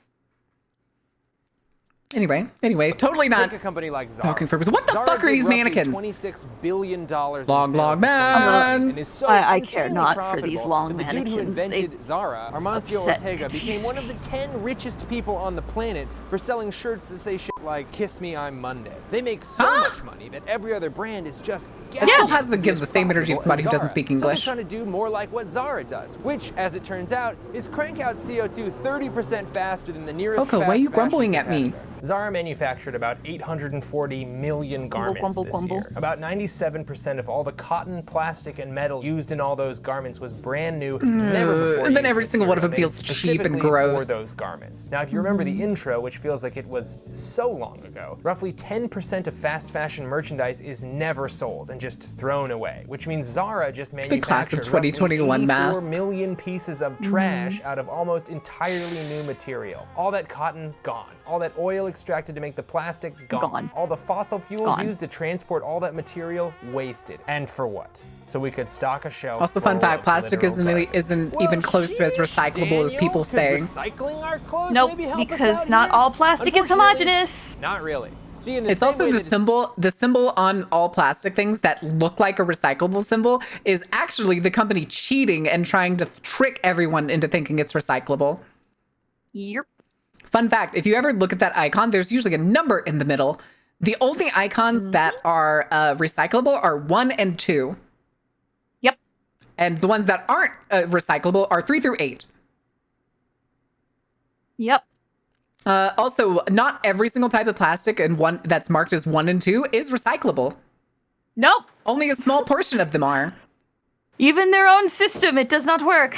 Anyway, totally not Take a company like Zara. talking for what the Zara fuck are did these roughly mannequins? $26 billion in Long, sales long in 2019 man. and is so I care insanely not for these profitable long that the dude who mannequins. They invented Zara, Armancio upset Ortega, became me. one of the 10 richest people on the planet for selling shirts that say shit like Kiss Me I'm Monday. They make so much money that every other brand is just It still has to give the same energy of somebody who doesn't speak English. Someone's trying to do more like what Zara does, which, as it turns out, is crank out CO2 30% faster than the nearest Coco, why are fast you fashion grumbling at me? competitor. Zara manufactured about 840 million garments this year. About 97% of all the cotton, plastic, and metal used in all those garments was brand new, never before And then used every single one of them material feels made cheap and specifically gross. for those garments. Now, if you remember the intro, which feels like it was so long ago, roughly 10% of fast fashion merchandise is never sold and just thrown away, which means Zara just class of manufactured 2021 mass. 84 million pieces of trash out of almost entirely new material. All that cotton, gone. All that oil extracted to make the plastic, gone. All the fossil fuels used to transport all that material, wasted. And for what? So we could stock a shelf. Also, fun full fact, of plastic literal isn't garbage. even close to as recyclable as people Could say. recycling our clothes Nope, maybe help us because out not here? all plastic is Unfortunately, homogeneous. Not really. See, in the It's same also way the that symbol on all plastic things that look like a recyclable symbol is actually the company cheating and trying to trick everyone into thinking it's recyclable. Yep. Fun fact, if you ever look at that icon, there's usually a number in the middle. The only icons that are recyclable are 1 and 2. Yep. And the ones that aren't recyclable are 3 through 8. Yep. Also, not every single type of plastic and one that's marked as 1 and 2 is recyclable. Nope. Only a small portion of them are. Even their own system, it does not work.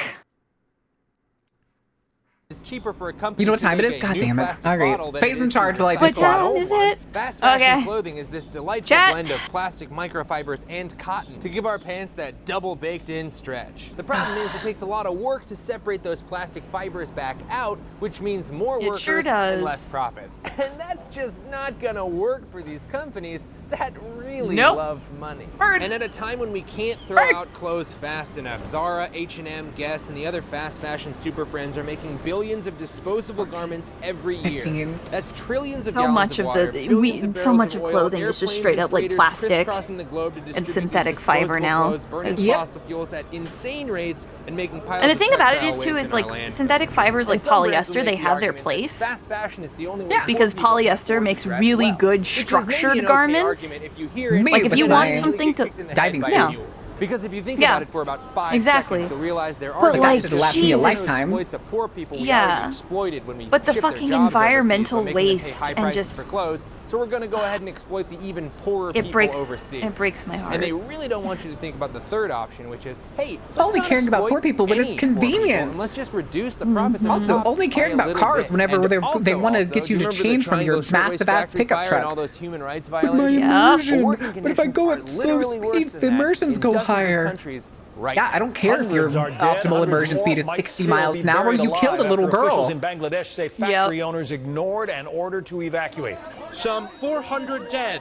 it's cheaper for a company You know what to time it make is? a God new damn it. plastic All right. bottle than Faye's it in is to charge while I recycle just What swap. time an old is one. it? Fast fashion Okay. clothing is this delightful Chat. blend of plastic, microfibers, and cotton to give our pants that double baked in stretch. The problem is it takes a lot of work to separate those plastic fibers back out, which means more It workers sure does. and less profits. And that's just not gonna work for these companies that really Nope. love money. Bird. And at a time when we can't throw Bird. out clothes fast enough, Zara, H&M, Guess, and the other fast fashion super friends are making billions of disposable garments every year. 15. That's trillions of So gallons much of of water, the- billions we- of so barrels much of of oil, clothing is just airplanes straight and up like freighters plastic crisscrossing the globe to distribute these synthetic fiber disposable now. clothes, burning It's- fossil fuels at insane rates and making piles And the of thing about it textile is too waste is in our like landfills. synthetic fibers like And some brands will polyester, they make the have their argument that place. Fast fashion is the only way Because poor people can polyester afford makes to dress really well, good which is maybe structured an okay garments. argument if you hear it, Me, Like, if but you then want I- something to- Diving diving suit. because if you think Yeah. about it for about 5 Exactly. seconds, you'll realize there are But, Like, that should last me a Jesus. lifetime. exploit the poor people we Yeah. already exploited when we But the ship their fucking jobs environmental overseas by making them pay waste high and prices just- for clothes. So we're going to go ahead and exploit the even poorer It people breaks- overseas. it breaks my heart. And they really don't want you to think about the third option, which is, hey, let's Only not caring about exploit poor people when it's any poor people, convenient. and let's just reduce the profits. Also, only caring about cars whenever they want to get you to change from your massive ass pickup And all truck. those human rights But my violations. Yeah. immersion. Working But if I go at conditions are slow literally worse speeds, than the that immersions in go dozens of higher. countries right Yeah, now. I don't care if your Hundreds are dead, optimal hundreds immersion more speed is might 60 still miles be an hour. buried You killed a alive little after officials girl. in Bangladesh say factory owners ignored an order to evacuate. Some 400 dead,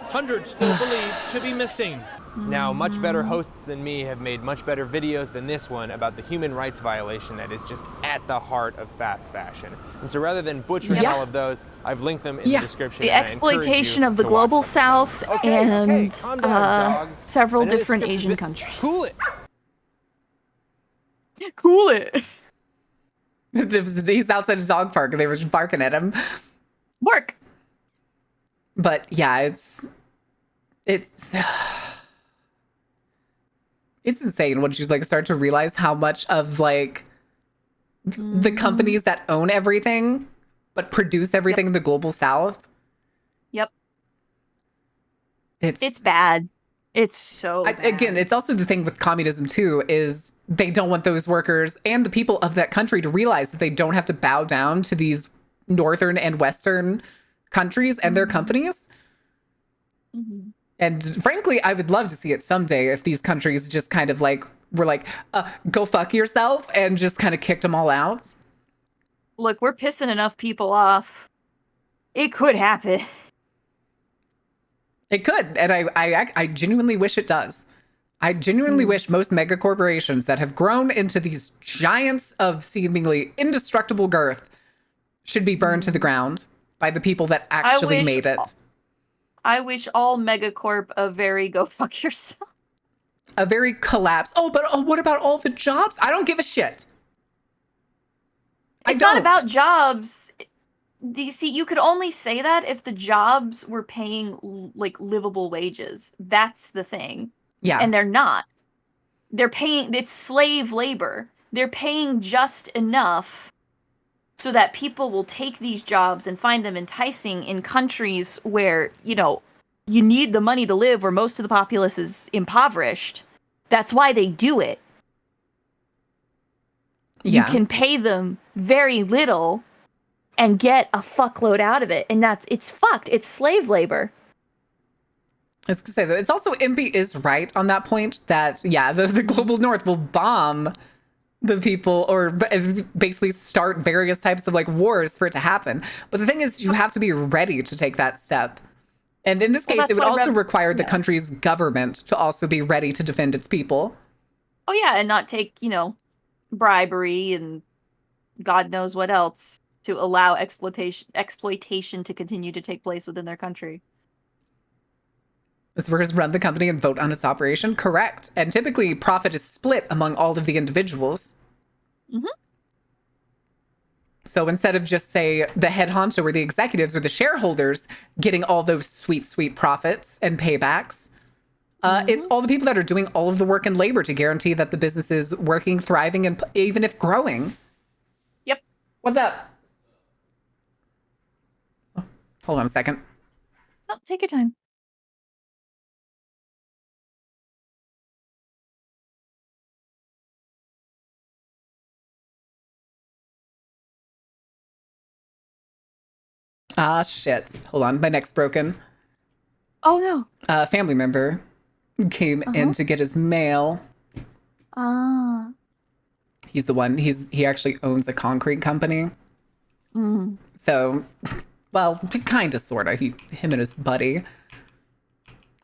hundreds still believed to be missing. Now, much better hosts than me have made much better videos than this one about the human rights violation that is just at the heart of fast fashion. And so rather than butchering Yeah. all of those, I've linked them in Yeah. the description. The and I encourage exploitation you of the to global watch them. south Okay, and calm down, dogs. several I know this different script is a Asian bit- countries. Cool it. Cool it. He's outside a dog park and they were just barking at him. Work. But yeah, it's it's insane once you like start to realize how much of like the companies that own everything but produce everything in the global south. Yep. It's It's bad. It's so bad. again, it's also the thing with communism too, is they don't want those workers and the people of that country to realize that they don't have to bow down to these northern and western countries and their companies. And frankly, I would love to see it someday if these countries just kind of like were like, go fuck yourself, and just kind of kicked them all out. Look, we're pissing enough people off. It could happen. It could, and I genuinely wish it does. I genuinely wish most mega corporations that have grown into these giants of seemingly indestructible girth should be burned to the ground by the people that actually wish made it. I wish all megacorp a very go fuck yourself. A very collapse. Oh, but what about all the jobs? I don't give a shit. It's not about jobs. See, you could only say that if the jobs were paying like livable wages. That's the thing. Yeah. And they're not. They're paying, it's slave labor. They're paying just enough so that people will take these jobs and find them enticing in countries where, you know, you need the money to live, where most of the populace is impoverished. That's why they do it. Yeah. You can pay them very little and get a fuckload out of it. And it's fucked. It's slave labor. I was gonna say, though, it's also, Impy is right on that point that, yeah, the global north will bomb the people or basically start various types of like wars for it to happen. But the thing is, you have to be ready to take that step. And in this case, it would also require the country's government to also be ready to defend its people. Oh, yeah, and not take, you know, bribery and God knows what else to allow exploitation to continue to take place within their country. It's where to run the company and vote on its operation. Correct. And typically profit is split among all of the individuals. Mm-hmm. So instead of just, say, the head honcho or the executives or the shareholders getting all those sweet, sweet profits and paybacks, it's all the people that are doing all of the work and labor to guarantee that the business is working, thriving, and even if growing. Yep. What's up? Oh, hold on a second. Oh, take your time. Ah, shit. Hold on. My neck's broken. Oh, no. A family member came in to get his mail. Ah. He's the one. He actually owns a concrete company. Mm. So, well, kind of, sort of. Him and his buddy.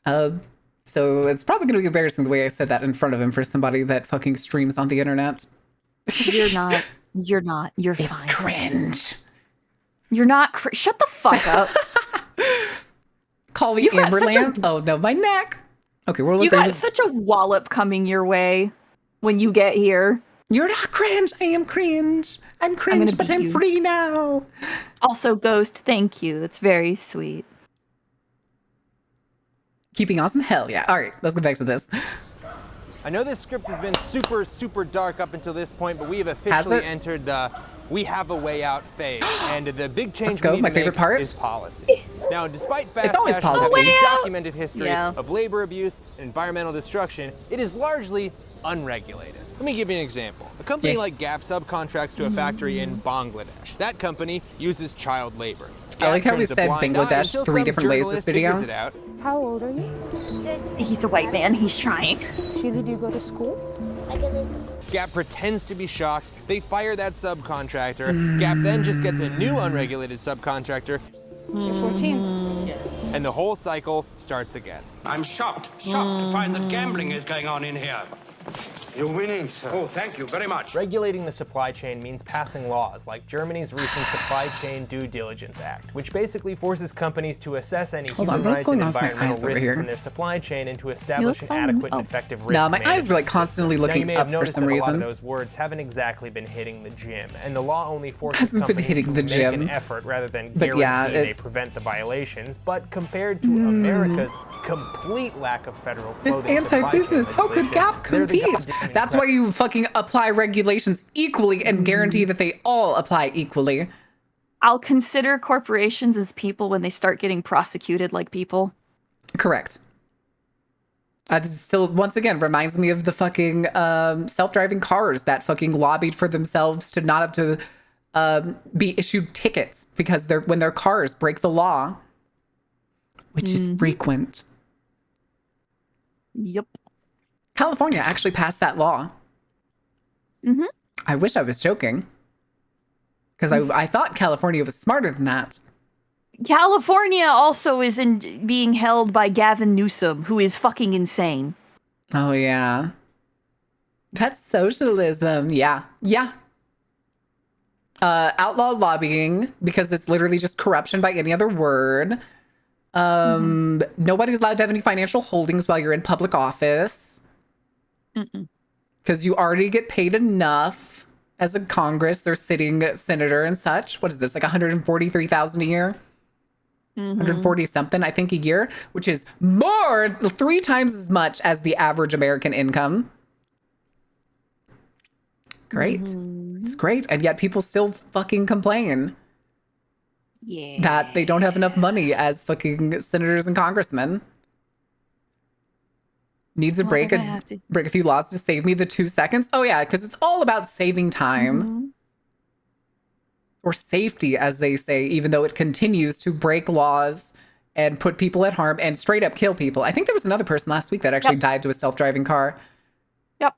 So it's probably going to be embarrassing the way I said that in front of him for somebody that fucking streams on the internet. You're not. You're not. You're It's fine. cringe. You're not. Shut the fuck up. Call the You got Amber such a- Lamp. Oh no, my neck. Okay, we're You looking. got such a wallop coming your way when you get here. You're not cringe. I am cringe. I'm cringe, gonna but beat I'm you. free now. Also, Ghost, thank you. That's very sweet. Keeping awesome? Hell yeah. All right, let's go back to this. I know this script has been super, super dark up until this point, but we have officially it? entered the we have a way out phase. And the big change Let's go. we need My to favorite make part? is policy. Now, despite fast always fashion having policy. a Well, documented history yeah. of labor abuse and environmental destruction, it is largely unregulated. Let me give you an example. A company Yeah. like Gap subcontracts to a factory in Bangladesh. That company uses child labor. I like Gap how we turns a said blind eye Bangladesh until 3 some different ways this journalist video. figures it out. How old are you? He's a white man. He's trying. Sheila, do you go to school? Gap pretends to be shocked. They fire that subcontractor. Gap then just gets a new unregulated subcontractor, You're 14. and the whole cycle starts again. I'm shocked to find that gambling is going on in here. You're winning, sir. Oh, thank you very much. Regulating the supply chain means passing laws like Germany's recent Supply Chain Due Diligence Act, which basically forces companies to assess any Hold on, human what's rights and going on with my environmental eyes over risks here? in their supply chain and to establish an fine. adequate Oh. and effective risk No, my eyes were management like constantly system. Now, you looking may up have for noticed some that a lot reason. of those words haven't exactly been hitting the gym, and the law only forces Hasn't been companies hitting to the make gym. an effort rather than But guarantee yeah, they it's- prevent the violations. But compared to America's complete lack of federal It's clothing supply chain anti-business. How could legislation, Gap they're the compete? goddamn That's why you fucking apply regulations equally and guarantee that they all apply equally. I'll consider corporations as people when they start getting prosecuted like people. Correct. This still, once again, reminds me of the fucking self-driving cars that fucking lobbied for themselves to not have to be issued tickets because when their cars break the law, which is frequent. Yep. California actually passed that law. Mm-hmm. I wish I was joking. Because I thought California was smarter than that. California also is being held by Gavin Newsom, who is fucking insane. Oh, yeah. That's socialism. Yeah. Yeah. Outlaw lobbying, because it's literally just corruption by any other word. Nobody's allowed to have any financial holdings while you're in public office. Because you already get paid enough. as a Congress or sitting senator and such. What is this, like 143,000 a year? 140 something, I think, a year, which is more, 3 times as much as the average American income. Great. It's great. And yet people still fucking complain that they don't have enough money as fucking senators and congressmen. Needs to break a few laws to save me the 2 seconds. Oh yeah, because it's all about saving time. Or safety, as they say, even though it continues to break laws and put people at harm and straight up kill people. I think there was another person last week that actually died to a self-driving car. Yep.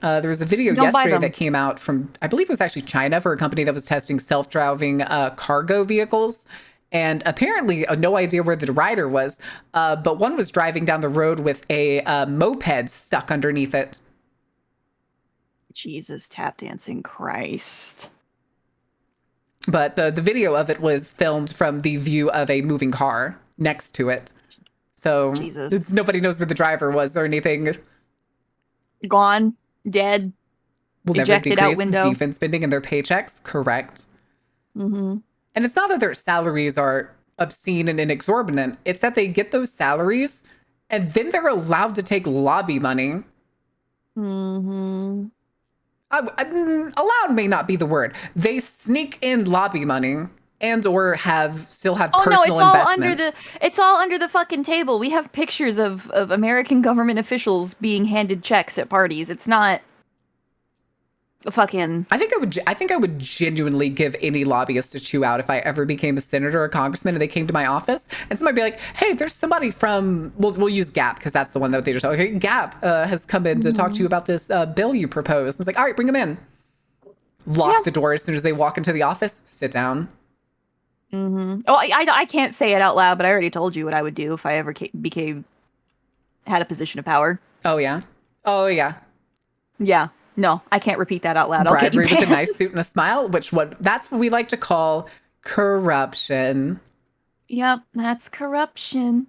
There was a video yesterday that came out from, I believe it was actually China, for a company that was testing self-driving cargo vehicles. And apparently, no idea where the rider was, but one was driving down the road with a moped stuck underneath it. Jesus, tap dancing Christ. But the video of it was filmed from the view of a moving car next to it. So nobody knows where the driver was or anything. Gone, dead, will ejected never out window. Defense spending and their paychecks, correct. Mm-hmm. And it's not that their salaries are obscene and exorbitant. It's that they get those salaries and then they're allowed to take lobby money. Mm-hmm. Allowed may not be the word. They sneak in lobby money and or still have personal no, it's all investments. it's all under the fucking table. We have pictures of American government officials being handed checks at parties. It's not fucking. I think I would genuinely give any lobbyist a chew out if I ever became a senator or a congressman and they came to my office and somebody be like, hey, there's somebody from, we'll use Gap because that's the one that they just, okay, Gap has come in to talk to you about this bill you proposed. And it's like, all right, bring them in. Lock the door as soon as they walk into the office, sit down. Mm-hmm. Oh, I can't say it out loud, but I already told you what I would do if I ever had a position of power. Oh, yeah? Oh, yeah. Yeah. No, I can't repeat that out loud. Bribery with a nice suit and a smile, that's what we like to call corruption. Yep, that's corruption.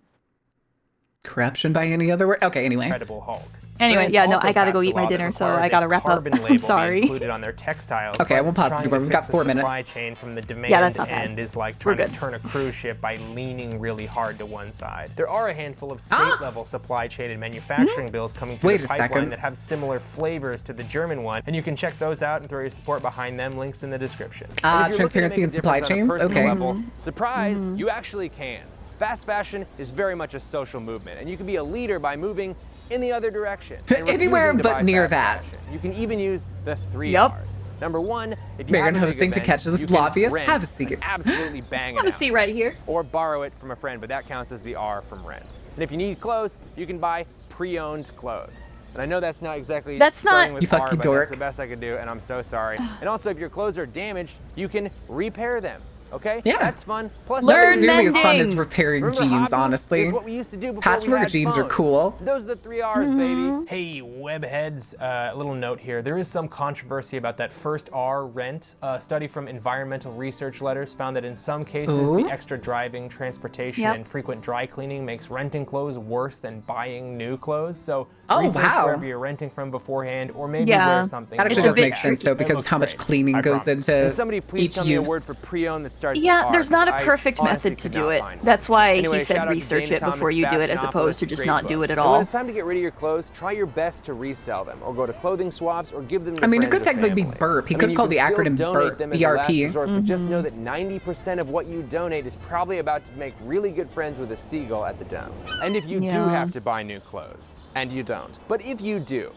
Corruption by any other word? Okay, anyway. Incredible Hulk. Anyway, yeah, no, I gotta go eat my dinner, so I gotta wrap up. I'm sorry. Included on their textiles. Okay, I won't pause anymore. We've got 4 minutes. Supply chain from the demand that's not bad. end is like trying to turn a cruise ship by leaning really hard to one side. There are a handful of state-level supply chain and manufacturing bills coming through the pipeline that have similar flavors to the German one, and you can check those out and throw your support behind them. Links in the description. Transparency and supply chains. Okay. Level, surprise, you actually can. Fast fashion is very much a social movement, and you can be a leader by moving in the other direction. Anywhere but near that. Fashion. You can even use the 3 R's. Number 1, if you Megan have a hosting big to catch event, this lobbyist. Have a seat. Absolutely bang it Have a seat right here. Or borrow it from a friend, but that counts as the R from rent. And if you need clothes, you can buy pre-owned clothes. And I know that's not exactly starting with you R, fucking but dork. that's the best I could do, and I'm so sorry. And also, if your clothes are damaged, you can repair them. Okay? Yeah. That's fun. Plus, that's nearly as fun as repairing jeans, honestly. Is what we used to do before Patchwork jeans are cool. Those are the 3 R's, baby. Hey, webheads, a little note here. There is some controversy about that first R, rent. A study from Environmental Research Letters found that in some cases, the extra driving, transportation, and frequent dry cleaning makes renting clothes worse than buying new clothes. So research wherever you're renting from beforehand, or maybe wear something. That actually does make sense, though, because of how much cleaning goes into somebody please tell me a word for pre-owned that starts with R, there's not a perfect method to do it. That's why he said research it before you do it, as opposed to just not do it at all. When it's time to get rid of your clothes, try your best to resell them, or go to clothing swaps, or give them to I mean, it friends could or technically be family. BURP. He could have called the acronym BURP, BRP. But just know that 90% of what you donate is probably about to make really good friends with a seagull at the dump. And if you do have to buy new clothes, and you don't, but if you do,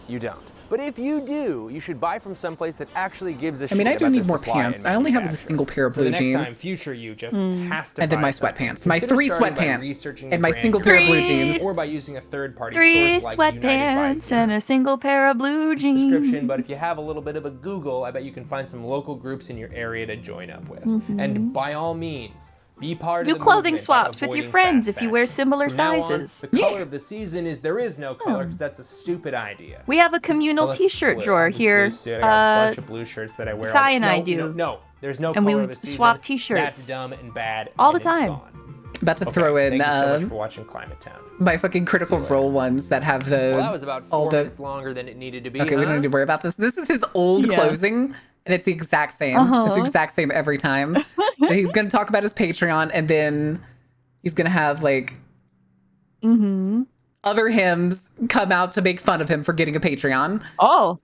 you don't. But if you do, you should buy from someplace that actually gives a shit. I mean, I do about need their more supply pants. and I only have the single pair of blue the jeans. next time, future you just has to and then buy my something. sweatpants. My Consider 3 starting by sweatpants. researching And the my brand single you're pair of blue buying, jeans. or by using a third-party 3 source like United sweatpants Bike and a single pair of blue jeans. description, but if you have a little bit of a Google, I bet you can find some local groups in your area to join up with. And by all means, be part Do of the clothing movement by swaps with your avoiding friends fast if you wear fashion. similar From now on, sizes. the color of the season is there is no color, because that's a stupid idea. We have a communal Unless t-shirt blue. drawer I'm just here. blue suit. I got a bunch of blue shirts that I wear. Sai and I No, do. No, there's no And we color of the season. swap t-shirts That's dumb and bad. all the and it's time. gone. About to throw in Thank you so much for watching Climate Town. my fucking Critical Role ones that have the Well, that was about 4 minutes longer than it needed to be. Okay, we don't need to worry about this. This is his old closing, and it's the exact same. It's the exact same every time. He's gonna talk about his Patreon, and then he's gonna have like other hymns come out to make fun of him for getting a Patreon. Oh.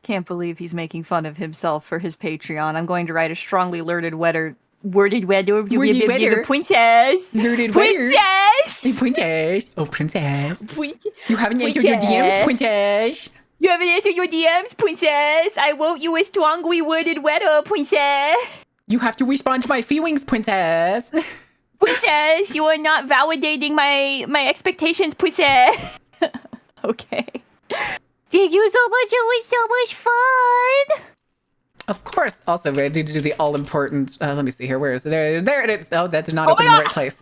Can't believe he's making fun of himself for his Patreon. I'm going to write a strongly worded wetter. Worded wetter. Princess. Princess. Princess. Oh, princess. You haven't answered your DMs, princess. You haven't answered your DMs, princess. I wrote you a strongly worded letter, princess. You have to respond to my feelings, princess. Princess, you are not validating my expectations, princess. Okay. Thank you so much. It was so much fun. Of course. Also, I need to do the all-important... let me see here. Where is it? There it is. Oh, that did not open in the right place.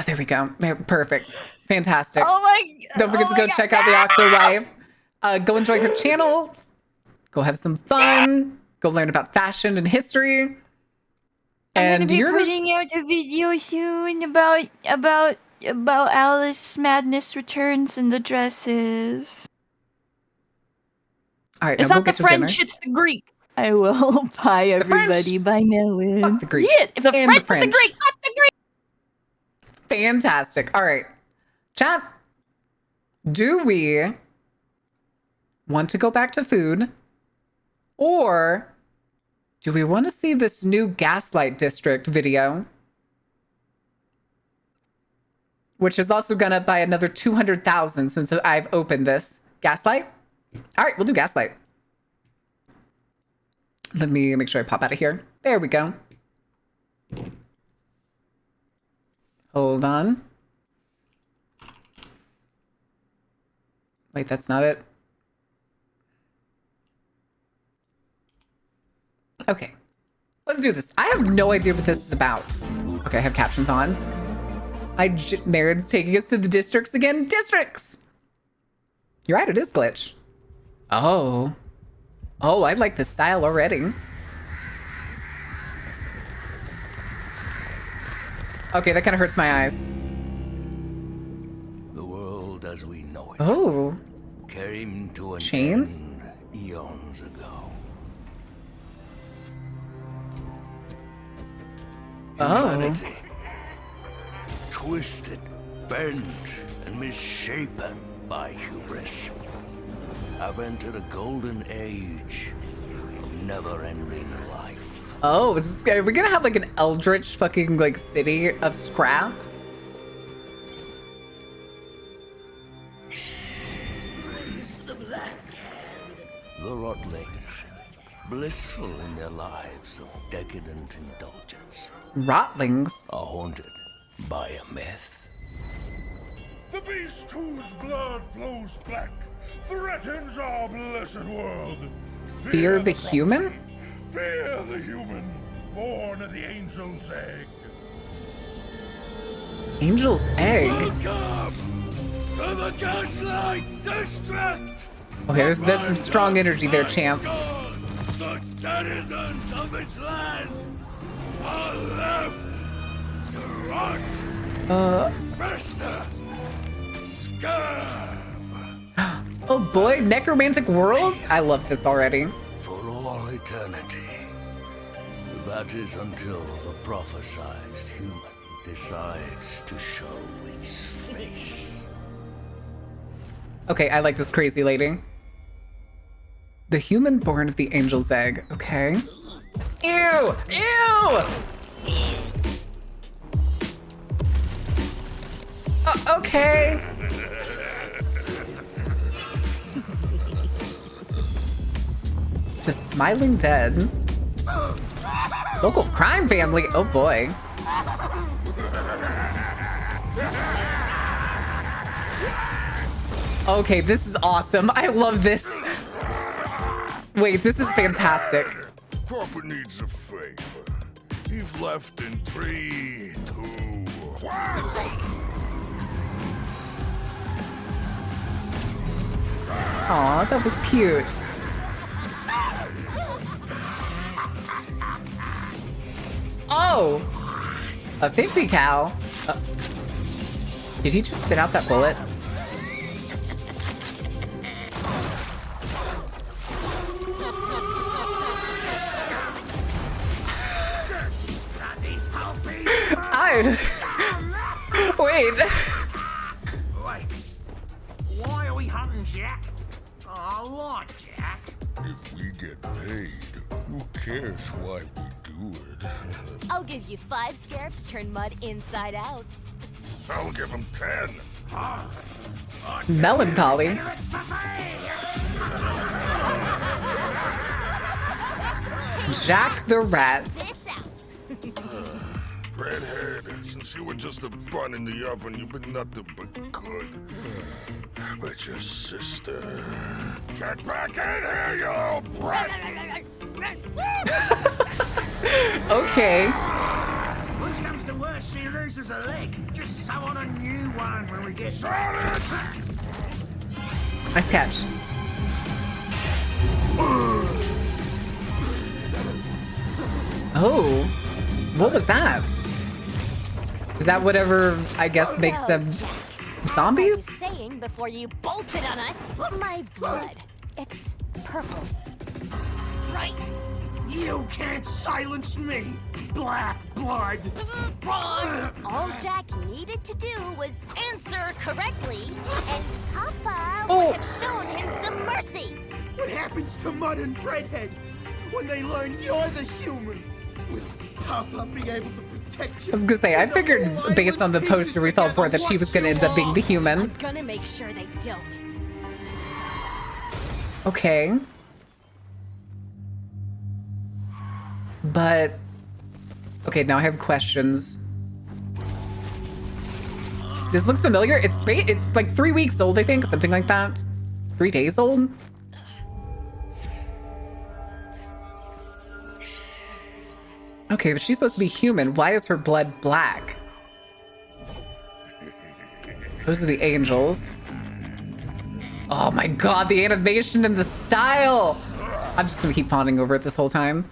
There we go. There, perfect. Fantastic. Oh my... Don't forget to go check out the Octo-Wife. Go enjoy her channel. Go have some fun. Go learn about fashion and history. I'm gonna be putting out a video soon about Alice Madness Returns and the dresses. All right, it's now not go the get your French, dinner. it's the Greek. I will buy everybody by Melon. Fuck the Greek. Yeah, it's the And French, the French. the Greek, fuck the Greek. Fantastic. All right. Chat. Do we want to go back to food? Or do we want to see this new Gaslight District video? Which is also gone up by another 200,000 since I've opened this. Gaslight? All right, we'll do Gaslight. Let me make sure I pop out of here. There we go. Hold on. Wait, that's not it. Okay, let's do this. I have no idea what this is about. Okay, I have captions on. Marin's taking us to the districts again. Districts! You're right, it is glitch. Oh. Oh, I like the style already. Okay, that kind of hurts my eyes. The world as we know it Oh. came to an Chains? end eons ago. Humanity, twisted, bent, and misshapen by hubris, have entered a golden age of never-ending life. Oh, are we gonna have like an eldritch fucking like city of scrap? The Rotlings, blissful in their lives of decadent indulgence, Rotlings are haunted by a myth. The beast whose blood flows black threatens our blessed world. Fear the human? Fear the human, born of the angel's egg. Angel's egg? Welcome to the Gaslight District! Okay, there's some strong energy there, champ. The denizens of this land are left to rot, fester, scab. Oh boy, necromantic worlds? I love this already. For all eternity. That is until the prophesized human decides to show its face. Okay, I like this crazy lady. The human born of the angel's egg. Okay. Ew! Ew! Okay. The Smiling Dead. Local crime family. Oh boy. Okay, this is awesome. I love this. Wait, this is fantastic. Cropper needs a favor. He's left in 3, 2, 1. Aw, that was cute. Oh! A 50 cal? Did he just spit out that bullet? Wait. Why are we hunting Jack? I like Jack. If we get paid, who cares why we do it? I'll give you 5 scarab to turn mud inside out. I'll give him 10. Melancholy. Jack the Rat. Redhead, since you were just a bun in the oven, you've been nothing but good. But your sister... Get back in here, you old brat! Okay. Worst comes to worst, she loses a leg. Just sew on a new one when we get back to attack. Nice catch. Oh, what was that? Is that whatever, I guess, makes them zombies? Saying before you bolted on us, my blood. It's purple. Right. You can't silence me, black blood. All Jack needed to do was answer correctly, and Papa Oh. would have shown him some mercy. What happens to Mud and Breadhead when they learn you're the human? Will Papa be able to protect you? I was gonna say, I figured based on the poster we saw before that she was gonna end up being the human. I'm gonna make sure they don't. Okay. But, okay, now I have questions. This looks familiar. It's like 3 weeks old, I think, something like that. 3 days old. Okay, but she's supposed to be human. Why is her blood black? Those are the angels. Oh my god, the animation and the style! I'm just gonna keep pawning over it this whole time.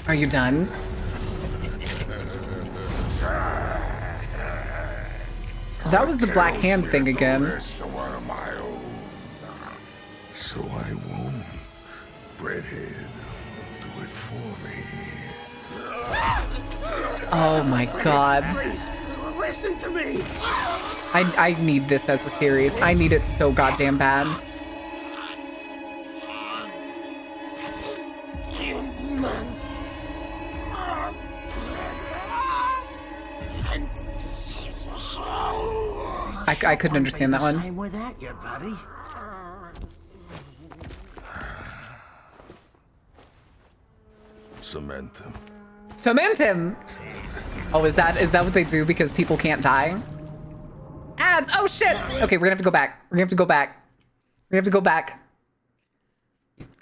Are you done? So that was the black hand thing again. So I won't. Breadhead will do it for me. Oh my god. Please, listen to me. I need this as a series. I need it so goddamn bad. I couldn't understand that one. Same without you, buddy. Cement him. Cement him! Oh, is that what they do because people can't die? Ads! Oh shit! Okay, we're gonna have to go back. We're gonna have to go back. We have to go back.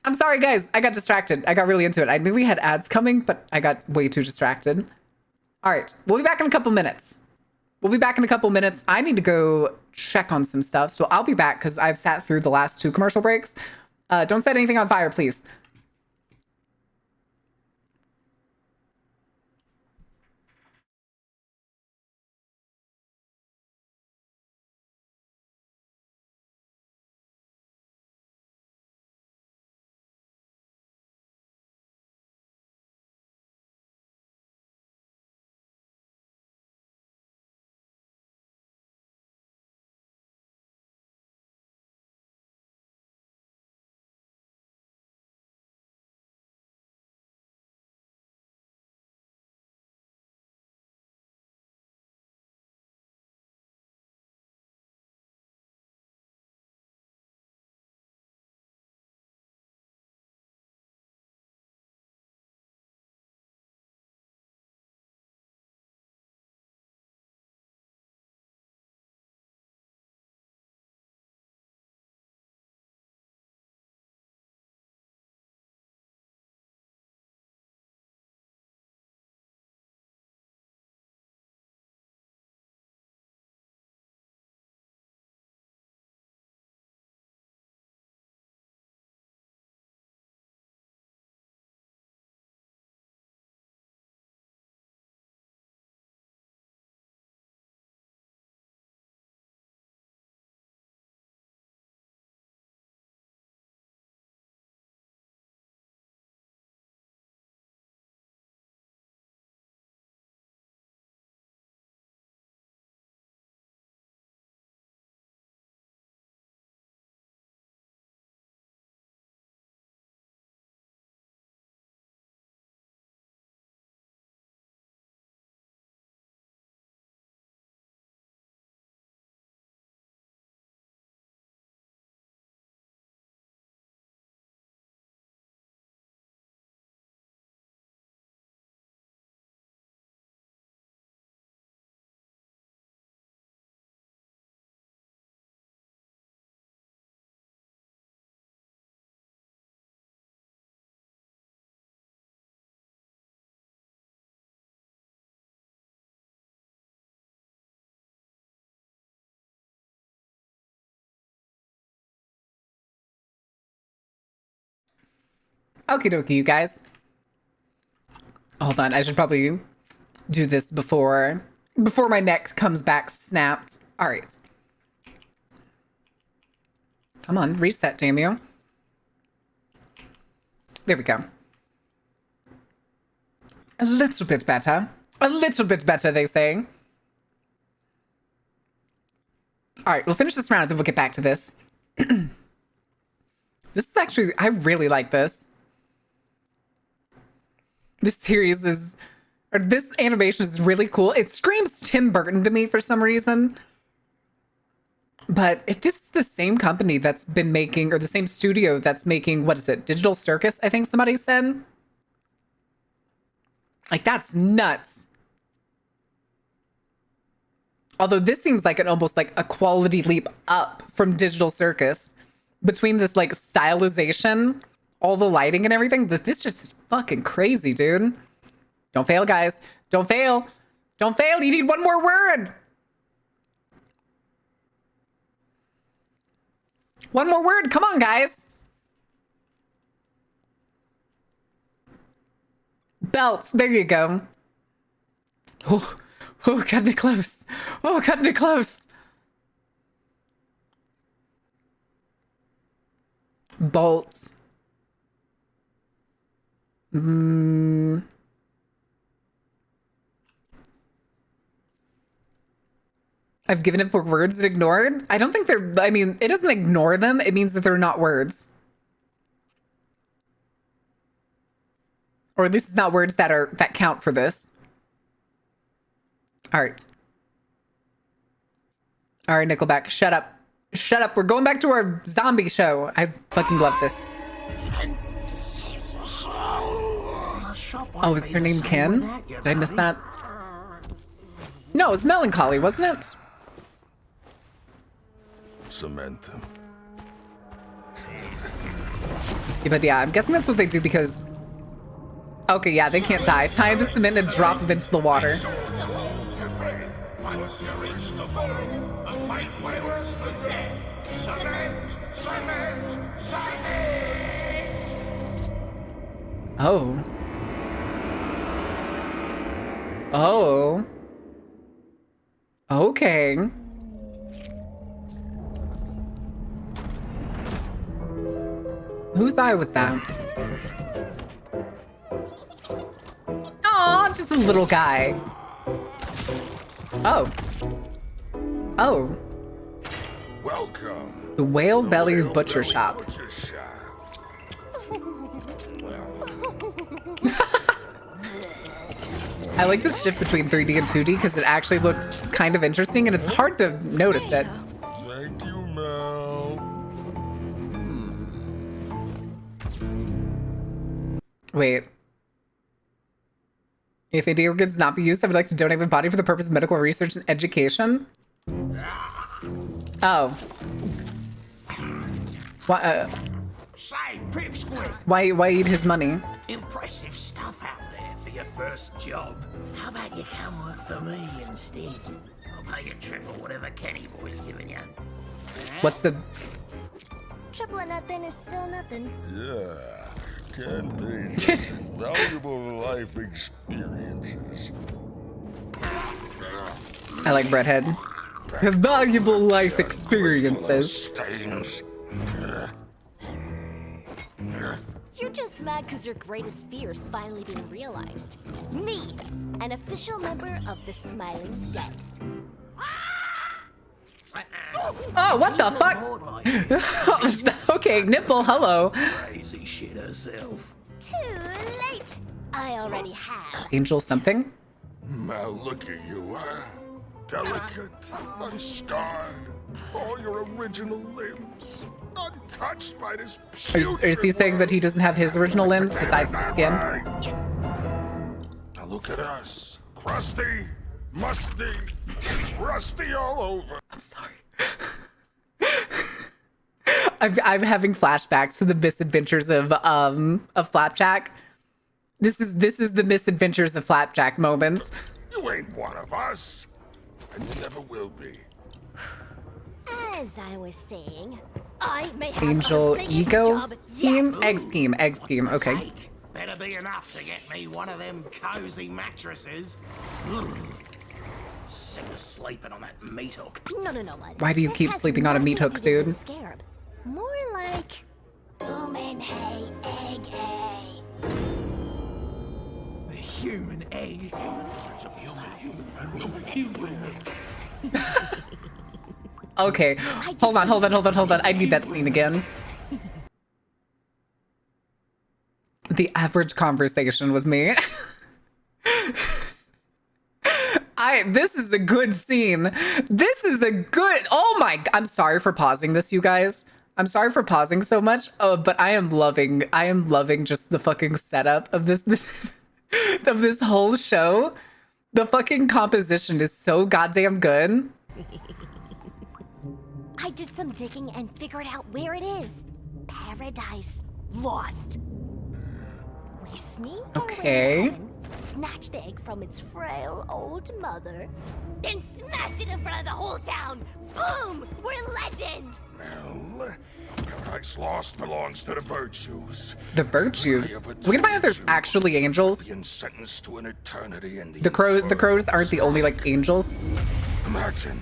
I'm sorry, guys. I got distracted. I got really into it. I knew we had ads coming, but I got way too distracted. All right, we'll be back in a couple minutes. I need to go check on some stuff, so I'll be back because I've sat through the last 2 commercial breaks. Don't set anything on fire, please. Okie dokie, you guys. Hold on, I should probably do this before my neck comes back snapped. All right. Come on, reset, damn you. There we go. A little bit better. A little bit better, they say. All right, we'll finish this round, then we'll get back to this. This is actually, I really like this. This series is, or this animation is really cool. It screams Tim Burton to me for some reason. But if this is the same company that's been making, or the same studio that's making, what is it, Digital Circus, I think somebody said? Like, that's nuts. Although this seems like an almost like a quality leap up from Digital Circus. Between this like stylization, all the lighting and everything, that this just is fucking crazy, dude. Don't fail, guys. Don't fail. Don't fail. You need one more word. One more word. Come on, guys. Belts. There you go. Oh, cutting it close. Oh, cutting it close. Bolts. I've given it for words that ignored. I don't think they're, I mean, it doesn't ignore them. It means that they're not words. Or at least it's not words that count for this. All right. All right, Nickelback, shut up. Shut up. We're going back to our zombie show. I fucking love this. Oh, is her name Ken? Did I miss that? No, it was Melancholy, wasn't it? Samantha. Yeah, but yeah, I'm guessing that's what they do because... Okay, yeah, they can't die. Time to cement and drop them into the water. Once you reach the bottom, a fight where was the death. Cement! Cement! Cement! Oh. Oh. Okay. Whose eye was that? Aw, just a little guy. Oh. Oh. Welcome. The Whale Belly Butcher Shop. Butcher Shop. I like this shift between 3D and 2D because it actually looks kind of interesting and it's hard to notice it. Thank you, Mel. Wait. If any organs not be used, I would like to donate my body for the purpose of medical research and education. Oh. Why, Say, Pipsqueak. why eat his money? Impressive stuff out there for your first job. How about you come work for me instead? I'll pay you triple whatever Kenny Boy's giving you. What's the... Triple or nothing is still nothing. Yeah. Ken pays valuable life experiences. I like Breadhead. Valuable life experiences. You're just mad because your greatest fear is finally being realized. Me, an official member of the Smiling Dead. Oh, what the fuck? Okay, nipple, hello. Crazy shit herself. Too late. I already have. Angel something? Mel, look at you, huh? Delicate, unscarred, all your original limbs, untouched by this Is he saying that he doesn't have his original limbs besides the skin? Now look at us. Crusty, musty, rusty all over. I'm sorry. I'm having flashbacks to the misadventures of Flapjack. This is the misadventures of Flapjack moments. You ain't one of us, and you never will be. As I was saying, I may have Angel our biggest ego job scheme? yet. Egg scheme, egg scheme, okay. Better be enough to get me one of them cozy mattresses. Sick of sleeping on that meat hook. No, Mud. Why do you This keep has sleeping on a meat nothing hook, to do with dude? Scarab. More like human hay, egg hay. The human egg. Okay, hold on. I need that scene again. The average conversation with me. This is a good scene. This is a good, oh my, I'm sorry for pausing this, you guys. I'm sorry for pausing so much, but I am loving just the fucking setup of this of this whole show. The fucking composition is so goddamn good. I did some digging and figured out where it is. Paradise Lost. We sneak our way Okay. to heaven, snatch the egg from its frail old mother, then smash it in front of the whole town. Boom! We're legends! Well, Paradise Lost belongs to the Virtues. The Virtues. We can find out there's actually angels. Being sentenced to an eternity in The crows aren't the only like angels. Imagine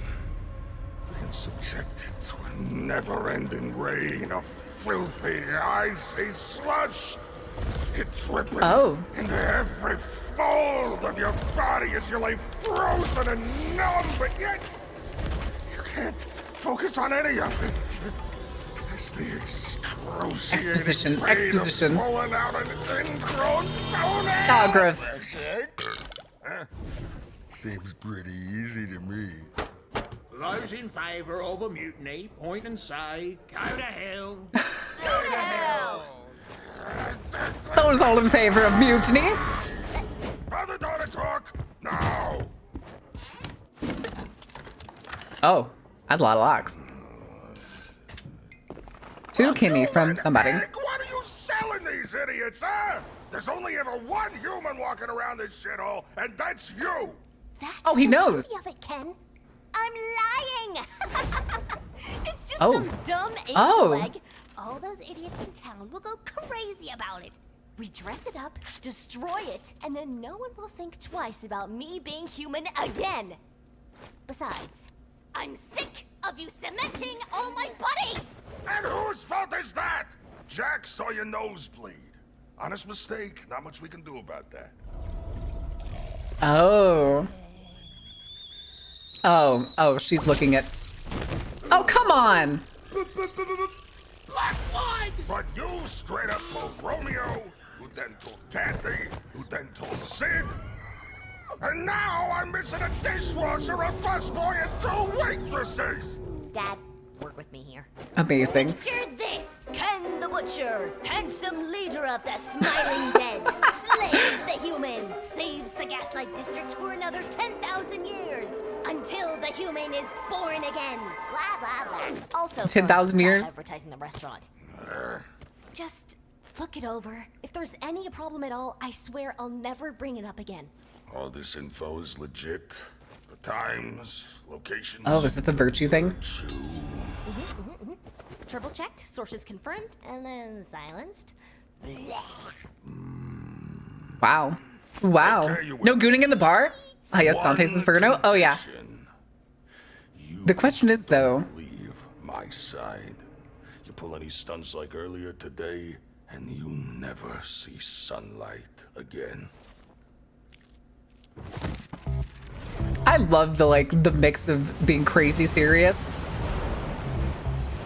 being subjected to a never-ending rain of filthy, icy slush. It's dripping into every fold of your body as you lay frozen and numb, but yet you can't focus on any of it. It's the excruciating Exposition. pain of pulling out an ingrown toenail. Oh, gross. Seems pretty easy to me. Those in favour of a mutiny, point and say, go to hell. Go to hell. Those all in favor of mutiny? Father-daughter talk now. Oh, that's a lot of locks. To Kimmy from somebody. What are you selling these idiots, huh? There's only ever one human walking around this shithole, and that's you. Oh, he knows. Of it, Ken. I'm lying. It's just Oh. some dumb angel Oh. egg. All those idiots in town will go crazy about it. We dress it up, destroy it, and then no one will think twice about me being human again. Besides, I'm sick of you cementing all my buddies. And whose fault is that? Jack saw your nosebleed. Honest mistake. Not much we can do about that. Oh. Oh, she's looking at. Oh, come on. Black blood! But you straight up told Romeo, who then told Kathy, who then told Sid. And now I'm missing a dishwasher, a busboy, and 2 waitresses! Dad, work with me here. Amazing. Picture this! Ken the Butcher, handsome leader of the Smiling Dead, slays the human, saves the Gaslight District for another 10,000 years, until the human is born again. Blah, blah, blah. Also, 10,000 years? advertising the restaurant. Just look it over. If there's any problem at all, I swear I'll never bring it up again. All this info is legit. The times, locations. Oh, is it the virtue thing? Triple checked, sources confirmed, and then silenced. Wow. Wow. No gooning in the bar? Ah, yes, Dante's Inferno. Oh, yeah. The question is, though. Leave my side. You pull any stunts like earlier today, and you never see sunlight again. I love the mix of being crazy serious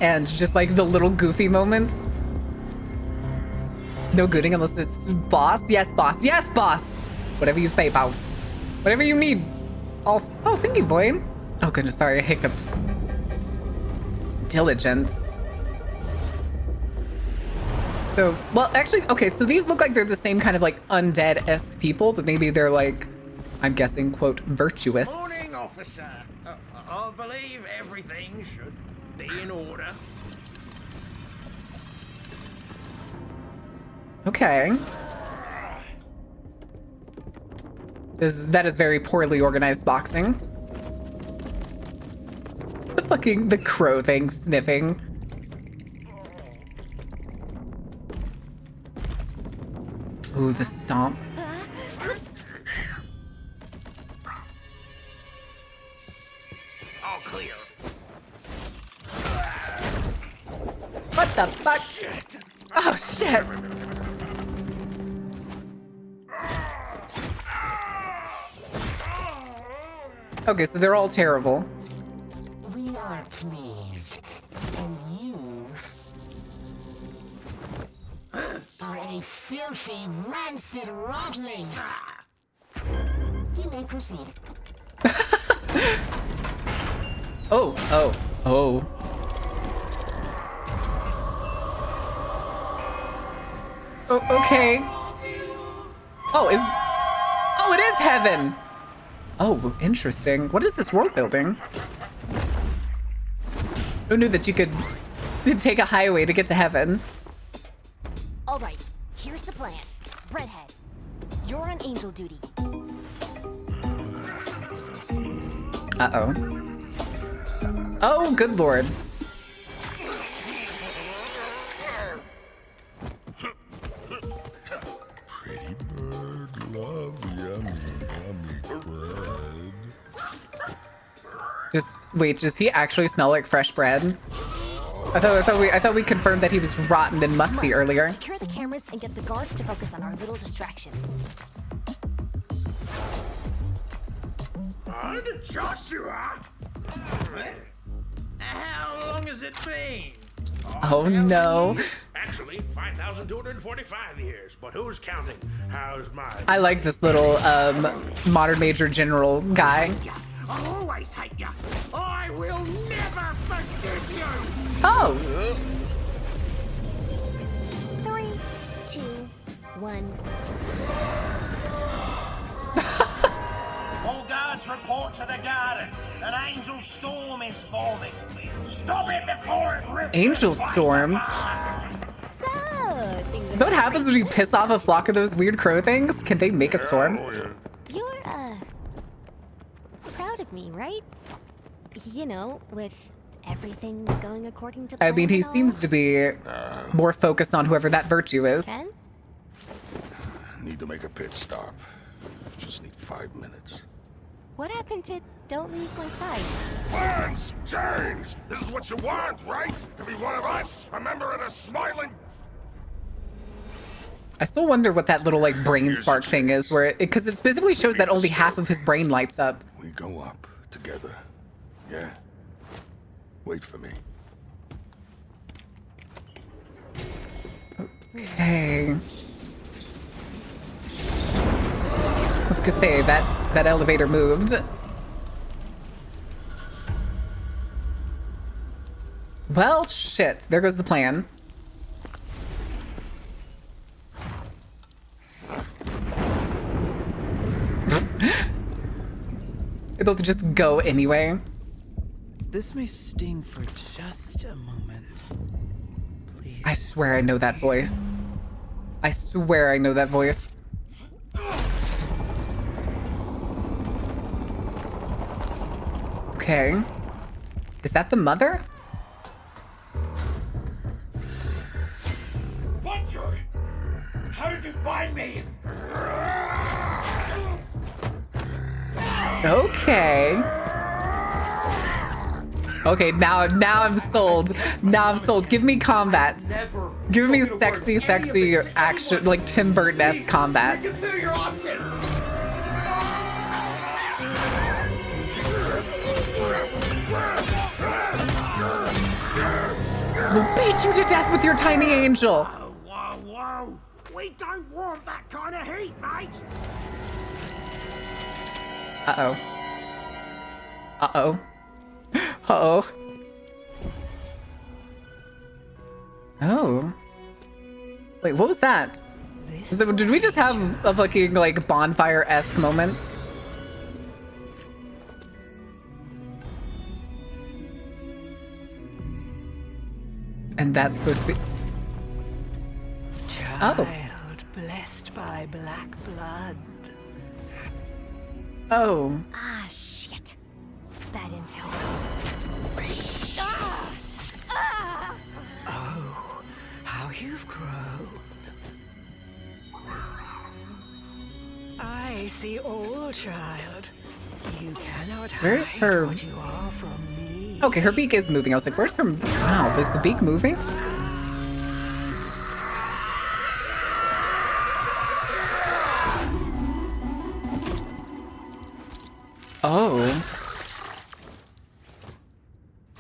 and just like the little goofy moments. No gooning unless it's boss. Yes, boss. Yes, boss. Whatever you say, boss. Whatever you need. Oh, thank you, boy. Oh goodness, sorry, I hiccuped. Diligence. So, well, actually, okay, so these look like they're the same kind of like undead-esque people, but maybe they're like, I'm guessing, quote, virtuous. Morning, officer. I believe everything should be in order. Okay. That is very poorly organized boxing. The crow thing sniffing. Ooh, the stomp. All clear. What the fuck? Shit. Oh, shit. Okay, so they're all terrible. We are pleased. And you are a filthy, rancid rotling. You may proceed. Oh, oh, oh. Oh, okay. Oh, it is heaven. Oh, interesting. What is this world building? Who knew that you could take a highway to get to heaven? All right, here's the plan. Redhead, you're on angel duty. Uh-oh. Oh, good lord. Pretty bird, love yummy, yummy bread. Does he actually smell like fresh bread? I thought we confirmed that he was rotten and musty earlier. Secure the cameras and get the guards to focus on our little distraction. And Joshua! How long has it been? Oh no. Actually, 5,245 years. But who's counting? How's mine? I like this little modern major general guy. I'll always hate you. I will never forgive you. Oh. 3, 2, 1. All guards report to the garden. An angel storm is forming. Stop it before it rips. Angel storm. So, things Is that what happens when you piss off a flock of those weird crow things? Can they make a storm? You're, proud of me, right? You know, with everything going according to plan. I mean, he seems to be more focused on whoever that virtue is. Ken? Need to make a pit stop. Just need 5 minutes. What happened to don't leave my side? Plans change! This is what you want, right? To be one of us? A member of the smiling... I still wonder what that little like brain spark thing is, where because it specifically shows that only half of his brain lights up. We go up together. Yeah? Wait for me. Okay. I was gonna say that elevator moved. Well, shit. There goes the plan. Able to just go anyway. This may sting for just a moment. Please. I swear I know that voice. I swear I know that voice. Okay. Is that the mother? Butcher! How did you find me? Okay. Okay, now I'm sold. Now I'm sold. Give me combat. Give me sexy action, like Tim Burton-esque combat. Consider your options. We'll beat you to death with your tiny angel. Whoa, whoa. We don't want that kind of heat, mate. Uh-oh. Uh-oh. Uh-oh. Oh. Wait, what was that? So, did we just have a fucking, like, bonfire-esque moment? And that's supposed to be... Child blessed by black blood. Oh. Ah, shit. Bad intel. Oh, how you've grown. I see all, child. You cannot Where's hide her? what you are from me. Okay, her beak is moving. I was like, where's her mouth? Is the beak moving? Oh.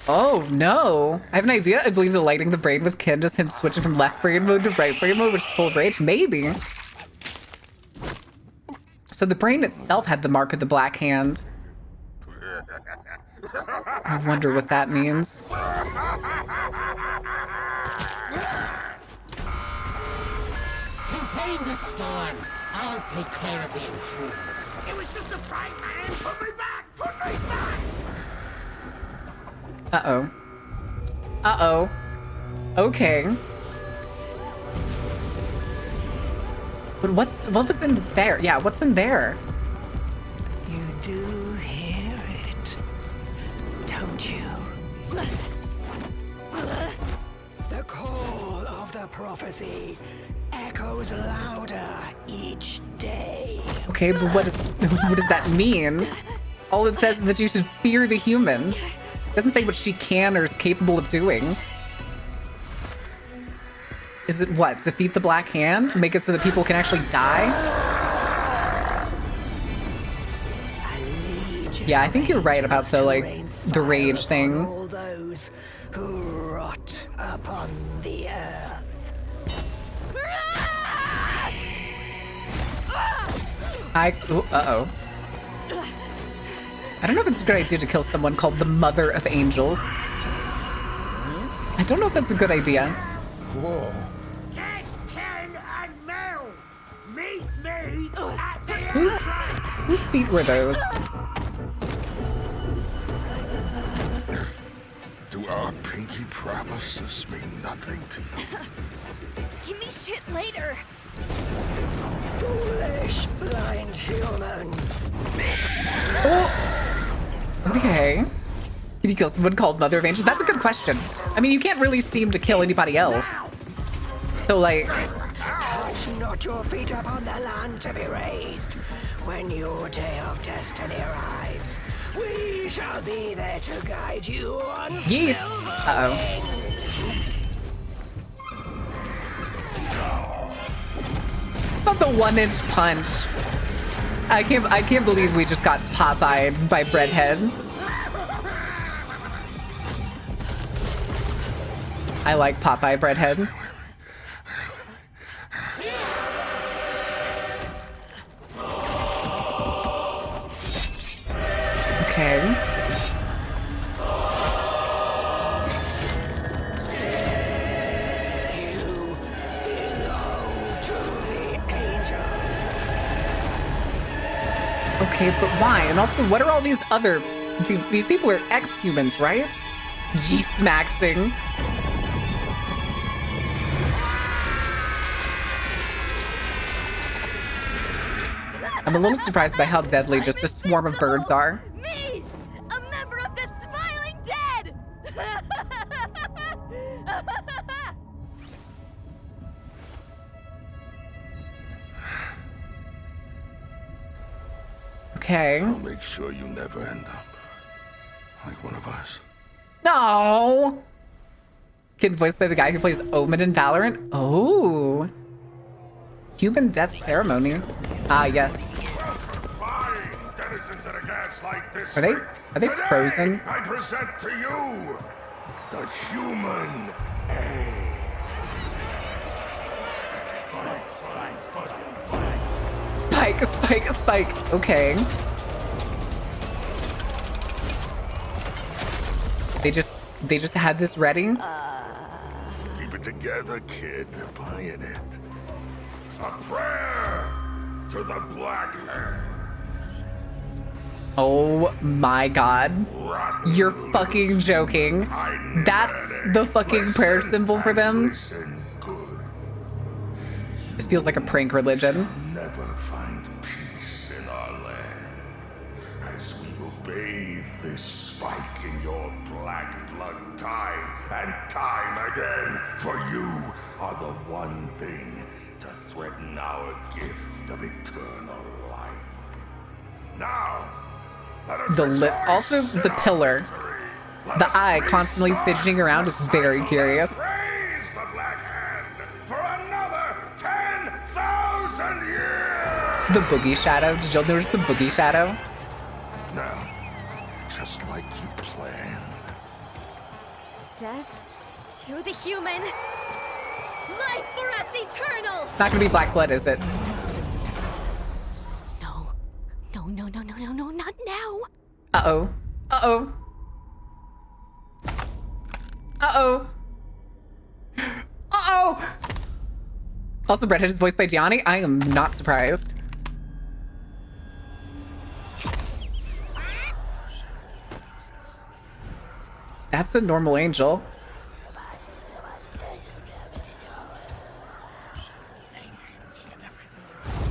Oh, no. I have an idea. I believe the lighting the brain with Kin is him switching from left brain mode to right brain mode, which is full rage. Maybe. So the brain itself had the mark of the black hand. I wonder what that means. Contain the storm. I'll take care of the intruders. It was just a prank, man. Put me back. Put me back. Uh-oh. Uh-oh. Okay. But what was in there? Yeah, what's in there? You do hear it, don't you? The call of the prophecy echoes louder each day. Okay, but what does that mean? All it says is that you should fear the human. It doesn't say what she can or is capable of doing. Is it what? Defeat the Black Hand? Make it so that people can actually die? Yeah, I think you're right about the rage thing. All those who rot upon the earth. Uh-oh. I don't know if it's a good idea to kill someone called the Mother of Angels. I don't know if that's a good idea. Whoa. Get Ken and Mel. Meet me at the Whose feet were those? Do our pinky promises mean nothing to you? Give me shit later. Foolish blind human. Okay. Can you kill someone called Mother of Angels? That's a good question. I mean, you can't really seem to kill anybody else. So, like... Touch not your feet upon the land to be raised. When your day of destiny arrives, we shall be there to guide you on Yes. silver Uh-oh. About the 1-inch punch. I can't believe we just got Popeyed by Breadhead. I like Popeye Breadhead. Okay. You belong to the angels. Okay, but why? And also, what are all these other... These people are ex-humans, right? G-smaxing. I'm a little surprised by how deadly just a swarm of birds are. Me, a member of the Smiling Dead. Okay. I'll make sure you never end up like one of us. No! Kid voiced by the guy who plays Omen in Valorant. Oh. Human death ceremony. Ah, yes. Denizens of a gaslight Are they Today, frozen? I present to you the human egg. Spike. Okay. They just had this ready. Keep it together, kid. They're buying it. A prayer to the Black Hand. Oh my god. You're fucking joking. That's the fucking prayer symbol for them. This feels like a prank religion. Never find peace in our land, as we will bathe this spike in your black blood time and time again. For you are the one thing to threaten our gift of eternal life. The lip, also the pillar. The eye constantly fidgeting around is very curious. Raise the Black Hand for another 10,000 years! The boogie shadow. Did y'all notice the boogie shadow? Now, just like you planned. Death to the human. Life for us eternal! It's not gonna be black blood, is it? No, not now. Uh-oh. Uh-oh. Uh-oh. Uh-oh! Also, Redhead is voiced by Gianni. I am not surprised. That's a normal angel.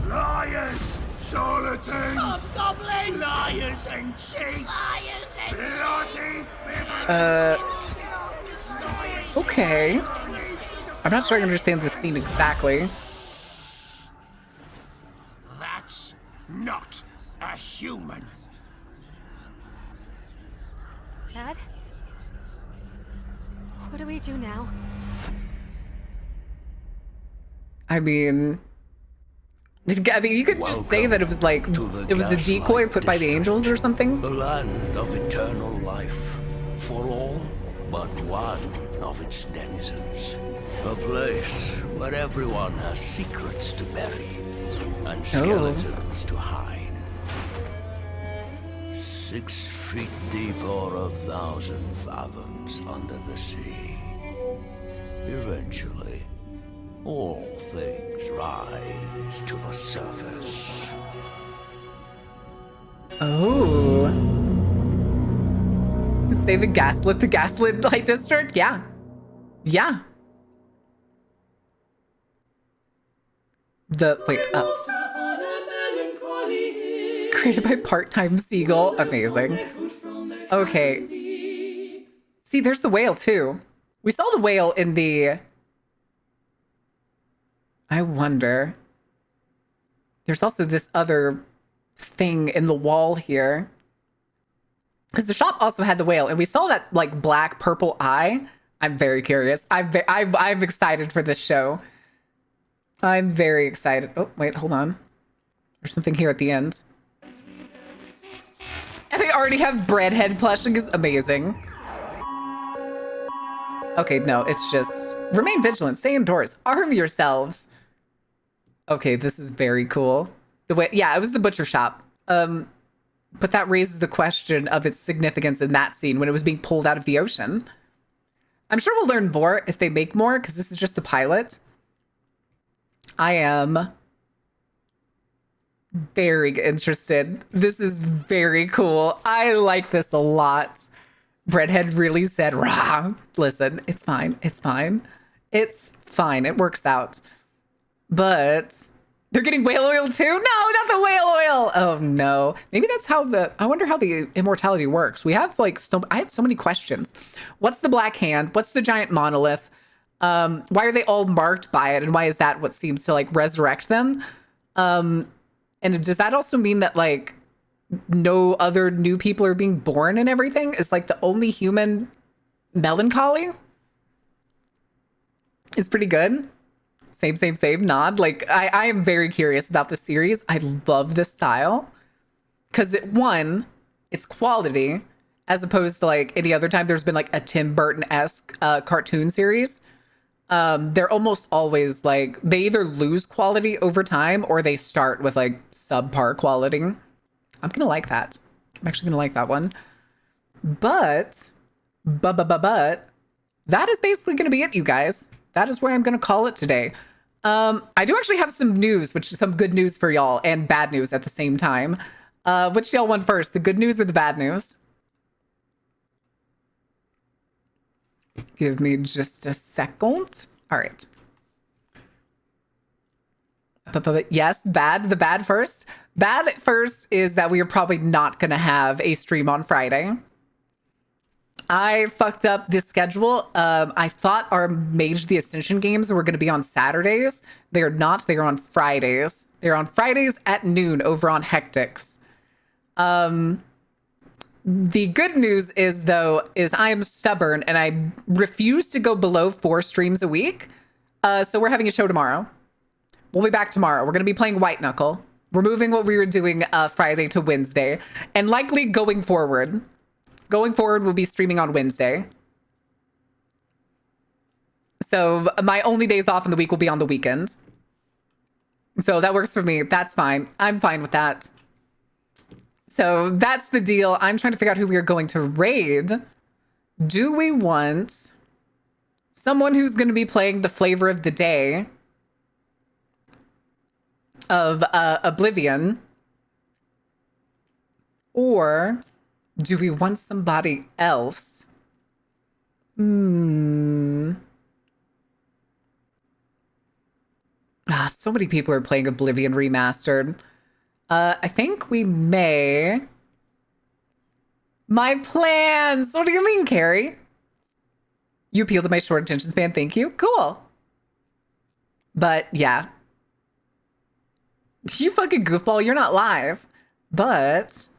Liars, charlatans, hobgoblins, liars and cheats, liars and bloody Okay. I'm not sure I understand this scene exactly. That's not a human. Dad? What do we do now? I mean, you could just say that it was like, it was the decoy put by the angels or something. The land of eternal life for all but one of its denizens. A place where everyone has secrets to bury and skeletons to hide. 6 feet deep or 1,000 fathoms under the sea. Eventually, all things rise to the surface. Oh. Say the gaslit light district? Yeah. Yeah. Wait, created by part-time seagull. Amazing. Okay. See, there's the whale too. We saw the whale in the... I wonder. There's also this other thing in the wall here. Because the shop also had the whale, and we saw that like black purple eye. I'm very curious. I'm excited for this show. I'm very excited. Oh, wait, hold on. There's something here at the end. And they already have Breadhead plushing is amazing. Okay, no, it's just remain vigilant, stay indoors, arm yourselves. Okay, this is very cool. The way, yeah, it was the butcher shop. But that raises the question of its significance in that scene when it was being pulled out of the ocean. I'm sure we'll learn more if they make more, because this is just the pilot. I am very interested. This is very cool. I like this a lot. Breadhead really said, rah, listen, it's fine. It's fine. It's fine. It works out. But they're getting whale oil too? No, not the whale oil. Oh no. Maybe that's how I wonder how the immortality works. We have like, I have so many questions. What's the black hand? What's the giant monolith? Why are they all marked by it? And why is that what seems to like resurrect them? And does that also mean that like no other new people are being born and everything? Is like the only human melancholy? Is pretty good. Same nod. Like I am very curious about this series. I love this style because it's quality as opposed to like any other time there's been like a Tim Burton-esque cartoon series. They're almost always like they either lose quality over time or they start with like subpar quality. I'm gonna like that. I'm actually gonna like that one. But that is basically gonna be it, you guys. That is where I'm gonna call it today. I do actually have some news, which is some good news for y'all and bad news at the same time. Which y'all want first, the good news or the bad news? Give me just a second. All right. Yes, bad. The bad first. Bad first is that we are probably not going to have a stream on Friday. I fucked up this schedule. I thought our Mage the Ascension games were going to be on Saturdays. They are not. They are on Fridays. They're on Fridays at noon over on Hectics. The good news is, though, is I am stubborn and I refuse to go below 4 streams a week. So we're having a show tomorrow. We'll be back tomorrow. We're going to be playing White Knuckle. We're moving what we were doing Friday to Wednesday. And likely going forward we'll be streaming on Wednesday. So my only days off in the week will be on the weekend. So that works for me. That's fine. I'm fine with that. So that's the deal. I'm trying to figure out who we are going to raid. Do we want someone who's going to be playing the flavor of the day of Oblivion? Or do we want somebody else? So many people are playing Oblivion Remastered. I think we may. My plans. What do you mean, Carrie? You appeal to my short attention span. Thank you. Cool. But yeah. You fucking goofball. You're not live. But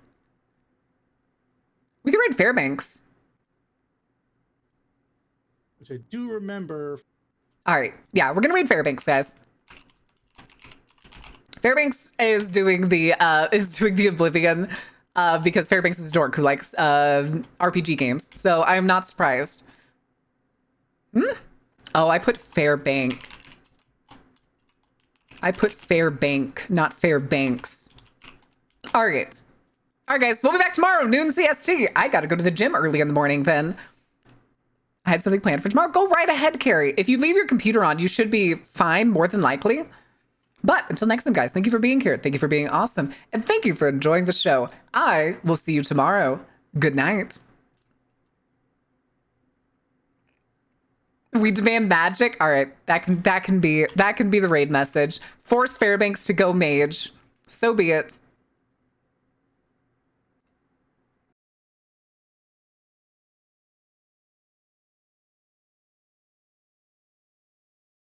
we can raid Fairbanks. Which I do remember. All right. Yeah, we're going to raid Fairbanks, guys. Fairbanks is doing the Oblivion because Fairbanks is a dork who likes RPG games. So I'm not surprised. Oh, I put Fairbank. I put Fairbank, not Fairbanks. All right. All right, guys. We'll be back tomorrow, noon CST. I got to go to the gym early in the morning then. I had something planned for tomorrow. Go right ahead, Carrie. If you leave your computer on, you should be fine, more than likely. But until next time, guys, thank you for being here. Thank you for being awesome. And thank you for enjoying the show. I will see you tomorrow. Good night. We demand magic. All right, that can be the raid message. Force Fairbanks to go mage. So be it.